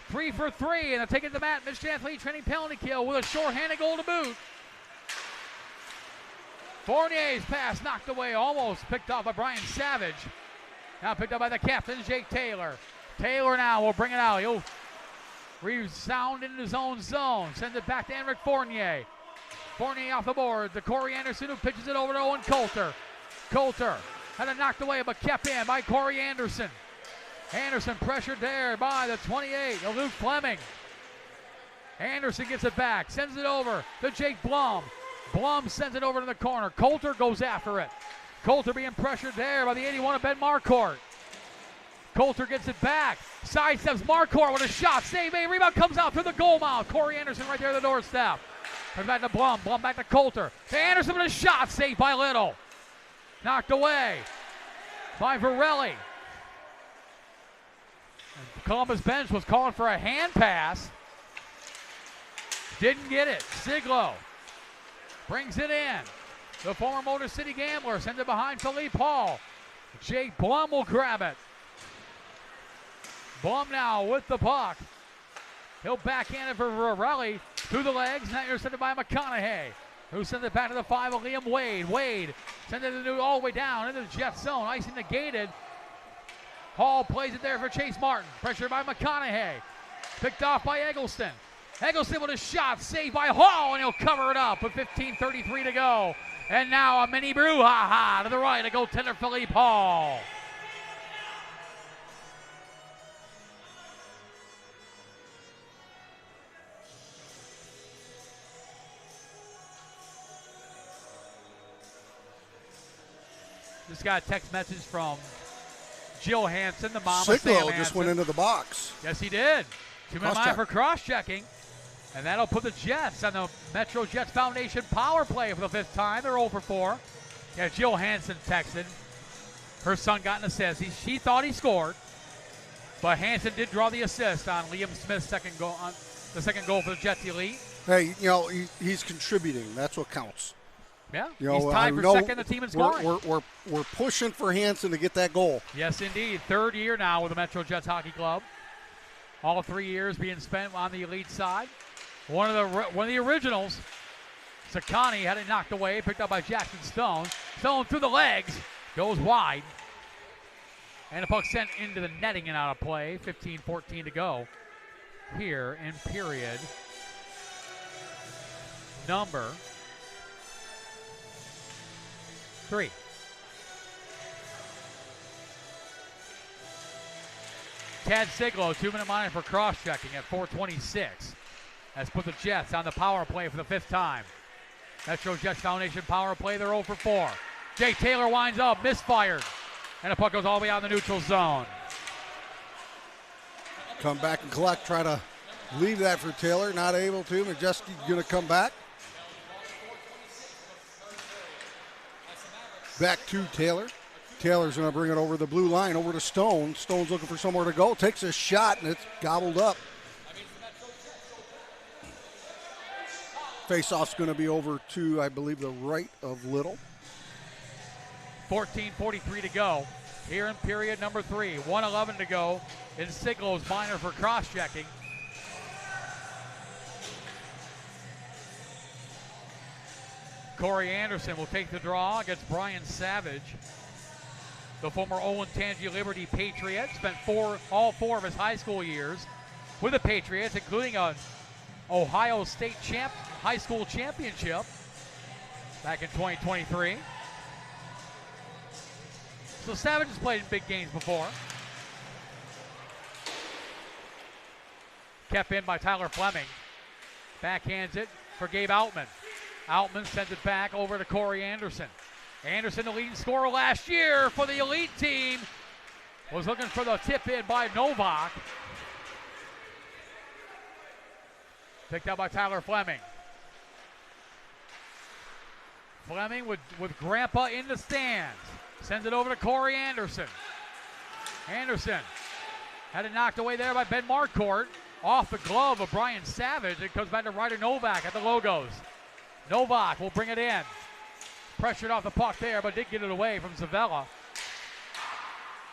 3 for 3, and they're taking the mat. Michigan athlete training penalty kill with a short-handed goal to boot. Fournier's pass knocked away, almost picked off by Brian Savage. Now picked up by the captain, Jake Taylor. Taylor now will bring it out. He'll resound into his own zone. Sends it back to Henrik Fournier. Fournier off the board to Corey Anderson, who pitches it over to Owen Coulter. Coulter had it knocked away, but kept in by Corey Anderson. Anderson pressured there by the 28 of Luke Fleming. Anderson gets it back, sends it over to Jake Blum. Blum sends it over to the corner. Coulter goes after it. Coulter being pressured there by the 81 of Ben Marcourt. Coulter gets it back. Sidesteps Marcourt with a shot. Save made. Rebound comes out through the goal mouth. Corey Anderson right there at the doorstep. Comes back to Blum. Blum back to Coulter. To Anderson with a shot. Saved by Little. Knocked away by Varelli. And Columbus bench was calling for a hand pass. Didn't get it. Siglo brings it in. The former Motor City Gambler sends it behind Philippe Hall. Jake Blum will grab it. Blum now with the puck. He'll backhand it for Varelli through the legs. Now intercepted by McConaughey, who sends it back to the 5 of Liam Wade. Wade sends it all the way down into the Jet zone. Icing negated. Hall plays it there for Chase Martin. Pressured by McConaughey. Picked off by Eggleston. Eggleston with a shot. Saved by Hall, and he'll cover it up with 15:33 to go. And now a mini brouhaha to the right. A goaltender Philippe Hall. Just got a text message from Jill Hansen, the mom of Sam Siglo just went into the box. Yes, he did. 2-minute line Cross-check. for cross-checking. And that'll put the Jets on the MetroJets Foundation power play for the 5th time. They're 0 for 4. Yeah, Jill Hansen texted. Her son got an assist. She thought he scored, but Hansen did draw the assist on Liam Smith's second goal, on the second goal for the Jets elite. Hey, he's contributing. That's what counts. Yeah, You he's know, tied I for know second in the team in scoring. We're pushing for Hansen to get that goal. Yes, indeed. 3rd year now with the MetroJets Hockey Club. All 3 years being spent on the elite side. One of the originals, Sakani, had it knocked away, picked up by Jackson Stone. Stone through the legs, goes wide. And the puck sent into the netting and out of play. 15:14 to go here in period number 3. Tad Siglo, 2-minute line for cross-checking at 4:26. Has put the Jets on the power play for the 5th time. MetroJets Foundation power play, they're 0 for 4. Jay Taylor winds up, misfired. And the puck goes all the way out in the neutral zone. Come back and collect, try to leave that for Taylor, not able to. Majeski's going to come back. Back to Taylor. Taylor's going to bring it over the blue line, over to Stone. Stone's looking for somewhere to go, takes a shot, and it's gobbled up. Face-off's going to be over to, I believe, the right of Little. 14:43 to go here in period number 3. 1:11 to go in Siglo's minor for cross-checking. Corey Anderson will take the draw against Brian Savage. The former Owen-Tangi Liberty Patriot spent all 4 of his high school years with the Patriots, including a Ohio State high school championship back in 2023. So Savage has played in big games before. Kept in by Tyler Fleming. Backhands it for Gabe Outman. Outman sends it back over to Corey Anderson. Anderson, the leading scorer last year for the elite team, was looking for the tip in by Novak. Picked up by Tyler Fleming. Fleming with Grandpa in the stands. Sends it over to Corey Anderson. Anderson had it knocked away there by Ben Marcourt. Off the glove of Brian Savage. It comes back to Ryder Novak at the Logos. Novak will bring it in. Pressured off the puck there, but did get it away from Zavella.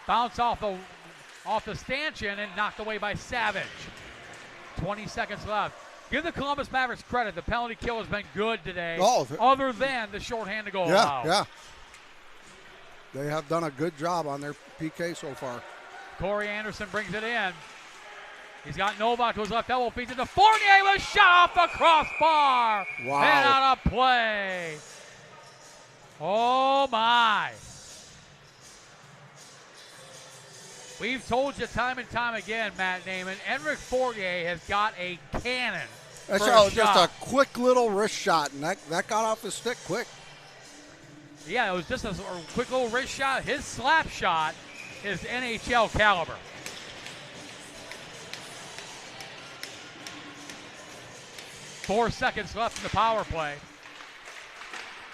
Bounce off the stanchion and knocked away by Savage. 20 seconds left. Give the Columbus Mavericks credit. The penalty kill has been good today, other than the shorthanded goal. Yeah. They have done a good job on their PK so far. Corey Anderson brings it in. He's got Novak to his left elbow, feeds it to Fournier with a shot off the crossbar. Wow. And out of play. Oh, my. We've told you time and time again, Matt Naiman, Enric Fournier has got a cannon. That's just a quick little wrist shot, and that got off his stick quick. Yeah, it was just a quick little wrist shot. His slap shot is NHL caliber. Four seconds left in the power play.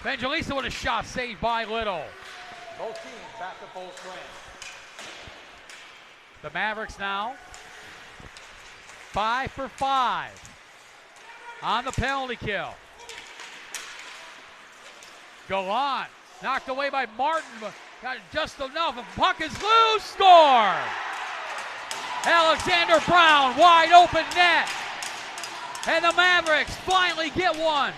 Evangelista with a shot saved by Little. Both teams back to full strength. The Mavericks now 5 for 5 on the penalty kill. Gallant knocked away by Martin, but got just enough. And puck is loose. Score! Alexander Brown, wide open net. And the Mavericks finally get one.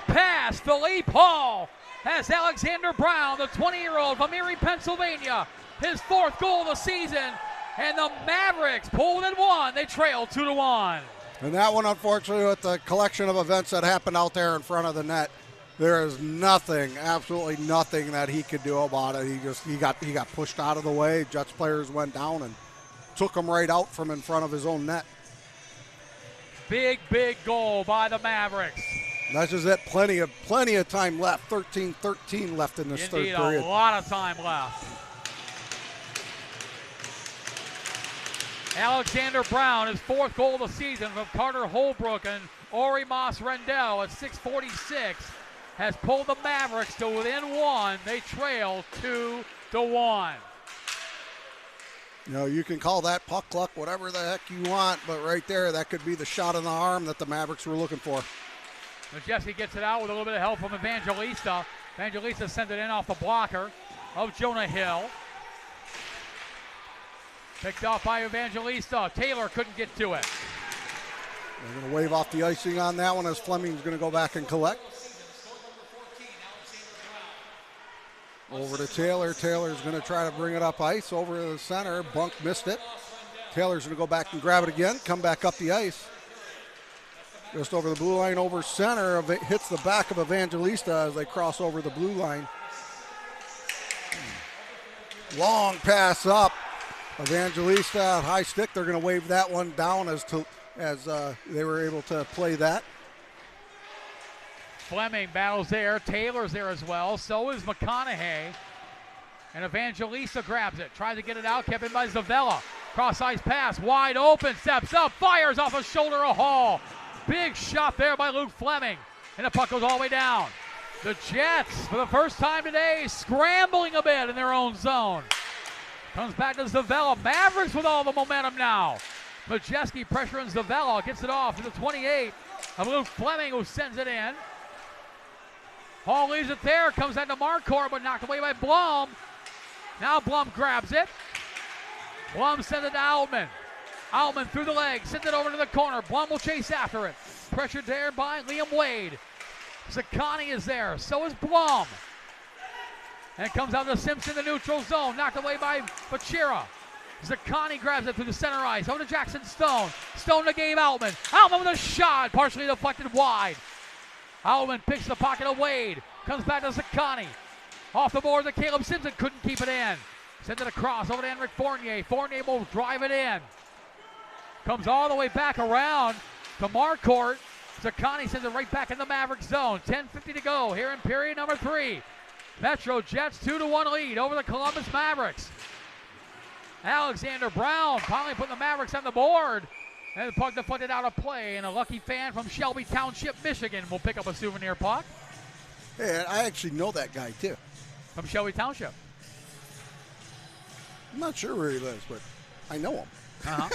Pass Philippe Hall has Alexander Brown, the 20-year-old from Erie, Pennsylvania, his 4th goal of the season. And the Mavericks pull within one. They trail 2-1. And that one, unfortunately, with the collection of events that happened out there in front of the net, there is nothing, absolutely nothing that he could do about it. He got pushed out of the way. Jets players went down and took him right out from in front of his own net. Big goal by the Mavericks. That's just it. Plenty of time left. 13-13 left in this third period. Indeed, a lot of time left. Alexander Brown, his 4th goal of the season from Carter Holbrook and Ori Moss Rendell at 6:46, has pulled the Mavericks to within one. They trail 2-1. You know, you can call that puck luck, whatever the heck you want, but right there, that could be the shot in the arm that the Mavericks were looking for. Jesse gets it out with a little bit of help from Evangelista. Evangelista sends it in off the blocker of Jonah Hill. Picked off by Evangelista. Taylor couldn't get to it. They're going to wave off the icing on that one as Fleming's going to go back and collect. Over to Taylor. Taylor's going to try to bring it up ice over to the center. Bunk missed it. Taylor's going to go back and grab it again. Come back up the ice. Just over the blue line over center. It hits the back of Evangelista as they cross over the blue line. Long pass up. Evangelista, high stick. They're going to wave that one down as they were able to play that. Fleming battles there. Taylor's there as well. So is McConaughey. And Evangelista grabs it. Tries to get it out. Kept in by Zavella. Cross-ice pass. Wide open. Steps up. Fires off a shoulder of Hall. Big shot there by Luke Fleming. And the puck goes all the way down. The Jets, for the first time today, scrambling a bit in their own zone. Comes back to Zavella. Mavericks with all the momentum now. Majeski pressuring Zavella. Gets it off to the 28 of Luke Fleming, who sends it in. Hall leaves it there. Comes down to Marcourt, but knocked away by Blum. Now Blum grabs it. Blum sends it to Altman. Altman through the legs. Sends it over to the corner. Blum will chase after it. Pressured there by Liam Wade. Zaccani is there. So is Blum. And it comes out to Simpson, the neutral zone. Knocked away by Bachira. Zaccani grabs it through the center ice. Over to Jackson Stone. Stone to Gabe Altman. Altman with a shot. Partially deflected wide. Altman picks the pocket of Wade. Comes back to Zaccani. Off the board to Caleb Simpson. Couldn't keep it in. Sends it across over to Enric Fournier. Fournier will drive it in. Comes all the way back around to Marcourt. Zaccani sends it right back in the Maverick zone. 10:50 to go here in period number 3. MetroJets 2-1 lead over the Columbus Mavericks. Alexander Brown finally putting the Mavericks on the board. And the puck deflected out of play. And a lucky fan from Shelby Township, Michigan will pick up a souvenir puck. Hey, I actually know that guy too. From Shelby Township. I'm not sure where he lives, but I know him. Uh-huh.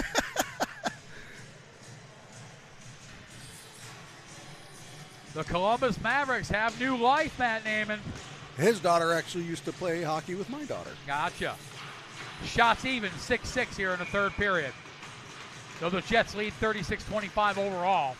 The Columbus Mavericks have new life, Matt Naiman. His daughter actually used to play hockey with my daughter. Gotcha. Shots even, 6-6 here in the third period. So the Jets lead 36-25 overall.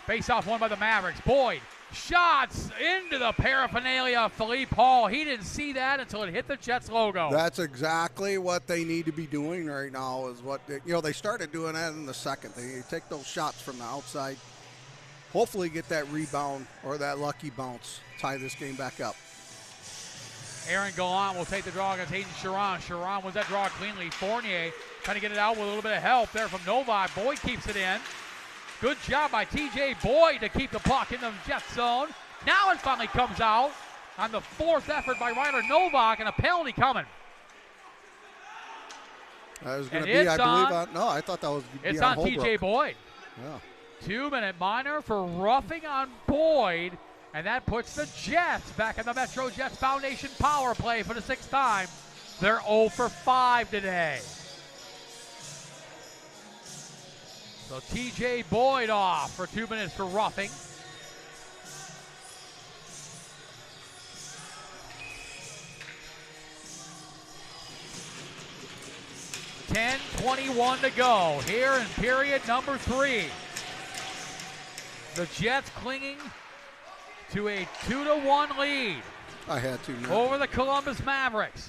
Face-off won by the Mavericks. Boyd, shots into the paraphernalia of Philippe Hall. He didn't see that until it hit the Jets logo. That's exactly what they need to be doing right now is what, they started doing that in the second. They take those shots from the outside. Hopefully get that rebound or that lucky bounce. Tie this game back up. Aaron Gallant will take the draw against Hayden Sharon. Sharon was that draw cleanly. Fournier trying to get it out with a little bit of help there from Novak. Boyd keeps it in. Good job by TJ Boyd to keep the puck in the Jet zone. Now it finally comes out on the 4th effort by Ryder Novak, and a penalty coming. That was going to be, I believe, no, I thought that was it's on TJ Boyd. Yeah. 2-minute minor for roughing on Boyd And that puts the Jets back in the MetroJets Foundation power play for the 6th time. They're 0 for 5 today. So TJ Boyd off for 2 minutes for roughing. .21 to go here in period number 3. The Jets clinging to a 2-1 lead. I had to, man. Over the Columbus Mavericks.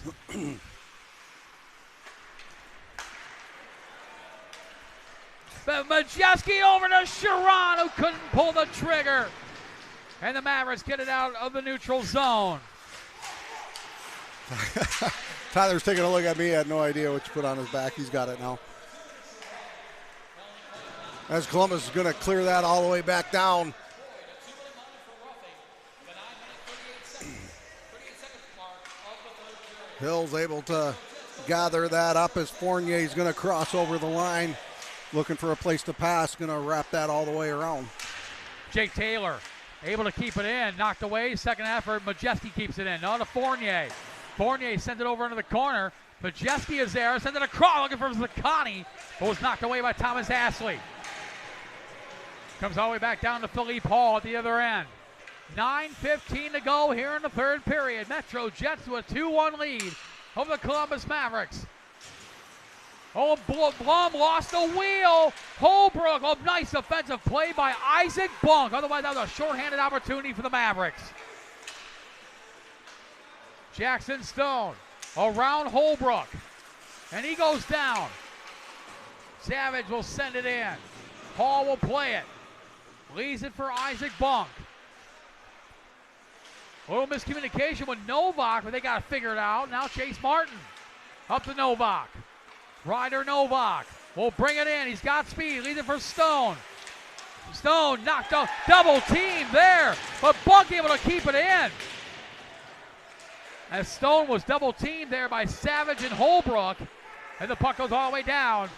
But Majewski over to Sharon, who couldn't pull the trigger. And the Mavericks get it out of the neutral zone. Tyler's taking a look at me. He had no idea what you put on his back. He's got it now. As Columbus is going to clear that all the way back down. Hill's able to gather that up as Fournier's going to cross over the line. Looking for a place to pass. Going to wrap that all the way around. Jake Taylor able to keep it in. Knocked away. Second effort. Majewski keeps it in. Now to Fournier. Fournier sends it over into the corner. Majewski is there. Sends it across. Looking for Zakani. But was knocked away by Thomas Ashley. Comes all the way back down to Philippe Hall at the other end. 9:15 to go here in the 3rd period. MetroJets to a 2-1 lead over the Columbus Mavericks. Oh, Blum lost the wheel. Holbrook, oh, nice defensive play by Isaac Bunk. Otherwise, that was a shorthanded opportunity for the Mavericks. Jackson Stone around Holbrook. And he goes down. Savage will send it in. Hall will play it. Leaves it for Isaac Bunk. A little miscommunication with Novak, but they got to figure it out. Now Chase Martin up to Novak. Ryder Novak will bring it in. He's got speed. Leaves it for Stone. Stone knocked out. Double team there, but Bunk able to keep it in. As Stone was double teamed there by Savage and Holbrook. And the puck goes all the way down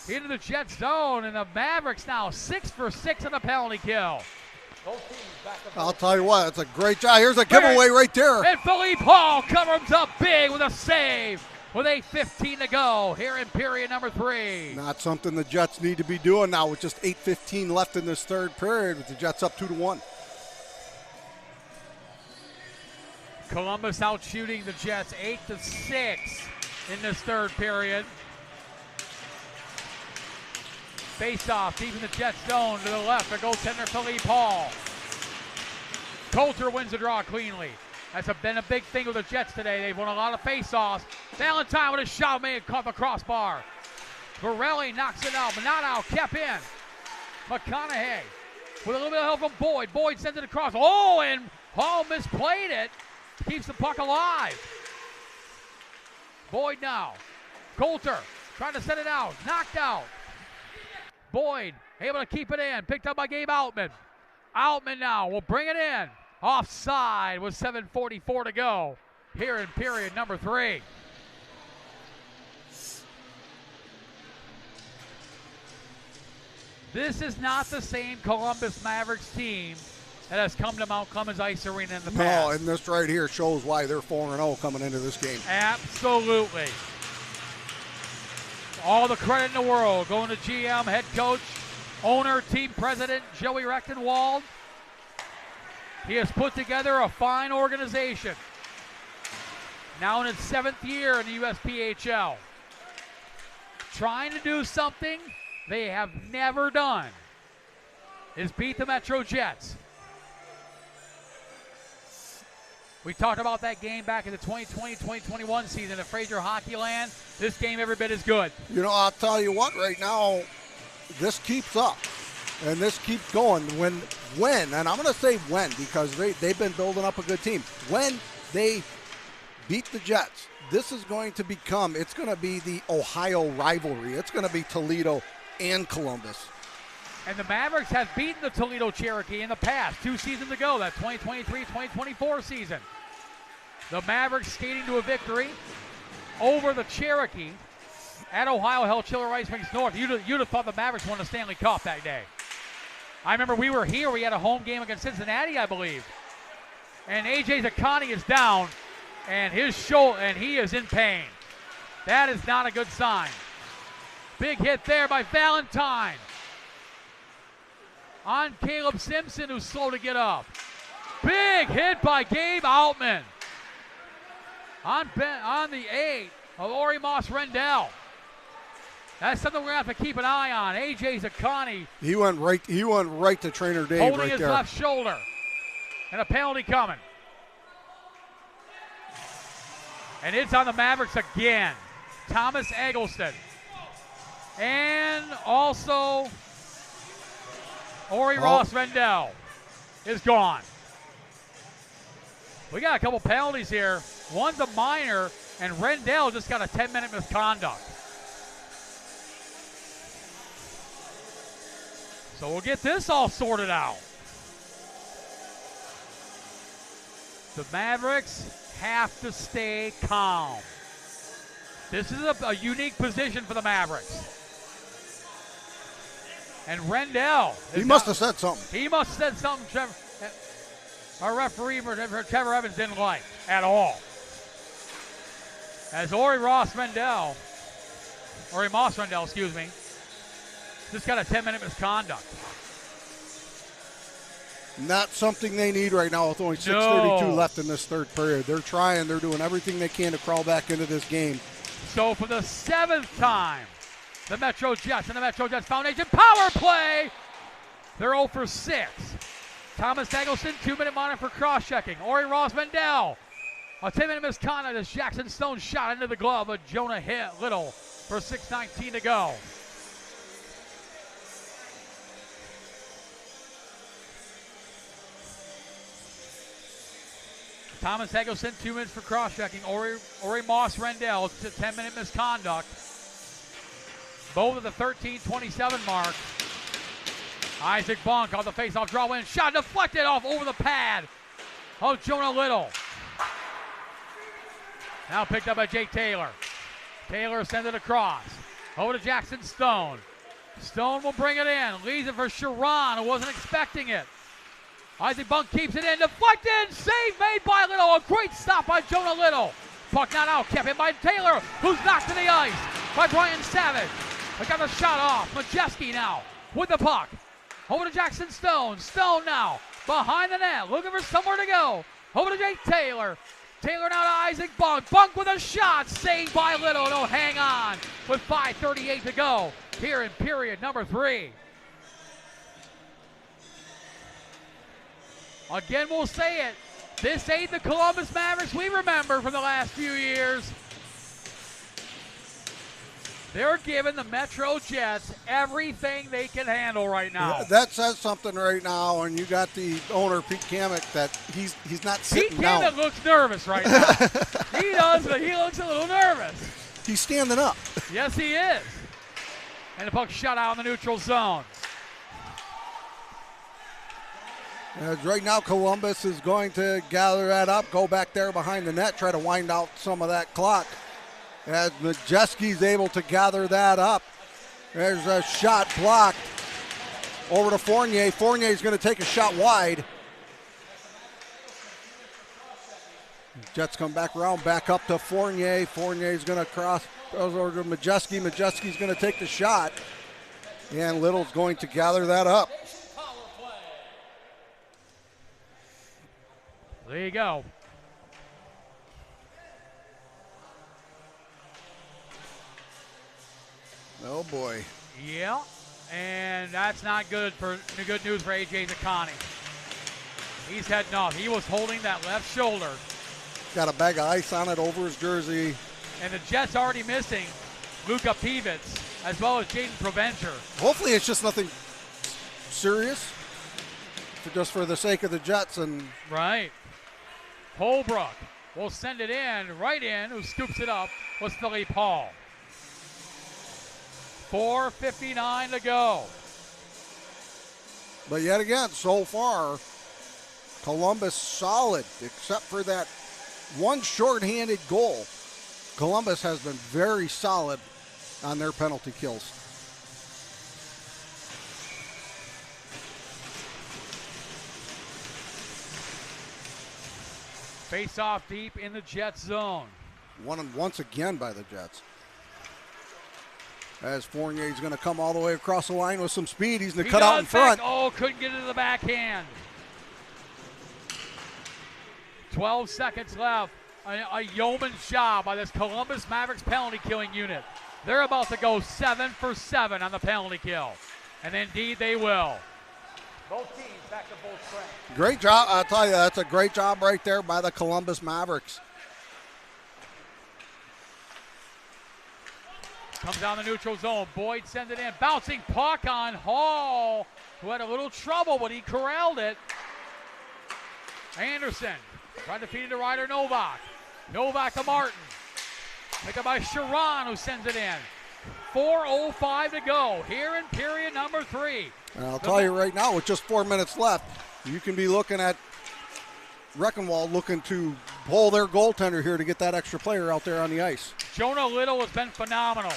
into the Jet zone. And the Mavericks now 6 for 6 on the penalty kill. I'll tell you what, it's a great job. Here's a giveaway right there. And Philippe Hall covers up big with a save with 8:15 to go here in period number 3. Not something the Jets need to be doing now with just 8:15 left in this 3rd period with the Jets up 2-1. Columbus out shooting the Jets 8-6 in this 3rd period. Face off, deep in the Jets zone to the left. Their goaltender Philippe Hall. Coulter wins the draw cleanly. That's been a big thing with the Jets today. They've won a lot of face-offs. Valentine with a shot, may have caught the crossbar. Borelli knocks it out, but not out, kept in. McConaughey with a little bit of help from Boyd. Boyd sends it across. Oh, and Hall misplayed it. Keeps the puck alive. Boyd now. Coulter trying to set it out. Knocked out. Boyd able to keep it in. Picked up by Gabe Outman. Outman now will bring it in. Offside with 7:44 to go here in period number 3. This is not the same Columbus Mavericks team that has come to Mount Clemens Ice Arena in the past. No, and this right here shows why they're 4-0 coming into this game. Absolutely. All the credit in the world going to GM, head coach, owner, team president, Joey Rechtenwald. He has put together a fine organization. Now in its 7th year in the USPHL. Trying to do something they have never done is beat the MetroJets. We talked about that game back in the 2020-2021 season at Fraser Hockeyland. This game every bit as good. You know, I'll tell you what, right now, this keeps up. And this keeps going. When, and I'm going to say when, because they've been building up a good team. When they beat the Jets, this is going to become, it's going to be the Ohio rivalry. It's going to be Toledo and Columbus. And the Mavericks have beaten the Toledo Cherokee in the past, 2 seasons ago, that 2023-2024 season. The Mavericks skating to a victory over the Cherokee at Ohio held Chiller Ice Springs North. You'd have thought the Mavericks won the Stanley Cup that day. I remember we were here. We had a home game against Cincinnati, I believe. And A.J. Zakani is down, and his shoulder, and he is in pain. That is not a good sign. Big hit there by Valentine. On Caleb Simpson, who's slow to get up. Big hit by Gabe Altman. On the 8 of Ori Moss Rendell. That's something we're going to have to keep an eye on. A.J. Zakani. He went right to Trainer Dave holding right his there. left shoulder. And a penalty coming. And it's on the Mavericks again. Thomas Eggleston. And also Ori Ross Rendell is gone. We got a couple penalties here. One's a minor, and Rendell just got a 10-minute misconduct. So we'll get this all sorted out. The Mavericks have to stay calm. This is a unique position for the Mavericks. And Rendell. He must have said something. He must have said something our referee, Trevor Evans, didn't like at all. As Ori Moss Rendell, just got a 10-minute misconduct. Not something they need right now with only 6:32 left in this third period. They're trying. They're doing everything they can to crawl back into this game. So for the 7th time, the MetroJets and the MetroJets Foundation power play. They're 0 for 6. Thomas Eggleston, 2-minute monitor for cross-checking. Ori Ross Rendell, a 10-minute misconduct as Jackson Stone shot into the glove of Jonah Little for 6:19 to go. Thomas Eggleston, 2 minutes for cross-checking. Ori Moss Rendell, it's a 10-minute misconduct. Both at the 13:27 mark. Isaac Bonk on the face-off draw in. Shot deflected off over the pad of Jonah Little. Now picked up by Jake Taylor. Taylor sends it across. Over to Jackson Stone. Stone will bring it in. Leaves it for Sharon, who wasn't expecting it. Isaac Bunk keeps it in. Deflected. Save made by Little. A great stop by Jonah Little. Puck not out. Kept in by Taylor, who's knocked to the ice by Brian Savage. They got the shot off. Majeski now with the puck. Over to Jackson Stone. Stone now behind the net. Looking for somewhere to go. Over to Jake Taylor. Taylor now to Isaac Bunk. Bunk with a shot. Saved by Little. No, hang on with 5:38 to go here in period number 3. Again, we'll say it. This ain't the Columbus Mavericks we remember from the last few years. They're giving the MetroJets everything they can handle right now. That says something right now, and you got the owner, Pete Kamick, that he's not sitting Pete down. Kamick looks nervous right now. He does, but he looks a little nervous. He's standing up. Yes, he is. And the puck shot out in the neutral zone. Right now, Columbus is going to gather that up, go back there behind the net, try to wind out some of that clock. As Majeski's able to gather that up. There's a shot blocked over to Fournier. Fournier's going to take a shot wide. Jets come back around, back up to Fournier. Fournier's going to cross over to Majeski. Majeski's going to take the shot. And Little's going to gather that up. There you go. Oh boy. Yeah, and that's not good news for A.J. Zakani. He's heading off. He was holding that left shoulder. Got a bag of ice on it over his jersey. And the Jets already missing Luka Pivets as well as Jaden Provencher. Hopefully it's just nothing serious, just for the sake of the Jets. And right. Holbrook will send it right in. Who scoops it up was Philippe Hall. 4:59 to go. But yet again, so far, Columbus solid, except for that one shorthanded goal. Columbus has been very solid on their penalty kills. Face off deep in the Jets zone. Won once again by the Jets. As Fournier's going to come all the way across the line with some speed. He's going to cut out in front. Oh, couldn't get into the backhand. 12 seconds left. A yeoman's job by this Columbus Mavericks penalty killing unit. They're about to go 7 for 7 on the penalty kill. And indeed they will. Both teams back to full strength. Great job. I'll tell you, that's a great job right there by the Columbus Mavericks. Comes down the neutral zone. Boyd sends it in. Bouncing puck on Hall, who had a little trouble, but he corralled it. Anderson trying to feed it to Ryder Novak. Novak to Martin. Picked up by Sharon, who sends it in. 4:05 to go here in period number 3. And I'll tell you right now, with just 4 minutes left, you can be looking at Reckenwald looking to pull their goaltender here to get that extra player out there on the ice. Jonah Little has been phenomenal.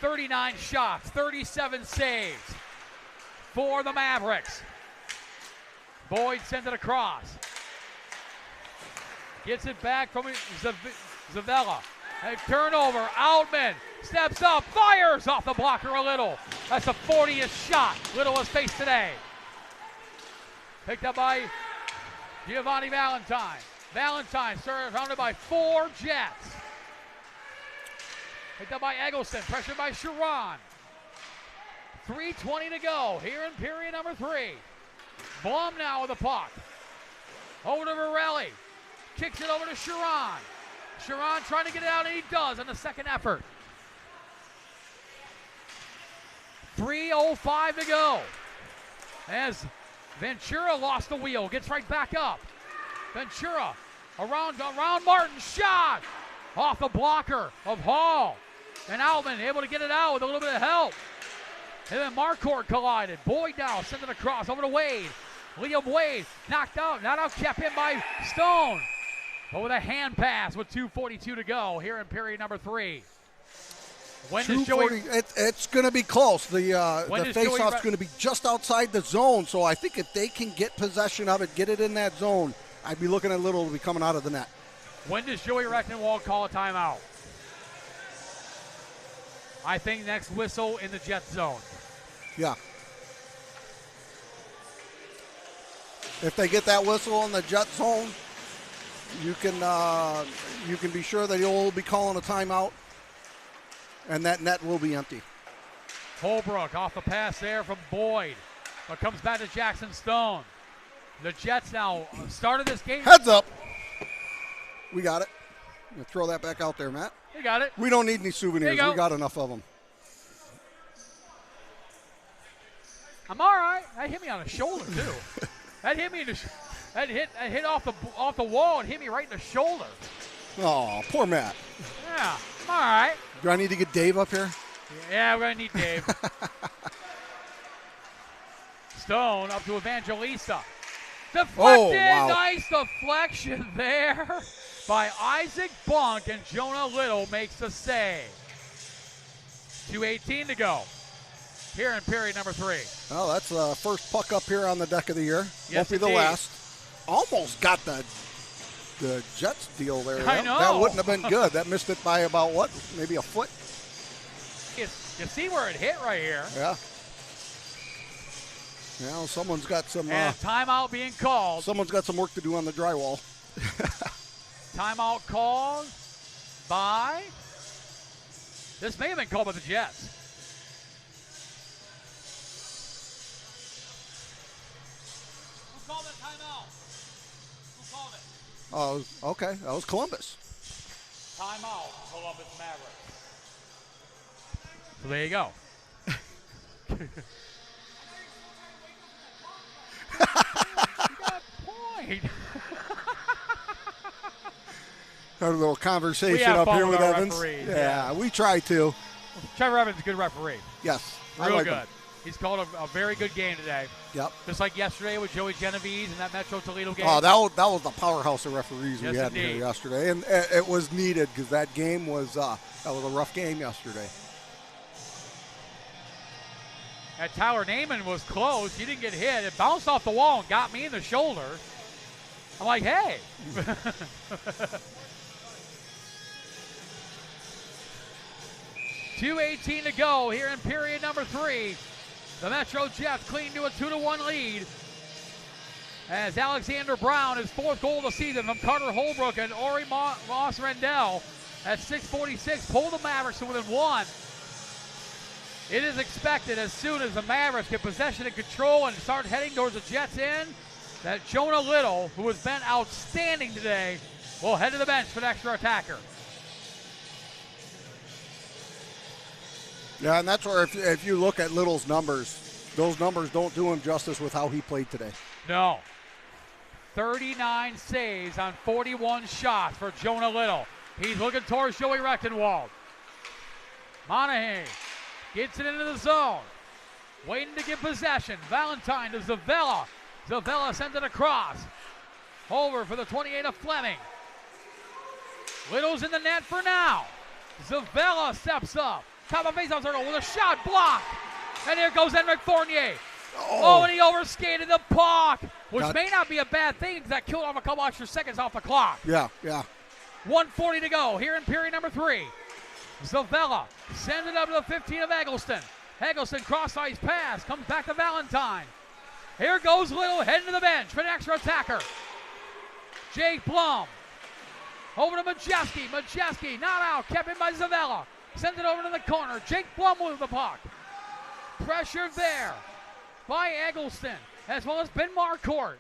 39 shots, 37 saves for the Mavericks. Boyd sends it across. Gets it back from Zavella. A turnover. Outman steps up, fires off the blocker a Little. That's the 40th shot Little has faced today. Picked up by Giovanni Valentine. Valentine surrounded by 4 Jets. Picked up by Eggleston, pressured by Sharon. 3:20 to go here in period number 3. Blum now with the puck. Over to Varelli. Kicks it over to Sharon. Sharon trying to get it out, and he does on the second effort. 3:05 to go. As Ventura lost the wheel, gets right back up. Ventura around Martin, shot off the blocker of Hall. And Altman able to get it out with a little bit of help. And then Marcourt collided. Boyd now sends it across over to Wade. Liam Wade knocked out, kept in by Stone. But with a hand pass with 2:42 to go here in period number 3. When does Joey? It's going to be close. The faceoff's going to be just outside the zone. So I think if they can get possession of it, get it in that zone, I'd be looking at Little to be coming out of the net. When does Joey Reckenwald call a timeout? I think next whistle in the Jet zone. Yeah. If they get that whistle in the Jet zone, you can be sure that he'll be calling a timeout, and that net will be empty. Holbrook off the pass there from Boyd, but comes back to Jackson Stone. The Jets now started this game. Heads up. We got it. I'm going to throw that back out there, Matt. You got it. We don't need any souvenirs. We got enough of them. I'm all right. That hit me on the shoulder, too. That hit me in the that hit off the wall and hit me right in the shoulder. Oh, poor Matt. Yeah, I'm all right. Do I need to get Dave up here? Yeah, we're going to need Dave. Stone up to Evangelista. Deflected. Oh, wow. Nice deflection there by Isaac Bunk, and Jonah Little makes the save. 2:18 to go here in period number 3. Well, that's the first puck up here on the deck of the year. Yes, won't be the indeed. last. Almost got the Jets deal there. I know. That wouldn't have been good. That missed it by about, what, maybe a foot? You see where it hit right here. Yeah. Now someone's got some. And timeout being called. Someone's got some work to do on the drywall. Timeout called by. This may have been called by the Jets. Who called that timeout? Who called it? Oh, okay. That was Columbus. Timeout, Columbus Mavericks. So there you go. You got a point. Had a little conversation We have up fun here with with our Evans. referees, Yeah, we try to. Trevor Evans is a good referee. Yes. I Real like good. him. He's called a very good game today. Yep. Just like yesterday with Joey Genovese in that Metro Toledo game. Oh, that was the powerhouse of referees Yes, we had indeed. here yesterday, and it was needed because that game was a rough game yesterday. And Tyler Naiman was close. He didn't get hit. It bounced off the wall and got me in the shoulder. I'm like, hey. 2:18 to go here in period number 3. The MetroJets clean to a 2-1 lead. As Alexander Brown, his 4th goal of the season from Carter Holbrook and Ori Moss Rendell at 6:46, pulled the Mavericks to within 1. It is expected as soon as the Mavericks get possession and control and start heading towards the Jets end, that Jonah Little, who has been outstanding today, will head to the bench for the extra attacker. Yeah, and that's where if you look at Little's numbers, those numbers don't do him justice with how he played today. No. 39 saves on 41 shots for Jonah Little. He's looking towards Joey Rechtenwald. Monahan gets it into the zone. Waiting to get possession. Valentine to Zavella. Zavella sends it across. Over for the 28 of Fleming. Little's in the net for now. Zavella steps up. Top of faceoff circle with a shot blocked. And here goes Henrik Fournier. Oh, and he overskated the puck, which may not be a bad thing because that killed off a couple extra seconds off the clock. Yeah. 1:40 to go here in period number 3. Zavella sends it up to the 15 of Eggleston. Eggleston cross-ice pass, comes back to Valentine. Here goes Little, heading to the bench for an extra attacker. Jake Blum. Over to Majewski. Majewski not out, kept in by Zavella. Sends it over to the corner. Jake Blum with the puck. Pressured there by Eggleston, as well as Ben Marcourt.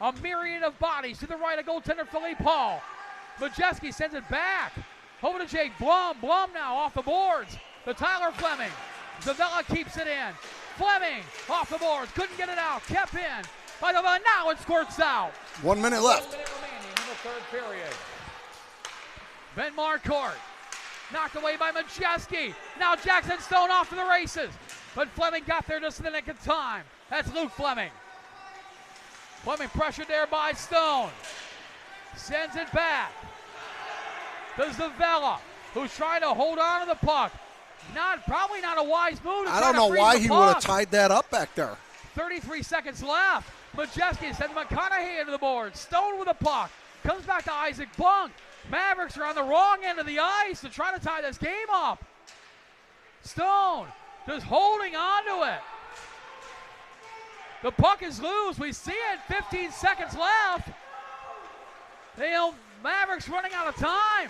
A myriad of bodies to the right of goaltender Philippe Paul. Majewski sends it back. Over to Jake Blum. Blum now off the boards. To Tyler Fleming. Zavella keeps it in. Fleming off the boards. Couldn't get it out. Kept in by Zavella. Now it squirts out. 1 minute left. 1 minute remaining in the 3rd period. Ben Marcourt knocked away by Majewski. Now Jackson Stone off to the races. But Fleming got there just in the nick of time. That's Luke Fleming. Fleming pressured there by Stone. Sends it back to Zavella, who's trying to hold on to the puck. Probably not a wise move. I don't know why he would have tied that up back there. 33 seconds left. Majewski sends McConaughey into the board. Stone with the puck. Comes back to Isaac Bunk. Mavericks are on the wrong end of the ice to try to tie this game up. Stone just holding on to it. The puck is loose. We see it. 15 seconds left. Mavericks running out of time.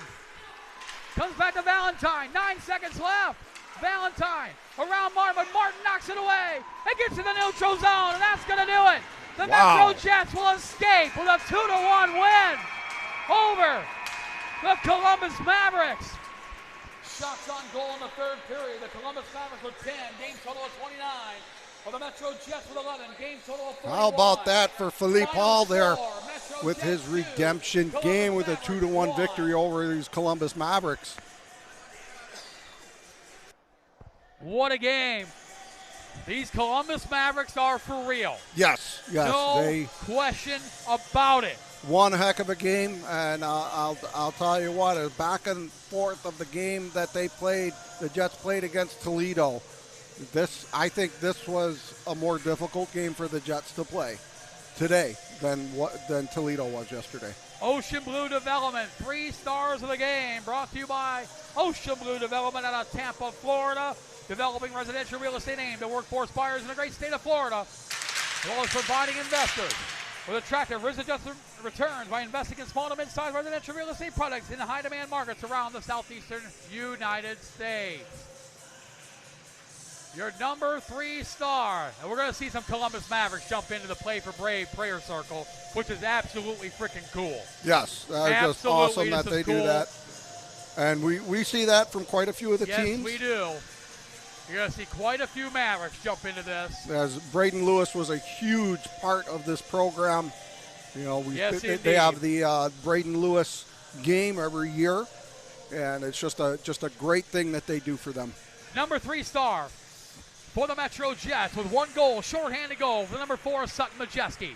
Comes back to Valentine. 9 seconds left. Valentine around Martin, but Martin knocks it away. It gets to the neutral zone, and that's going to do it. The MetroJets will escape with a 2-1 win over the Columbus Mavericks. Shots on goal in the 3rd period. The Columbus Mavericks with 10. Game total of 29. For the MetroJets with 11. Game total of 41. How about that for Philippe Hall there Metro with Jets his 2, redemption Columbus game with a Mavericks 2-1 1. victory over these Columbus Mavericks. What a game. These Columbus Mavericks are for real. Yes, No question about it. One heck of a game, and I'll tell you what, a back and forth of the game that they played, the Jets played against Toledo. I think this was a more difficult game for the Jets to play today than Toledo was yesterday. Ocean Blue Development, 3 stars of the game, brought to you by Ocean Blue Development out of Tampa, Florida. Developing residential real estate aimed at workforce buyers in the great state of Florida, as well as providing investors with attractive risk-adjusted returns by investing in small to mid-sized residential real estate products in high-demand markets around the southeastern United States. Your number 3 star, and we're going to see some Columbus Mavericks jump into the Play for Brave prayer circle, which is absolutely freaking cool. Yes, just awesome that they do that. And we see that from quite a few of the teams. Yes, we do. You're going to see quite a few Mavericks jump into this. As Braden Lewis was a huge part of this program. You know, they have the Braden Lewis game every year, and it's just a great thing that they do for them. Number 3 star for the MetroJets with 1 goal, shorthanded goal for the number 4 Sutton Majewski.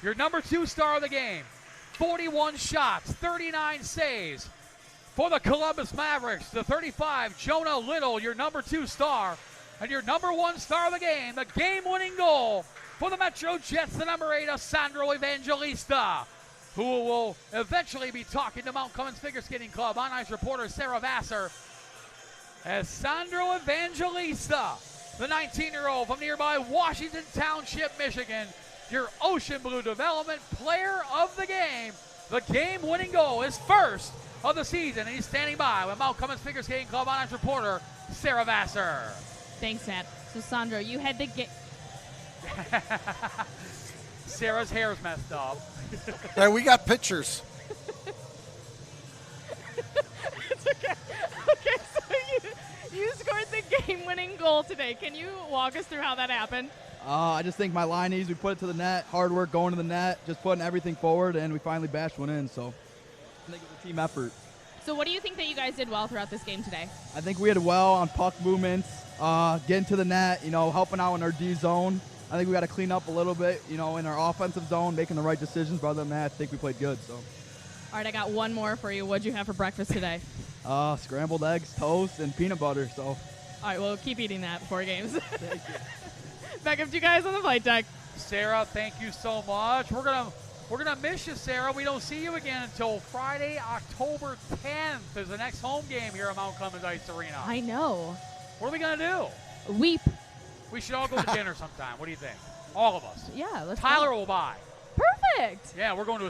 Your number 2 star of the game, 41 shots, 39 saves. For the Columbus Mavericks, the 35, Jonah Little, your number 2 star. And your number 1 star of the game, the game-winning goal For the MetroJets, the number 8, Sandro Evangelista, who will eventually be talking to Mount Clemens Figure Skating Club. On ice reporter Sarah Vassar. As Sandro Evangelista, the 19-year-old from nearby Washington Township, Michigan, your Ocean Blue Development Player of the Game. The game-winning goal is first of the season, and he's standing by with Mount Clemens Figure Skating Club on ice reporter Sarah Vassar. Thanks, Matt. So, Sandro, you had the game. Sarah's hair's messed up. Hey, we got pictures. It's okay. Okay, so you scored the game-winning goal today. Can you walk us through how that happened? I just think my line is we put it to the net, hard work going to the net, just putting everything forward, and we finally bashed one in. So I think it was a team effort. So what do you think that you guys did well throughout this game today? I think we did well on puck movements, getting to the net, helping out in our D zone. I think we got to clean up a little bit, in our offensive zone, making the right decisions. But other than that, I think we played good. So. All right, I got one more for you. What'd you have for breakfast today? Scrambled eggs, toast, and peanut butter. So. All right, well, keep eating that before games. Thank you. Back up to you guys on the flight deck. Sarah, thank you so much. We're gonna miss you, Sarah. We don't see you again until Friday, October 10th is the next home game here at Mount Clemens Ice Arena. I know. What are we gonna do? Weep. We should all go to dinner sometime. What do you think? All of us. Yeah, let's Tyler go. will buy. Perfect. Yeah, we're going to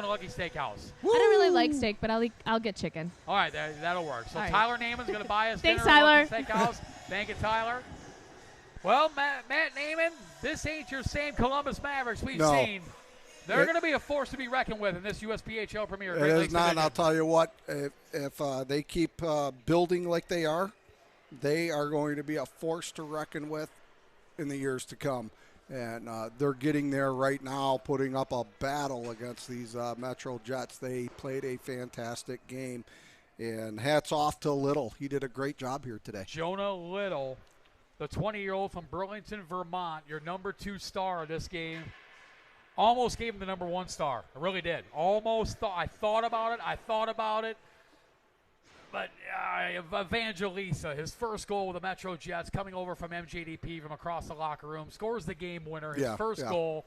Lucky Steakhouse. I don't really like steak, but I'll get chicken. All right, that'll work. So All right. Tyler Naaman's going to buy us Thanks, dinner at Tyler. Lucky Steakhouse. Thank you, Tyler. Well, Matt Naaman, this ain't your same Columbus Mavericks we've seen. They're going to be a force to be reckoned with in this USPHL Premier. It is not, and I'll tell you what, if they keep building like they are going to be a force to reckon with in the years to come. And they're getting there right now, putting up a battle against these MetroJets. They played a fantastic game. And hats off to Little. He did a great job here today. Jonah Little, the 20-year-old from Burlington, Vermont, your number 2 star of this game. Almost gave him the number 1 star. I really did. Almost thought. I thought about it. But Evangelista, his first goal with the MetroJets, coming over from MJDP from across the locker room, scores the game winner, his first goal.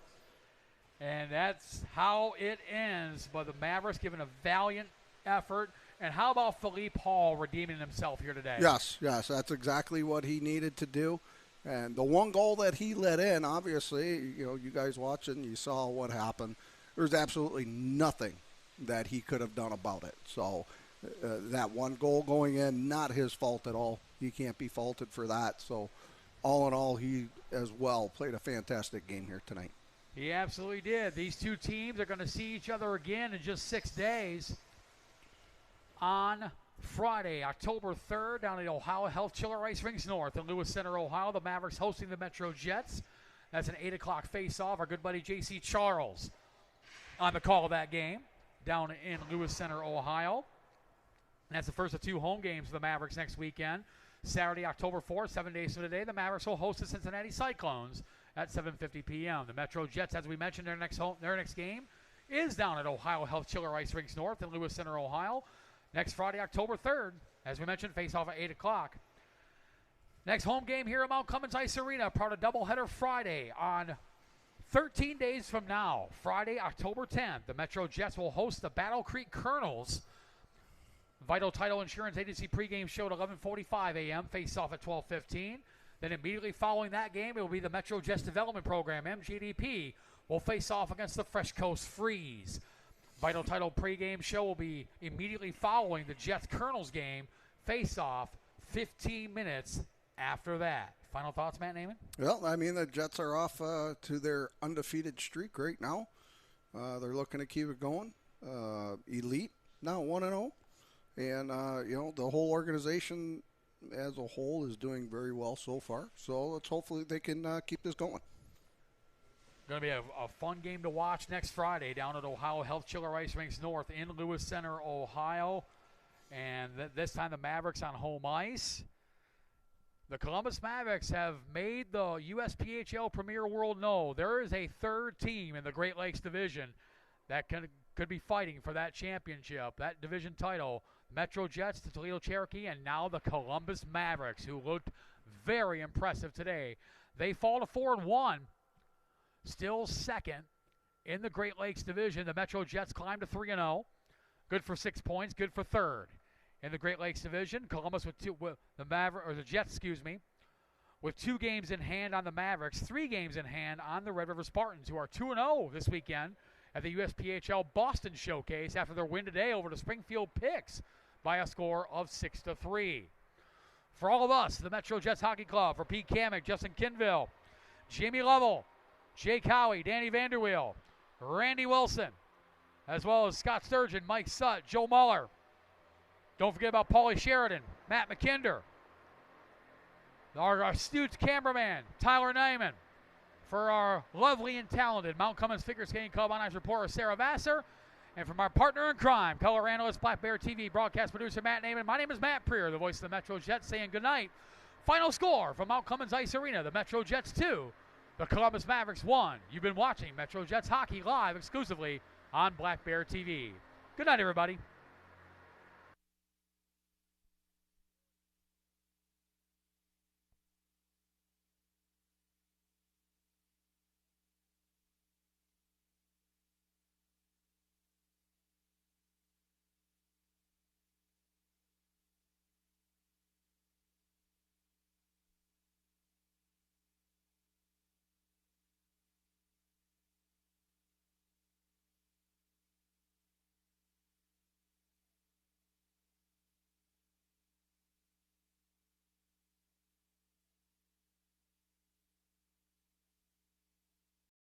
And that's how it ends. But the Mavericks giving a valiant effort. And how about Philippe Hall redeeming himself here today? Yes, that's exactly what he needed to do. And the one goal that he let in, obviously, you guys watching, you saw what happened. There's absolutely nothing that he could have done about it. So that one goal going in, not his fault at all. He can't be faulted for that. So all in all, he as well played a fantastic game here tonight. He absolutely did. These two teams are going to see each other again in just 6 days. On Friday, October 3rd, down at Ohio Health Chiller Ice Rinks North in Lewis Center, Ohio. The Mavericks hosting the MetroJets. That's an 8 o'clock face-off. Our good buddy J.C. Charles on the call of that game down in Lewis Center, Ohio. And that's the first of 2 home games for the Mavericks next weekend. Saturday, October 4th, 7 days from today, the Mavericks will host the Cincinnati Cyclones at 7:50 p.m. The MetroJets, as we mentioned, their next game is down at Ohio Health Chiller Ice Rinks North in Lewis Center, Ohio. Next Friday, October 3rd, as we mentioned, face-off at 8 o'clock. Next home game here at Mount Clemens Ice Arena, part of doubleheader Friday on 13 days from now. Friday, October 10th, the MetroJets will host the Battle Creek Colonels. Vital Title Insurance Agency pregame show at 11:45 a.m., face-off at 12:15. Then immediately following that game, it will be the MetroJets Development Program, MJDP, will face off against the Fresh Coast Freeze. Vital Title pregame show will be immediately following the Jets Colonels game, face-off 15 minutes after that. Final thoughts, Matt Naaman? Well, I mean, the Jets are off to their undefeated streak right now. They're looking to keep it going. Elite, now 1-0. And, the whole organization as a whole is doing very well so far. So let's hopefully they can keep this going. Going to be a fun game to watch next Friday down at Ohio Health Chiller Ice Rinks North in Lewis Center, Ohio. And this time the Mavericks on home ice. The Columbus Mavericks have made the USPHL Premier World know there is a third team in the Great Lakes Division that could be fighting for that championship, that division title. MetroJets, the Toledo Cherokee, and now the Columbus Mavericks, who looked very impressive today. They fall to 4-1. still second in the Great Lakes Division. The MetroJets climb to 3-0. Good for 6 points, good for third. In the Great Lakes Division, Columbus with the Jets, with 2 games in hand on the Mavericks, 3 games in hand on the Red River Spartans, who are 2-0 this weekend at the USPHL Boston Showcase after their win today over the Springfield Picks by a score of 6-3. For all of us, the MetroJets Hockey Club, for Pete Kamick, Justin Kinville, Jamie Lovell, Jake Howie, Danny Vanderweel, Randy Wilson, as well as Scott Sturgeon, Mike Sutt, Joe Muller. Don't forget about Paulie Sheridan, Matt McKinder, our astute cameraman, Tyler Nyman. For our lovely and talented Mount Cummins Figure Skating Club on-ice reporter, Sarah Vassar. And from our partner in crime, color analyst, Black Bear TV broadcast producer, Matt Naiman. My name is Matt Preer, the voice of the MetroJets, saying goodnight. Final score from Mount Cummins Ice Arena, the MetroJets 2, the Columbus Mavericks 1. You've been watching MetroJets Hockey live exclusively on Black Bear TV. Good night, everybody.